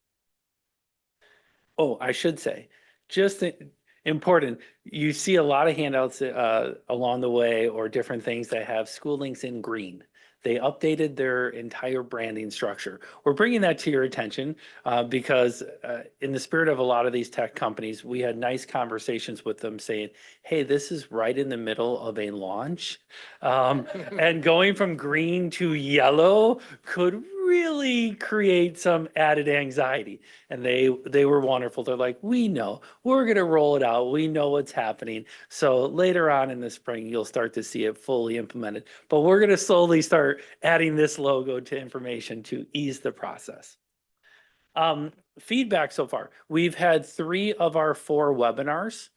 Oh, I should say, just important, you see a lot of handouts along the way or different things that have School Links in green. They updated their entire branding structure. We're bringing that to your attention because in the spirit of a lot of these tech companies, we had nice conversations with them saying, hey, this is right in the middle of a launch. And going from green to yellow could really create some added anxiety. And they were wonderful. They're like, we know, we're going to roll it out. We know what's happening. So later on in the spring, you'll start to see it fully implemented. But we're going to slowly start adding this logo to information to ease the process. Feedback so far. We've had 3 of our 4 webinars.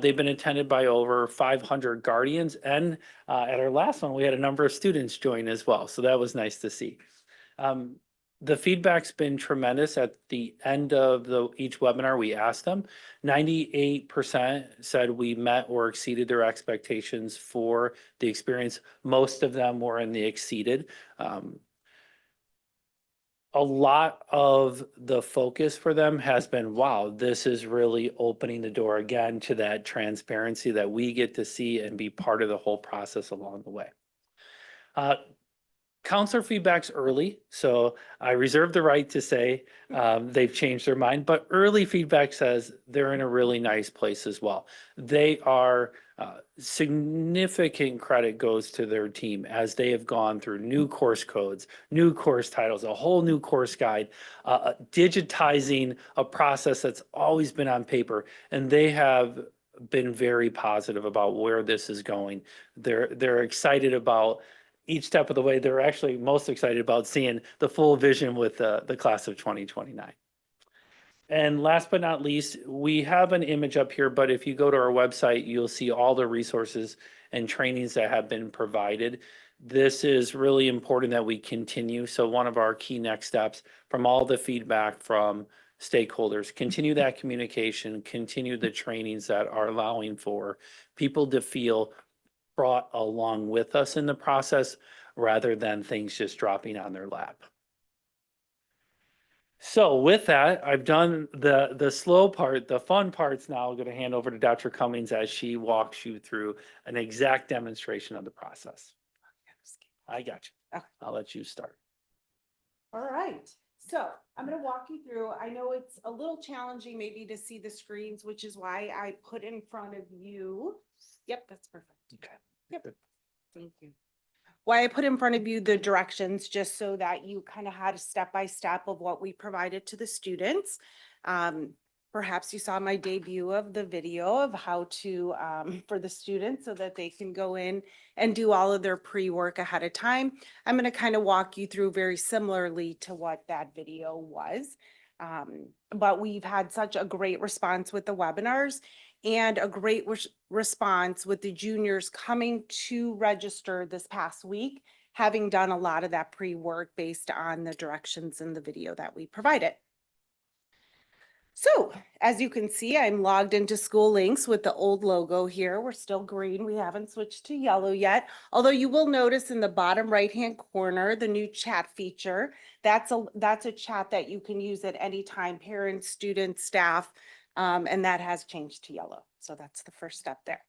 They've been attended by over 500 guardians. And at our last one, we had a number of students join as well. So that was nice to see. The feedback's been tremendous. At the end of each webinar, we asked them. 98% said we met or exceeded their expectations for the experience. Most of them were in the exceeded. A lot of the focus for them has been, wow, this is really opening the door again to that transparency that we get to see and be part of the whole process along the way. Counselor feedback's early, so I reserve the right to say they've changed their mind, but early feedback says they're in a really nice place as well. They are, significant credit goes to their team as they have gone through new course codes, new course titles, a whole new course guide, digitizing a process that's always been on paper, and they have been very positive about where this is going. They're excited about each step of the way. They're actually most excited about seeing the full vision with the class of 2029. And last but not least, we have an image up here, but if you go to our website, you'll see all the resources and trainings that have been provided. This is really important that we continue. So one of our key next steps from all the feedback from stakeholders, continue that communication, continue the trainings that are allowing for people to feel brought along with us in the process rather than things just dropping on their lap. So with that, I've done the slow part. The fun part's now going to hand over to Dr. Cummings as she walks you through an exact demonstration of the process. I got you. I'll let you start. All right. So I'm going to walk you through. I know it's a little challenging maybe to see the screens, which is why I put in front of you. Yep, that's perfect. Okay. Yep. Thank you. Why I put in front of you the directions, just so that you kind of had a step-by-step of what we provided to the students. Perhaps you saw my debut of the video of how to, for the students so that they can go in and do all of their pre-work ahead of time. I'm going to kind of walk you through very similarly to what that video was. But we've had such a great response with the webinars and a great response with the juniors coming to register this past week, having done a lot of that pre-work based on the directions in the video that we provided. So as you can see, I'm logged into School Links with the old logo here. We're still green. We haven't switched to yellow yet. Although you will notice in the bottom right-hand corner, the new chat feature. That's a chat that you can use at any time, parents, students, staff, and that has changed to yellow. So that's the first step there.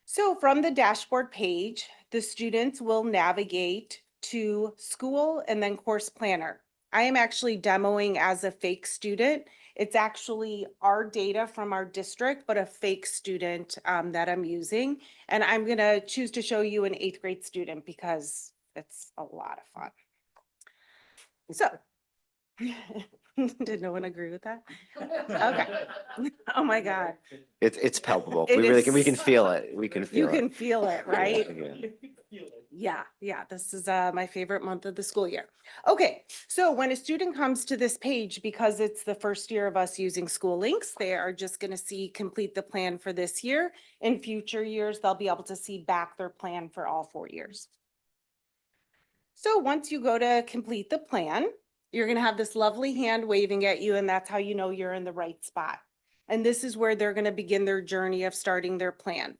So from the dashboard page, the students will navigate to school and then course planner. I am actually demoing as a fake student. It's actually our data from our district, but a fake student that I'm using. And I'm gonna choose to show you an 8th grade student because it's a lot of fun. So, did no one agree with that? Okay. Oh my God. It's palpable. It We really is we can feel it. We can You feel it. can feel it, right? Yeah. Yeah, this is my favorite month of the school year. Okay, so when a student comes to this page, because it's the first year of us using School Links, they are just going to see complete the plan for this year. In future years, they'll be able to see back their plan for all 4 years. So once you go to complete the plan, you're going to have this lovely hand waving at you, and that's how you know you're in the right spot. And this is where they're going to begin their journey of starting their plan.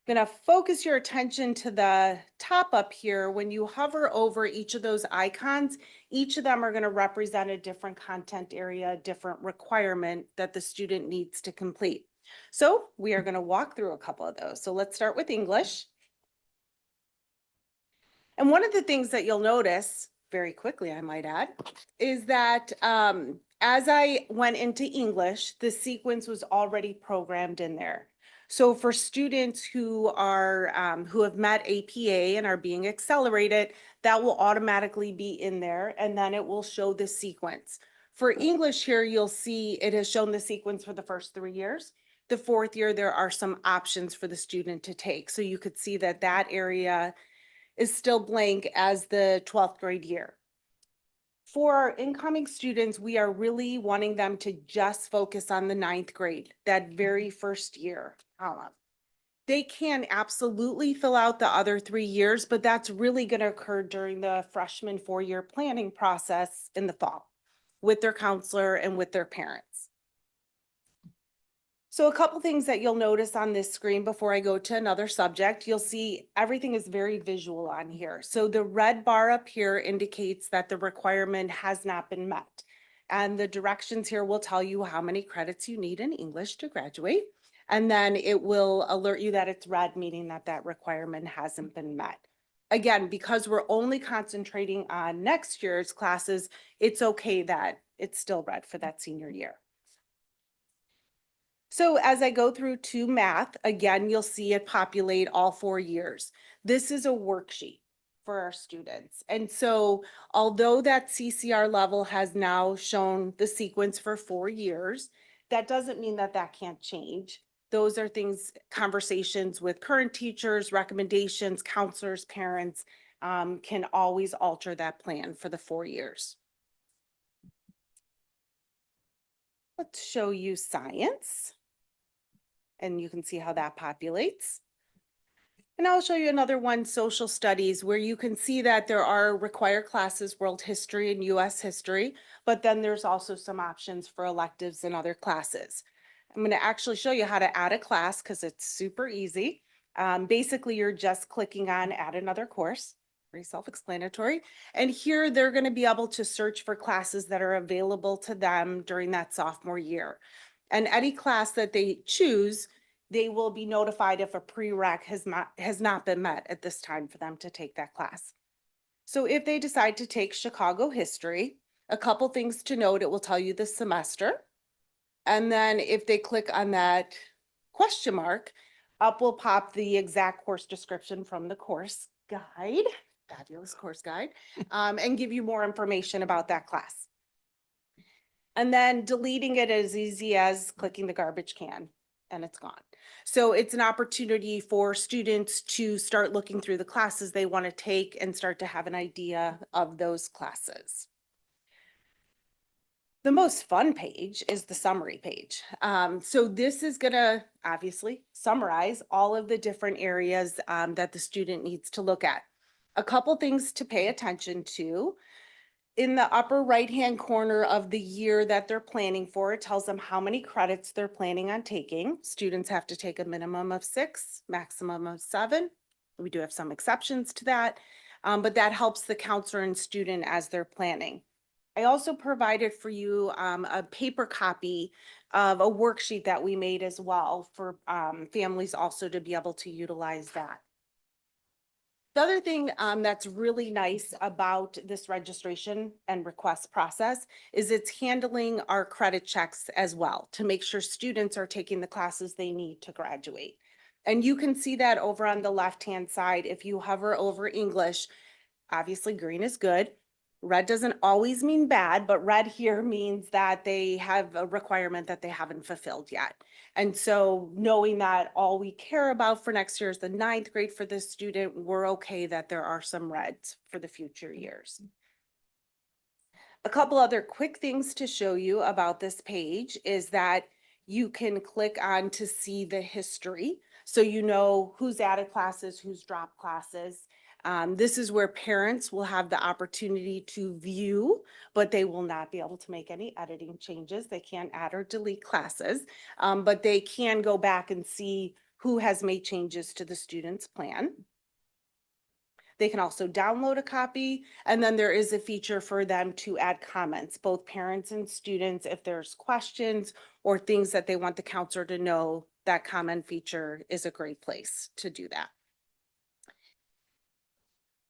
Going to focus your attention to the top up here. When you hover over each of those icons, each of them are going to represent a different content area, a different requirement that the student needs to complete. So we are going to walk through a couple of those. So let's start with English. And one of the things that you'll notice very quickly, I might add, is that as I went into English, the sequence was already programmed in there. So for students who are who have met APA and are being accelerated, that will automatically be in there, and then it will show the sequence. For English here, you'll see it has shown the sequence for the first 3 years. The 4th year, there are some options for the student to take. So you could see that that area is still blank as the 12th grade year. For our incoming students, we are really wanting them to just focus on the 9th grade, that very first year column. They can absolutely fill out the other 3 years, but that's really going to occur during the freshman 4-year planning process in the fall with their counselor and with their parents. So a couple things that you'll notice on this screen before I go to another subject, you'll see everything is very visual on here. So the red bar up here indicates that the requirement has not been met. And the directions here will tell you how many credits you need in English to graduate. And then it will alert you that it's red, meaning that that requirement hasn't been met. Again, because we're only concentrating on next year's classes, it's okay that it's still red for that senior year. So as I go through to math, again, you'll see it populate all 4 years. This is a worksheet for our students. And so although that CCR level has now shown the sequence for 4 years, that doesn't mean that that can't change. Those are things, conversations with current teachers, recommendations, counselors, parents, can always alter that plan for the 4 years. Let's show you science. And you can see how that populates. And I'll show you another one, social studies, where you can see that there are required classes, world history and US history, but then there's also some options for electives and other classes. I'm going to actually show you how to add a class because it's super easy. Basically, you're just clicking on add another course, very self-explanatory. And here they're going to be able to search for classes that are available to them during that sophomore year. And any class that they choose, they will be notified if a prereq has not been met at this time for them to take that class. So if they decide to take Chicago history, a couple things to note, it will tell you the semester. And then if they click on that question mark, up will pop the exact course description from the course guide, fabulous course guide, and give you more information about that class. And then deleting it as easy as clicking the garbage can and it's gone. So it's an opportunity for students to start looking through the classes they want to take and start to have an idea of those classes. The most fun page is the summary page. So this is gonna obviously summarize all of the different areas that the student needs to look at. A couple things to pay attention to. In the upper right-hand corner of the year that they're planning for, it tells them how many credits they're planning on taking. Students have to take a minimum of 6, maximum of 7. We do have some exceptions to that, but that helps the counselor and student as they're planning. I also provided for you a paper copy of a worksheet that we made as well for families also to be able to utilize that. The other thing that's really nice about this registration and request process is it's handling our credit checks as well to make sure students are taking the classes they need to graduate. And you can see that over on the left-hand side. If you hover over English, obviously green is good. Red doesn't always mean bad, but red here means that they have a requirement that they haven't fulfilled yet. And so knowing that all we care about for next year is the 9th grade for this student, we're okay that there are some reds for the future years. A couple other quick things to show you about this page is that you can click on to see the history. So you know who's added classes, who's dropped classes. This is where parents will have the opportunity to view, but they will not be able to make any editing changes. They can't add or delete classes, but they can go back and see who has made changes to the student's plan. They can also download a copy, and then there is a feature for them to add comments, both parents and students. If there's questions or things that they want the counselor to know, that comment feature is a great place to do that.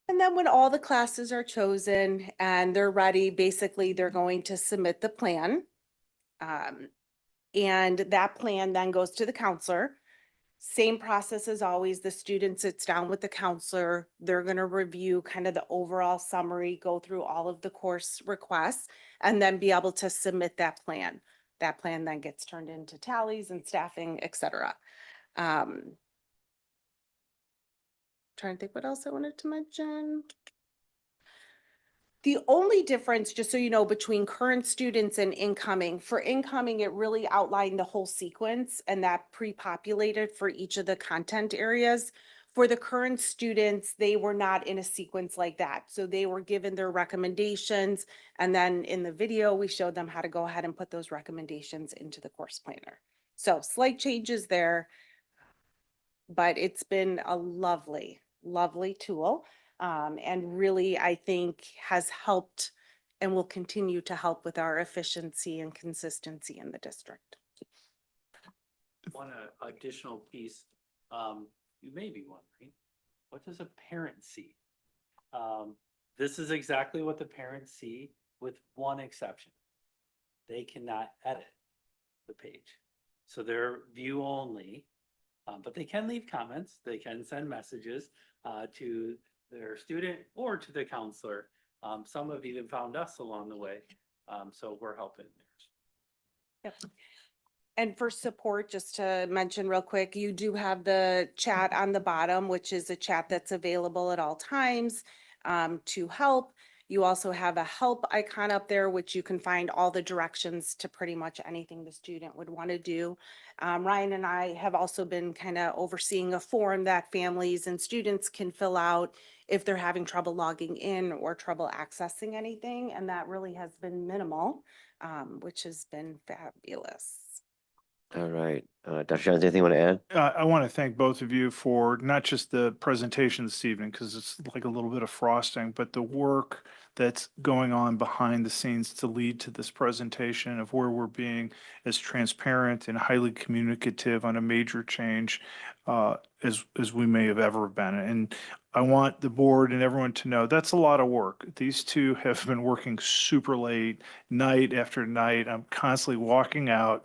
And then when all the classes are chosen and they're ready, basically they're going to submit the plan. And that plan then goes to the counselor. Same process as always, the student sits down with the counselor. They're going to review kind of the overall summary, go through all of the course requests, and then be able to submit that plan. That plan then gets turned into tallies and staffing, et cetera. Trying to think what else I wanted to mention. The only difference, just so you know, between current students and incoming, for incoming, it really outlined the whole sequence and that pre-populated for each of the content areas. For the current students, they were not in a sequence like that. So they were given their recommendations. And then in the video, we showed them how to go ahead and put those recommendations into the course planner. So slight changes there, but it's been a lovely tool. And really, I think has helped and will continue to help with our efficiency and consistency in the district. One additional piece, you may be wondering, what does a parent see? This is exactly what the parents see with one exception. They cannot edit the page. So they're view only, but they can leave comments. They can send messages to their student or to the counselor. Some have even found us along the way. So we're helping. Yep. And for support, just to mention real quick, you do have the chat on the bottom, which is a chat that's available at all times to help. You also have a help icon up there, which you can find all the directions to pretty much anything the student would want to do. Ryan and I have also been kind of overseeing a form that families and students can fill out if they're having trouble logging in or trouble accessing anything. And that really has been minimal, which has been fabulous. All right. Dr. Jones, anything you want to add? I want to thank both of you for not just the presentation this evening, because it's like a little bit of frosting, but the work that's going on behind the scenes to lead to this presentation of where we're being as transparent and highly communicative on a major change as we may have ever been. And I want the board and everyone to know that's a lot of work. These two have been working super late, night after night. I'm constantly walking out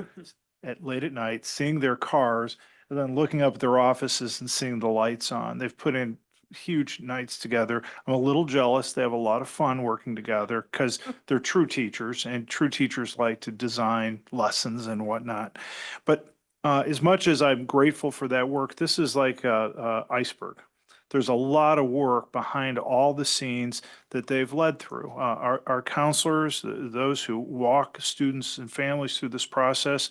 late at night, seeing their cars, and then looking up at their offices and seeing the lights on. They've put in huge nights together. I'm a little jealous. They have a lot of fun working together because they're true teachers, and true teachers like to design lessons and whatnot. But as much as I'm grateful for that work, this is like a iceberg. there's a lot of work behind all the scenes that they've led through. Our counselors, those who walk students and families through this process,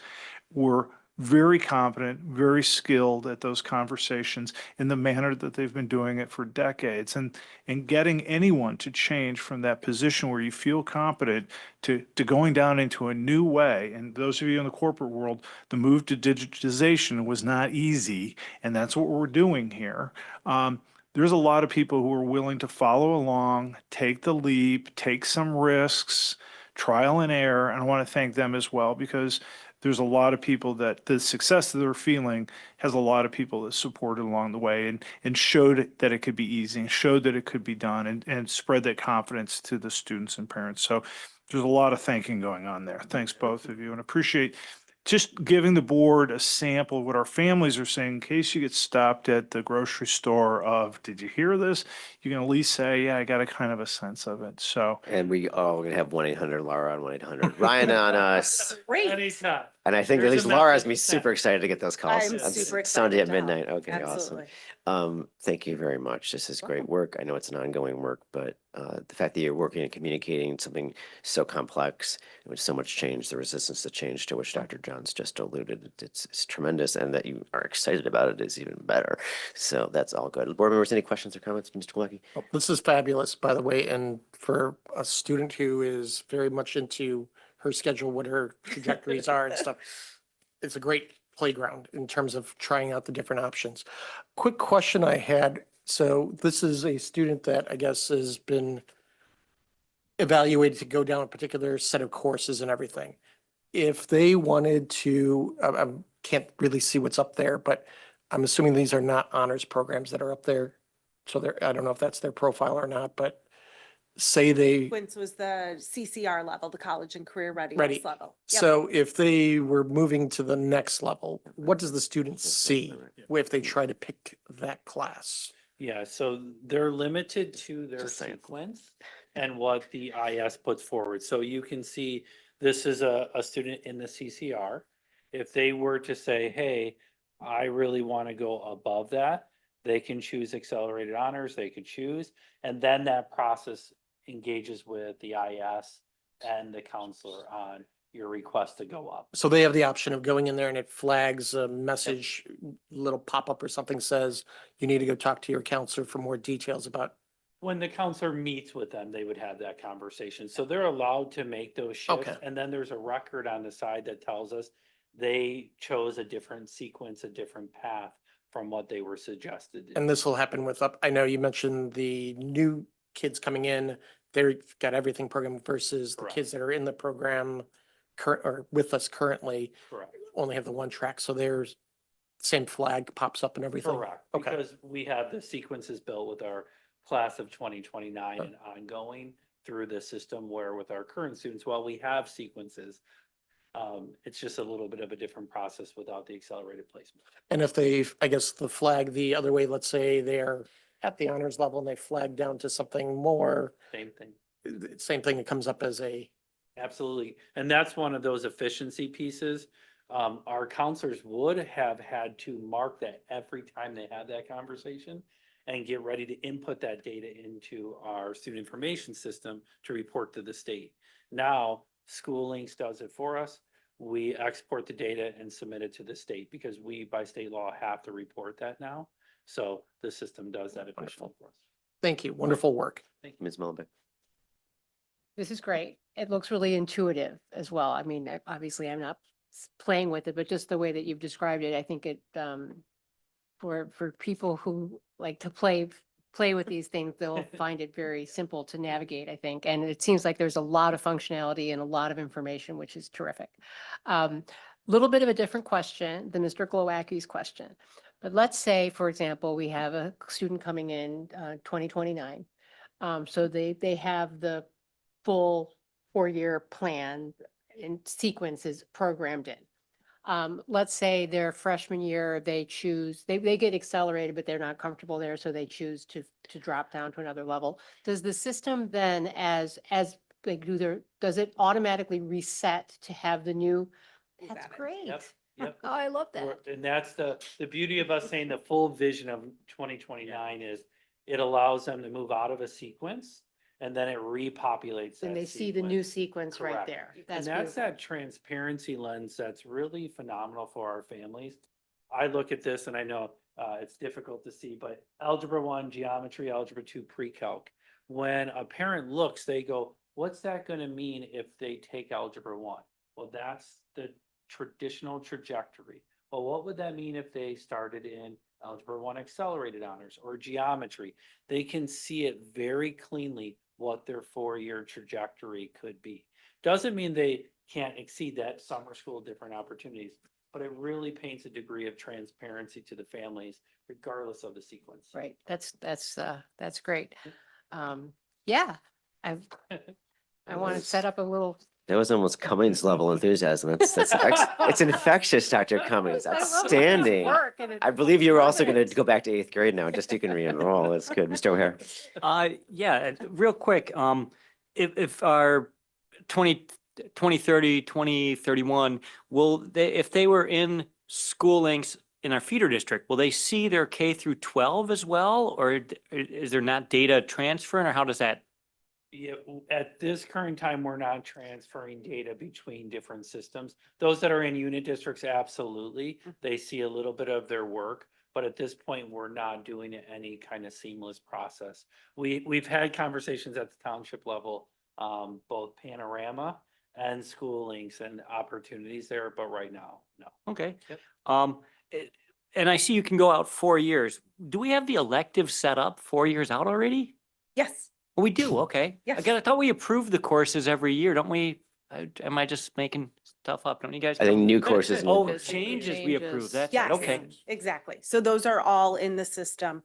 were very competent, very skilled at those conversations in the manner that they've been doing it for decades. And getting anyone to change from that position where you feel competent to going down into a new way. And those of you in the corporate world, the move to digitization was not easy. And that's what we're doing here. There's a lot of people who are willing to follow along, take the leap, take some risks, trial and error. And I want to thank them as well, because there's a lot of people that the success that they're feeling has a lot of people that supported along the way and showed that it could be easy and showed that it could be done and spread that confidence to the students and parents. So there's a lot of thanking going on there. Thanks both of you, and appreciate just giving the board a sample of what our families are saying in case you get stopped at the grocery store of, did you hear this? You can at least say, yeah, I got a kind of a sense of it. So. And we are gonna have 1-800-Laura on 1-800. Ryan on us. Anytime. And I think at There's least a Laura's message me sent. super excited to get those calls. I'm on super Sunday excited at to help. midnight. Okay, awesome. Absolutely. Thank you very much. This is great work. I know it's an ongoing work, but the fact that you're working and communicating something so complex with so much change, the resistance to change to which Dr. Johns just alluded, it's tremendous, and that you are excited about it is even better. So that's all good. Board members, any questions or comments, Mr. Galecki? Oh, this is fabulous, by the way, and for a student who is very much into her schedule, what her trajectories are and stuff, it's a great playground in terms of trying out the different options. Quick question I had. So this is a student that I guess has been evaluated to go down a particular set of courses and everything. If they wanted to, I can't really see what's up there, but I'm assuming these are not honors programs that are up there. So I don't know if that's their profile or not, but say they. Quince was the CCR level, the college and career Ready. readiness level. Yep. So if they were moving to the next level, what does the student see if they try to pick that class? Yeah, so they're limited to their Just saying. sequence and what the IS puts forward. So you can see this is a student in the CCR. If they were to say, hey, I really want to go above that, they can choose accelerated honors, they could choose, and then that process engages with the IS and the counselor on your request to go up. So they have the option of going in there and it flags a message, little pop-up or something says, you need to go talk to your counselor for more details about. When the counselor meets with them, they would have that conversation. So they're allowed to make those shifts. Okay. And then there's a record on the side that tells us they chose a different sequence, a different path from what they were suggested. to do. And this will happen with I know you mentioned the new kids coming in, they've got everything programmed versus the Correct. kids that are in the program current or with us currently Correct. only have the one track. So there's same flag pops up and everything. Correct, Okay. because we have the sequences built with our class of 2029 and ongoing through the system, where with our current students, while we have sequences, it's just a little bit of a different process without the accelerated placement. And if they, I guess the flag the other way, let's say they're at the honors level and they flag down to something more, Same thing. same thing that comes up as a, Absolutely. And that's one of those efficiency pieces. Our counselors would have had to mark that every time they had that conversation and get ready to input that data into our student information system to report to the state. Now, SchoolLinks does it for us. We export the data and submit it to the state because we, by state law, have to report that now. So the system does that efficiently for us. thank you, wonderful work. Thank you, Ms. Mullenbeck. This is great. It looks really intuitive as well. I mean, obviously I'm not playing with it, but just the way that you've described it, I think it, for people who like to play with these things, they'll find it very simple to navigate, I think. And it seems like there's a lot of functionality and a lot of information, which is terrific. Little bit of a different question than Mr. Glowacki's question. But let's say, for example, we have a student coming in 2029. So they have the full 4-year plan and sequences programmed in. Let's say their freshman year, they choose, they get accelerated, but they're not comfortable there, so they choose to drop down to another level. Does the system then, as they do does it automatically reset to have the new? That's great. Yep, yep. Oh, I love that. And that's the beauty of us saying the full vision of 2029 is it allows them to move out of a sequence and then it repopulates And that they see the new sequence. sequence right Correct. there. And That's that's beautiful. that transparency lens that's really phenomenal for our families. I look at this and I know it's difficult to see, but Algebra 1, Geometry, Algebra 2, Pre-Calc. When a parent looks, they go, what's that going to mean if they take Algebra 1? Well, that's the traditional trajectory. Well, what would that mean if they started in Algebra 1 Accelerated Honors or Geometry? They can see it very cleanly what their 4-year trajectory could be. Doesn't mean they can't exceed that summer school, different opportunities, but it really paints a degree of transparency to the families regardless of the sequence. Right. That's great. Yeah, I want to set up a little. That was almost Cummings level enthusiasm. It's infectious, Dr. Cummings. Outstanding. I believe you were also going to go back to 8th grade now, just so you can re-enroll. That's good. Mr. O'Hare. Yeah, real quick, if our 2030, 2031, if they were in school links in our feeder district, will they see their K through 12 as well? Or is there not data transferring, or how does that? Yeah, at this current time, we're not transferring data between different systems. Those that are in unit districts, absolutely. They see a little bit of their work, but at this point, we're not doing any kind of seamless process. We've had conversations at the township level, both Panorama and School Links and opportunities there, but right now, no. Okay. And I see you can go out 4 years. Do we have the elective set up 4 years out already? Yes. Oh, we do, okay. Yes. I thought we approved the courses every year, don't we? Am I just making stuff up? Don't you guys? I think new courses. Oh, changes we approve, that's right, Yes, okay. exactly. So those are all in the system.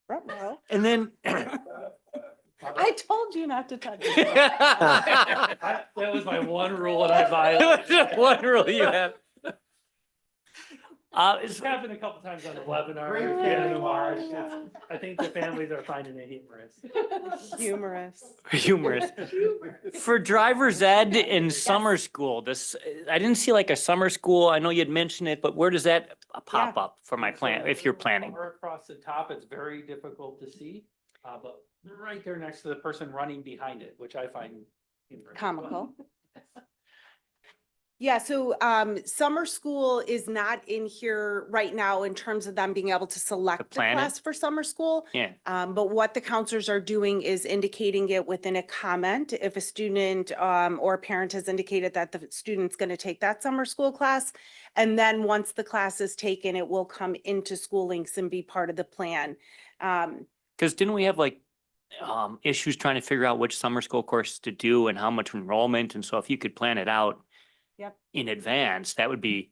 Ruh-roh. And then, I told you not to touch it. That was my one rule and I violated. One rule you have. It's happened a couple times on the webinar. Yeah, March. I think the families are finding it humorous. Humorous. For driver's ed in summer school, I didn't see like a summer school. I know you'd mentioned it, but where does that pop up for my plan, if you're planning? Over across the top, it's very difficult to see, but right there next to the person running behind it, which I find humorous. Comical. Yeah, so summer school is not in here right now in terms of them being able to select the plan it? class for summer school. Yeah. But what the counselors are doing is indicating it within a comment. If a student or a parent has indicated that the student's going to take that summer school class. And then once the class is taken, it will come into School Links and be part of the plan. Because didn't we have like issues trying to figure out which summer school course to do and how much enrollment? And so if you could plan it out Yep. in advance, that would be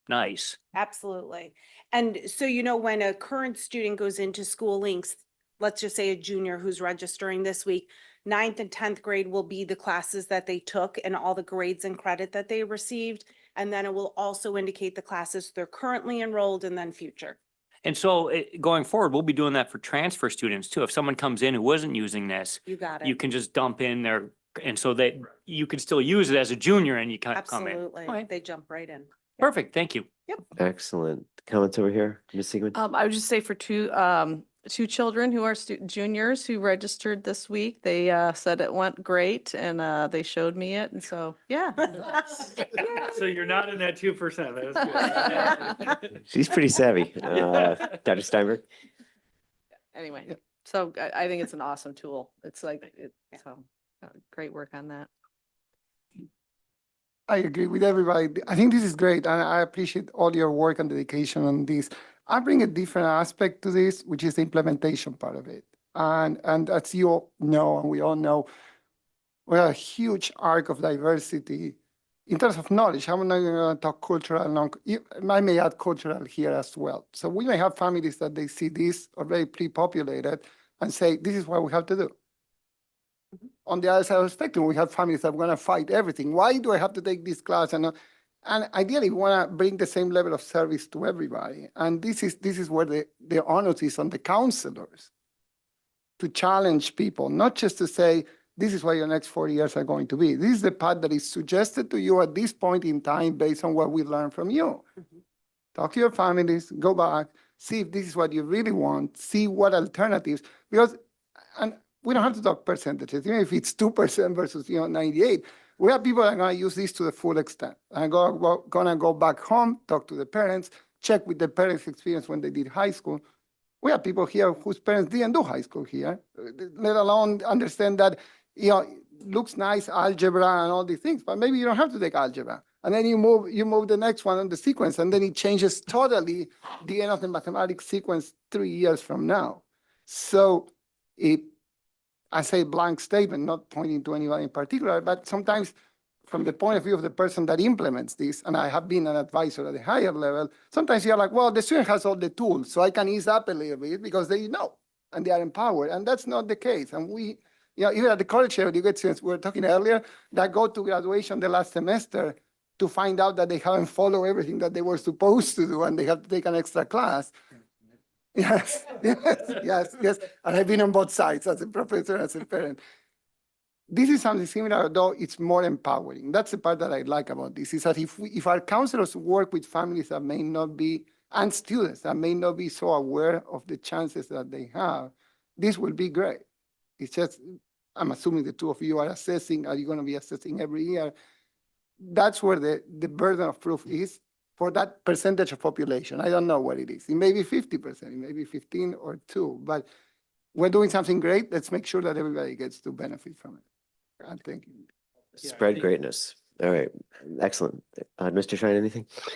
nice. Absolutely. And so, when a current student goes into School Links, let's just say a junior who's registering this week, 9th and 10th grade will be the classes that they took and all the grades and credit that they received. And then it will also indicate the classes they're currently enrolled and then future. And so going forward, we'll be doing that for transfer students too. If someone comes in who wasn't using this, You got it. you can just dump in their, and so that you can still use it as a junior and you can come in. Absolutely. All right. They jump right in. Perfect, thank you. Excellent. Comments over here, Ms. Siegman? I would just say for two children who are juniors who registered this week, they said it went great and they showed me it. And so, yeah. So you're not in that 2%. That's good. She's pretty savvy. Dr. Steinberg? Anyway, so I think it's an awesome tool. It's like, so great work on that. I agree with everybody. I think this is great, and I appreciate all your work and dedication on this. I bring a different aspect to this, which is the implementation part of it. And as you all know, and we all know, we have a huge arc of diversity in terms of knowledge. I'm not going to talk cultural. I may add cultural here as well. So we may have families that they see this already pre-populated and say, this is what we have to do. On the other side of the spectrum, we have families that are going to fight everything. Why do I have to take this class? And ideally, we want to bring the same level of service to everybody. And this is where the onus is on the counselors to challenge people, not just to say, this is what your next 4 years are going to be. This is the path that is suggested to you at this point in time based on what we learned from you. Talk to your families, go back, see if this is what you really want, see what alternatives, because, and we don't have to talk percentages, even if it's 2% versus, 98, we have people that are gonna use this to the full extent. And gonna go back home, talk to the parents, check with the parents' experience when they did high school. We have people here whose parents didn't do high school here, let alone understand that, looks nice, algebra and all these things, but maybe you don't have to take algebra. And then you move the next one on the sequence, and then it changes totally the end of the mathematics sequence 3 years from now. So I say blank statement, not pointing to anyone in particular, but sometimes from the point of view of the person that implements this, and I have been an advisor at a higher level, sometimes you're like, well, the student has all the tools, so I can ease up a little bit because they know and they are empowered. And that's not the case. And we, even at the college level, you get students, we were talking earlier, that go to graduation the last semester to find out that they haven't followed everything that they were supposed to do and they have to take an extra class. Yes, yes. And I've been on both sides as a professor, as a parent. This is something similar, though it's more empowering. That's the part that I like about this, is that if our counselors work with families that may not be, and students that may not be so aware of the chances that they have, this will be great. It's just, I'm assuming the two of you are assessing, are you going to be assessing every year? That's where the burden of proof is for that percentage of population. I don't know what it is. It may be 50%, it may be 15 or 2, but we're doing something great. Let's make sure that everybody gets to benefit from it. And thank you. Spread greatness. All right, excellent. Mr. Shine, anything? I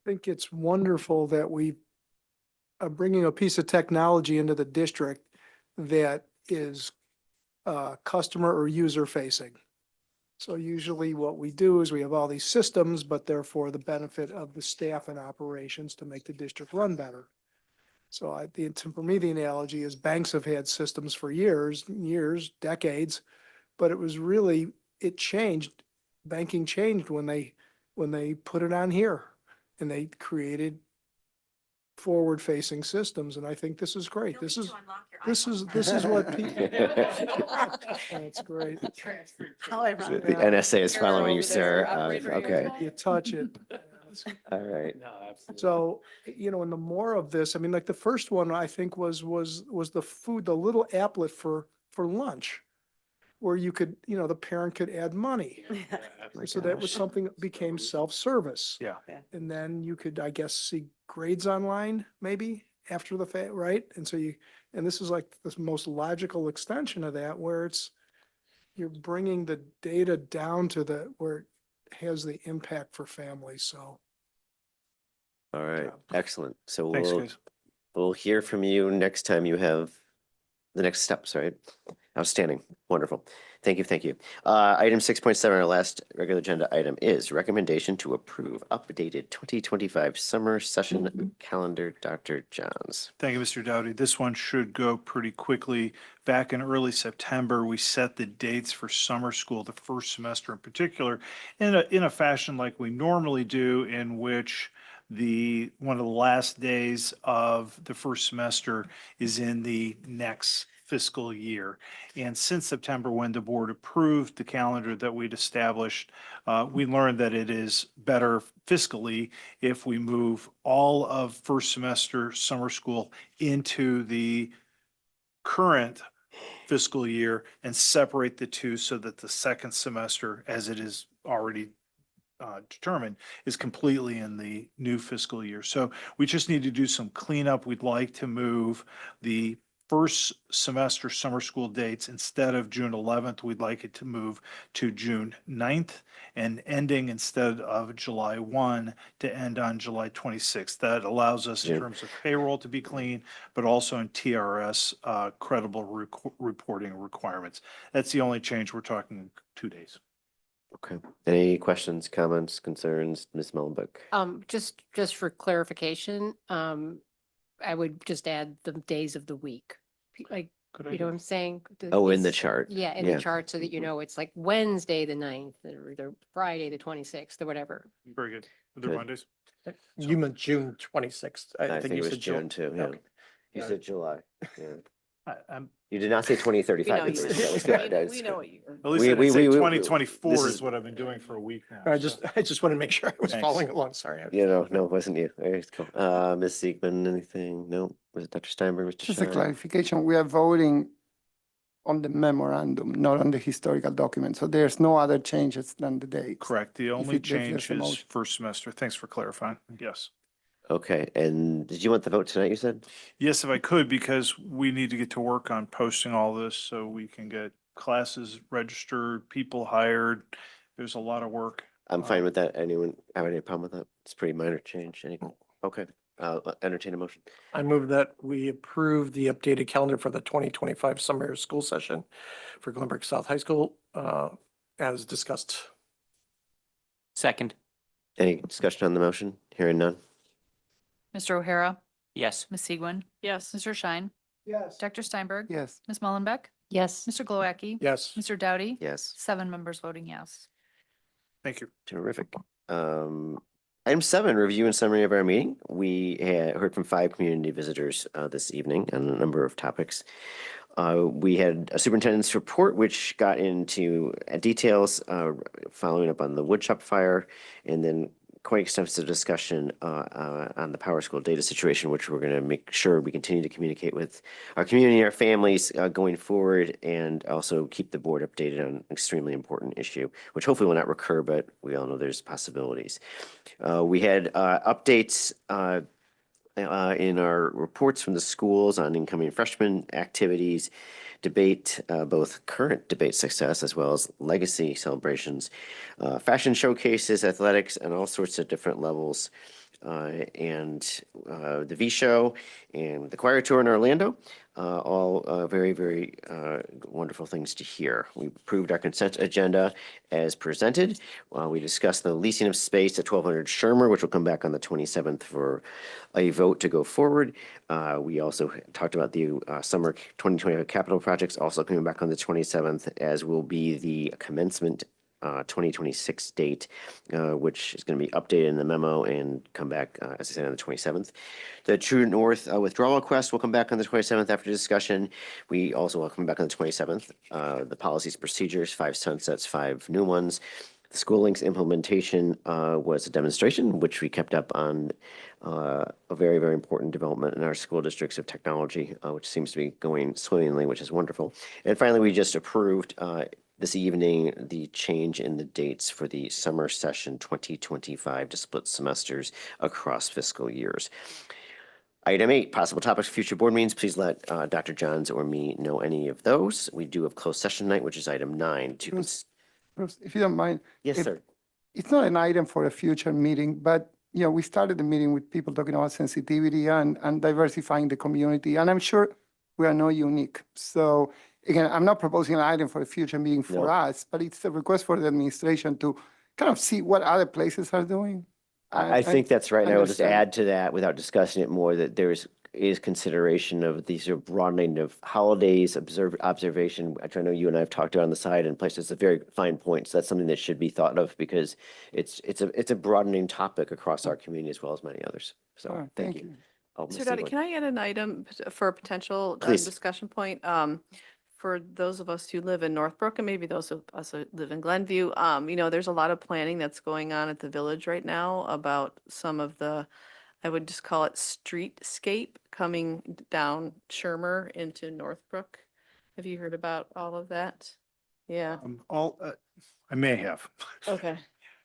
think it's wonderful that we are bringing a piece of technology into the district that is customer or user facing. So usually what we do is we have all these systems, but they're for the benefit of the staff and operations to make the district run better. So for me, the analogy is banks have had systems for years, decades, but it was really, it changed. Banking changed when they put it on here and they created forward-facing systems. And I think this is great. This is what people. That's great. The NSA is following you, sir. Okay. You touch it. All right. So, and the more of this, I mean, like the first one I think was the food, the little applet for lunch, where you could, the parent could add money. So that was something that became self-service. Yeah. And then you could, I guess, see grades online maybe after the fact, right? And so and this is like the most logical extension of that, where you're bringing the data down to where it has the impact for families. So. All right, excellent. So Thanks, guys. we'll hear from you next time you have the next steps, right? Outstanding, wonderful. Thank you, thank you. Item 6.7, our last regular agenda item is recommendation to approve updated 2025 summer session calendar. Dr. Johns. Thank you, Mr. Dowdy. This one should go pretty quickly. Back in early September, we set the dates for summer school, the first semester in particular, in a fashion like we normally do, in which one of the last days of the first semester is in the next fiscal year. And since September, when the board approved the calendar that we'd established, we learned that it is better fiscally if we move all of first semester summer school into the current fiscal year and separate the two so that the second semester, as it is already determined, is completely in the new fiscal year. So we just need to do some cleanup. We'd like to move the first semester summer school dates. Instead of June 11th, we'd like it to move to June 9th, and ending instead of July 1 to end on July 26th. That allows us in terms of payroll to be clean, but also in TRS credible reporting requirements. That's the only change. We're talking 2 days. Okay. Any questions, comments, concerns, Ms. Mellenbeck? Just for clarification, I would just add the days of the week. Like, you know what I'm saying? Oh, in the chart. Yeah, in the chart, so that it's like Wednesday the 9th or the Friday the 26th or whatever. Very good. Are there Good. Mondays? You meant June 26th. I think you it was said June too, yeah. Okay. You said July, yeah. I'm, You did not say 2035. know you That meant. was good. That was We know good. what you were. at least We- I we- didn't say we- 2024 this is is- what I've been doing for a week now. I so- just wanted to make sure I was Thanks. following along. Sorry. No, it wasn't you. All right, cool. Ms. Siegman, anything? No? Was it Dr. Steinberg, Mr. Just a Shine? clarification, we are voting on the memorandum, not on the historical document. So there's no other changes than the dates. Correct. The only if there's change a is motion. first semester. Thanks for clarifying. Yes. Okay, and did you want the vote tonight, you said? Yes, if I could, because we need to get to work on posting all this so we can get classes registered, people hired. There's a lot of work. I'm fine with that. Anyone have any problem with that? It's a pretty minor change. Anything? Okay, entertain a motion. I move that we approve the updated calendar for the 2025 summer school session for Glenbrook South High School, as discussed. Second. Any discussion on the motion? Hearing none? Mr. O'Hara, Yes. Ms. Siegwin, Yes. Mr. Schein, Yes. Dr. Steinberg, Yes. Ms. Mullenbeck, Yes. Mr. Glowacki, Yes. Mr. Doughty, Yes. 7 members voting yes. Thank you. Terrific. Item 7, review and summary of our meeting. We had heard from 5 community visitors this evening on a number of topics. We had a superintendent's report, which got into details following up on the woodshop fire, and then quite extensive discussion on the Power School data situation, which we're going to make sure we continue to communicate with our community, our families going forward, and also keep the board updated on an extremely important issue, which hopefully will not recur, but we all know there's possibilities. We had updates in our reports from the schools on incoming freshman activities, debate, both current debate success as well as legacy celebrations, fashion showcases, athletics, and all sorts of different levels. And the V Show and the choir tour in Orlando, all very, very wonderful things to hear. We approved our consent agenda as presented. We discussed the leasing of space at 1200 Shermer, which will come back on the 27th for a vote to go forward. We also talked about the summer 2025 capital projects also coming back on the 27th, as will be the commencement 2026 date, which is going to be updated in the memo and come back, as I said, on the 27th. The True North withdrawal request will come back on the 27th after discussion. We also will come back on the 27th. The policies, procedures, 5 sunsets, 5 new ones. The School Links implementation was a demonstration, which we kept up on a very, very important development in our school districts of technology, which seems to be going swimmingly, which is wonderful. And finally, we just approved this evening the change in the dates for the summer session 2025 to split semesters across fiscal years. Item 8, possible topics for future board meetings. Please let Dr. Johns or me know any of those. We do have closed session night, which is item 9. Bruce, if you don't mind. Yes, if- sir. It's not an item for a future meeting, but, we started the meeting with people talking about sensitivity and diversifying the community, and I'm sure we are not unique. So again, I'm not proposing an item for a future meeting for No. us, but it's a request for the administration to kind of see what other places are doing. I think that's right. And I will just understand. add to that without discussing it more, that is consideration of these sort of broadening of holidays, observation, which I know you and I have talked about on the side and places. It's a very fine point. So that's something that should be thought of because it's a broadening topic across our community as well as many others. So All right, thank you. Oh, Ms. Mr. Doughty, Siegel. can I add an item for a potential Please. discussion point? For those of us who live in Northbrook and maybe those of us who live in Glenview, there's a lot of planning that's going on at the village right now about some of the, I would just call it streetscape coming down Shermer into Northbrook. Have you heard about all of that? Yeah, I may have. okay.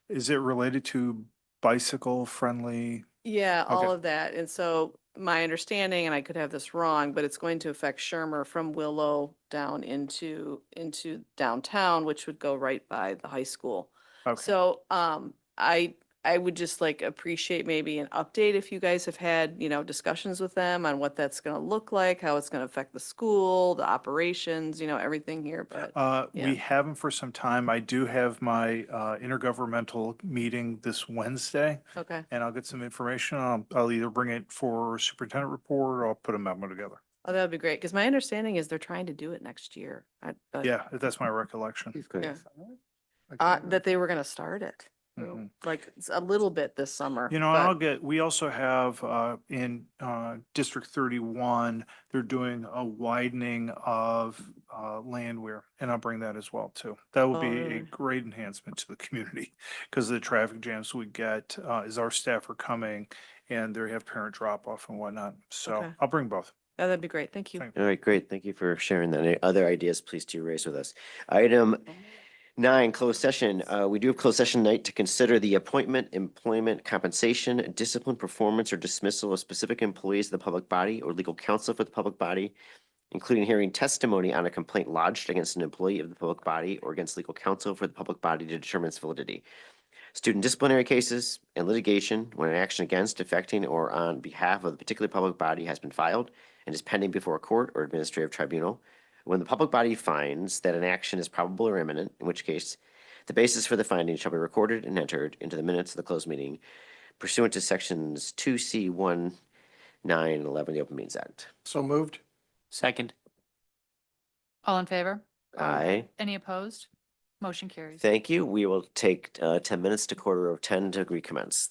Is it related to bicycle friendly? Yeah, all Okay. of that. And so my understanding, and I could have this wrong, but it's going to affect Shermer from Willow down into downtown, which would go right by the high school. Okay. So I would just like appreciate maybe an update if you guys have had, discussions with them on what that's gonna look like, how it's gonna affect the school, the operations, everything here, but yeah. We haven't for some time. I do have my intergovernmental meeting this Wednesday, Okay. and I'll get some information. I'll either bring it for superintendent report or I'll put a memo together. Oh, that would be great, because my understanding is they're trying to do it next year. Yeah, that's my recollection. Yeah. That they were gonna start it. Mhm. like a little bit this summer. You know, but- we also have in District 31, they're doing a widening of landwehr, and I'll bring that as well too. That will Oh, be a really? great enhancement to the community because of the traffic jams we get as our staff are coming and they have parent drop off and whatnot. So Okay. I'll bring both. Yeah, that'd be great. Thank you. All right, great. Thank you for sharing that. Any other ideas, please do raise with us. Item 9, closed session. We do have closed session night to consider the appointment, employment, compensation, discipline, performance, or dismissal of specific employees of the public body or legal counsel for the public body, including hearing testimony on a complaint lodged against an employee of the public body or against legal counsel for the public body to determine its validity. Student disciplinary cases and litigation when an action against, affecting, or on behalf of the particular public body has been filed and is pending before a court or administrative tribunal. When the public body finds that an action is probable or imminent, in which case the basis for the finding shall be recorded and entered into the minutes of the closed meeting pursuant to sections 2C 1, 9, and 11 of the Open Meetings Act. So moved. Second. All in favor? Aye. Any opposed? Motion carries. Thank you. We will take 10 minutes to 9:45 to recommence.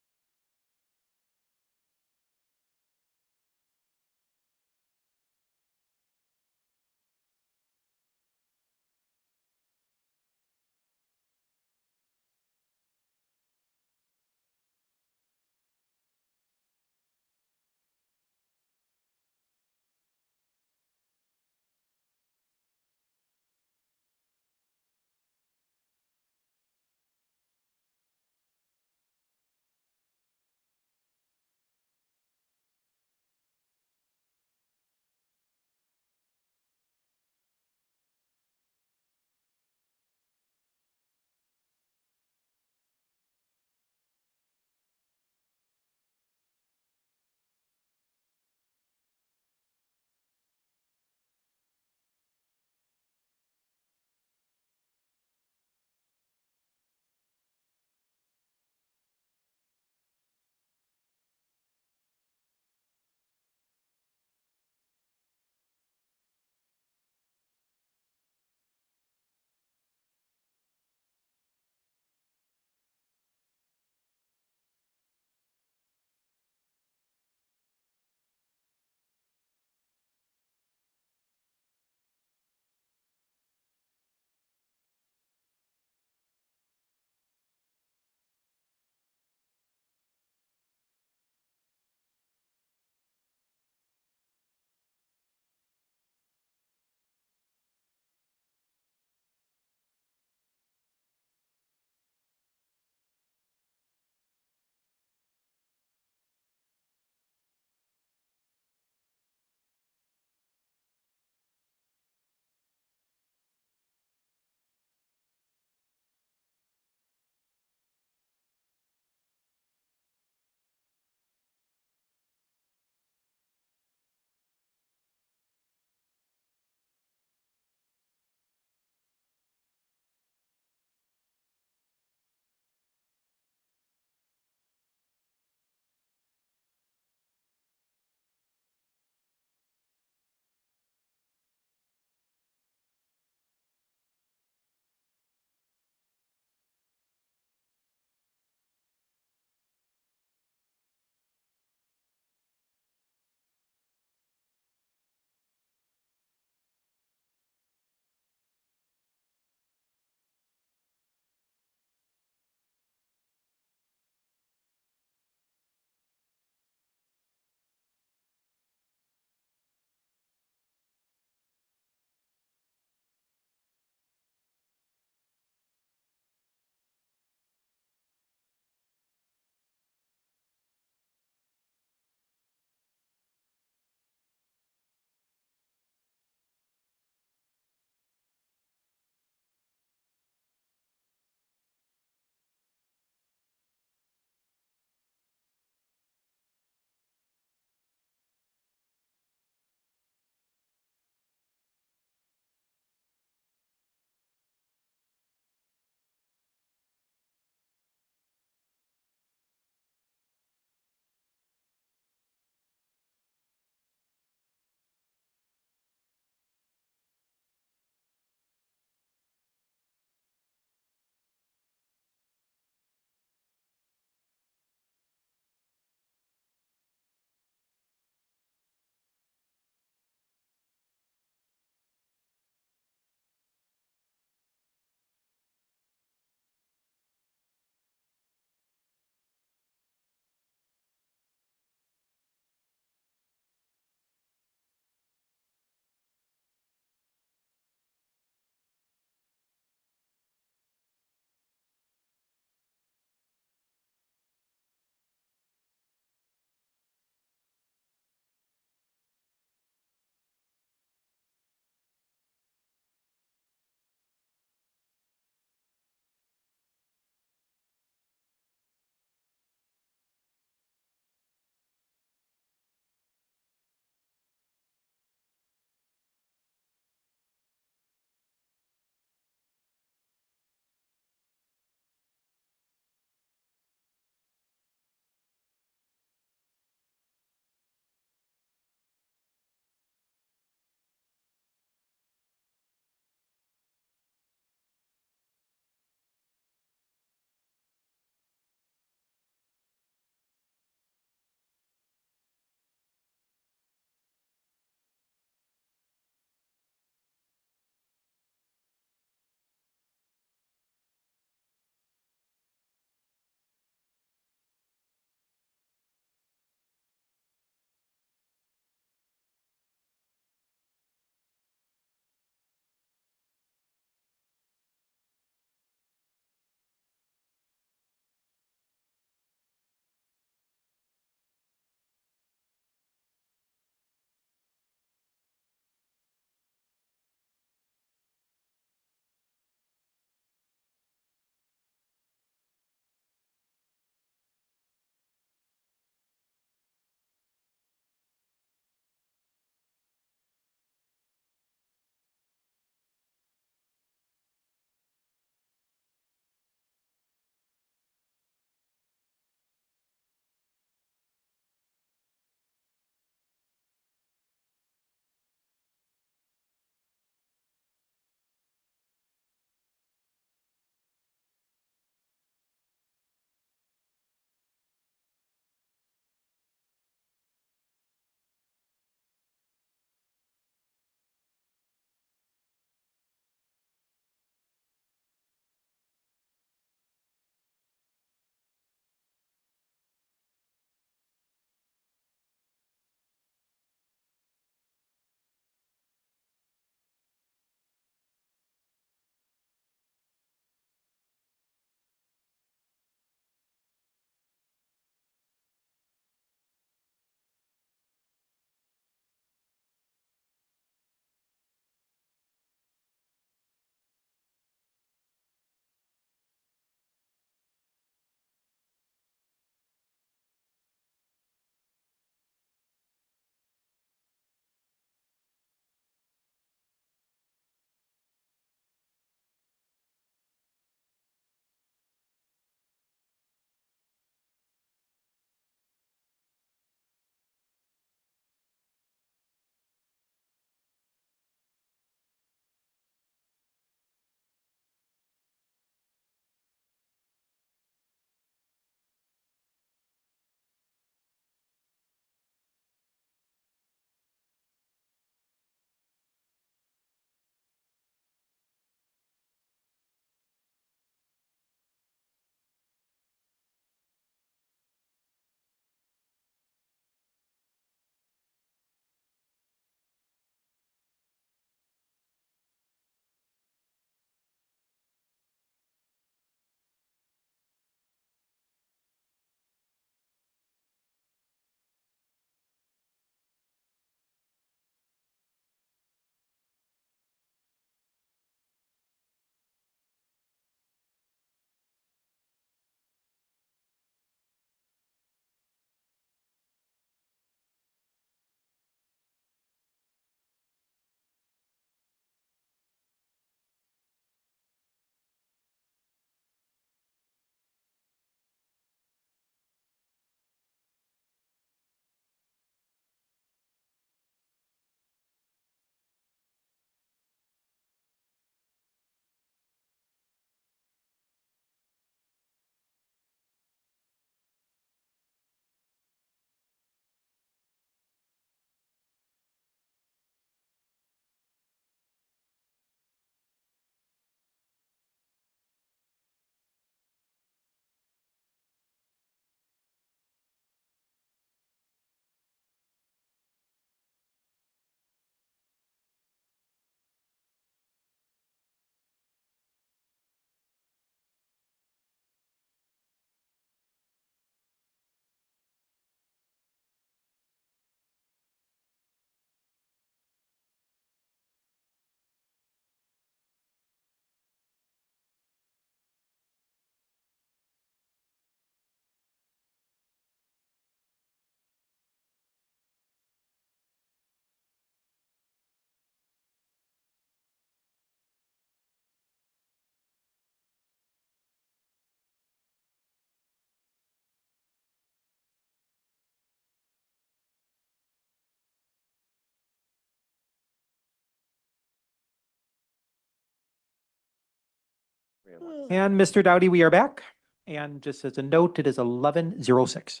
And Mr. Dowdy, we are back. And just as a note, it is 11:06.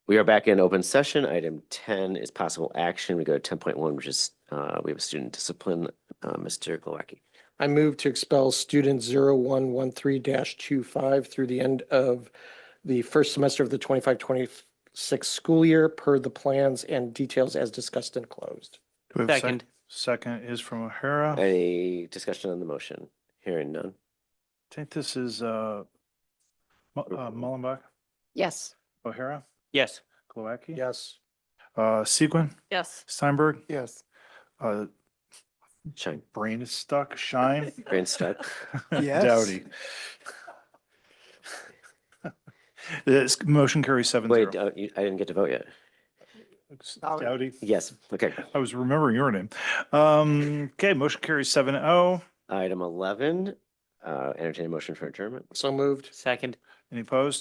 We are back in open session. Item 10 is possible action. We go to 10.1, which is, we have a student discipline, Mr. Glowacki. I move to expel student 0113-25 through the end of the first semester of the 25-26 school year per the plans and details as discussed and closed. Do we have a Second. Second is from O'Hara. Any discussion on the motion? Hearing none. I think this is Mullenbach, Yes. O'Hara, Yes. Glowacki. Yes. Seguin, Yes. Steinberg, Yes. Shine. brain is stuck, Shine. Brain stuck. Yes. Dowdy. This motion carries 7-0. Wait, I didn't get to vote yet. Dowdy. Yes, okay. I was remembering your name. Okay, motion carries 7-0. Item 11, entertain a motion for adjournment. So moved. Second. Any opposed?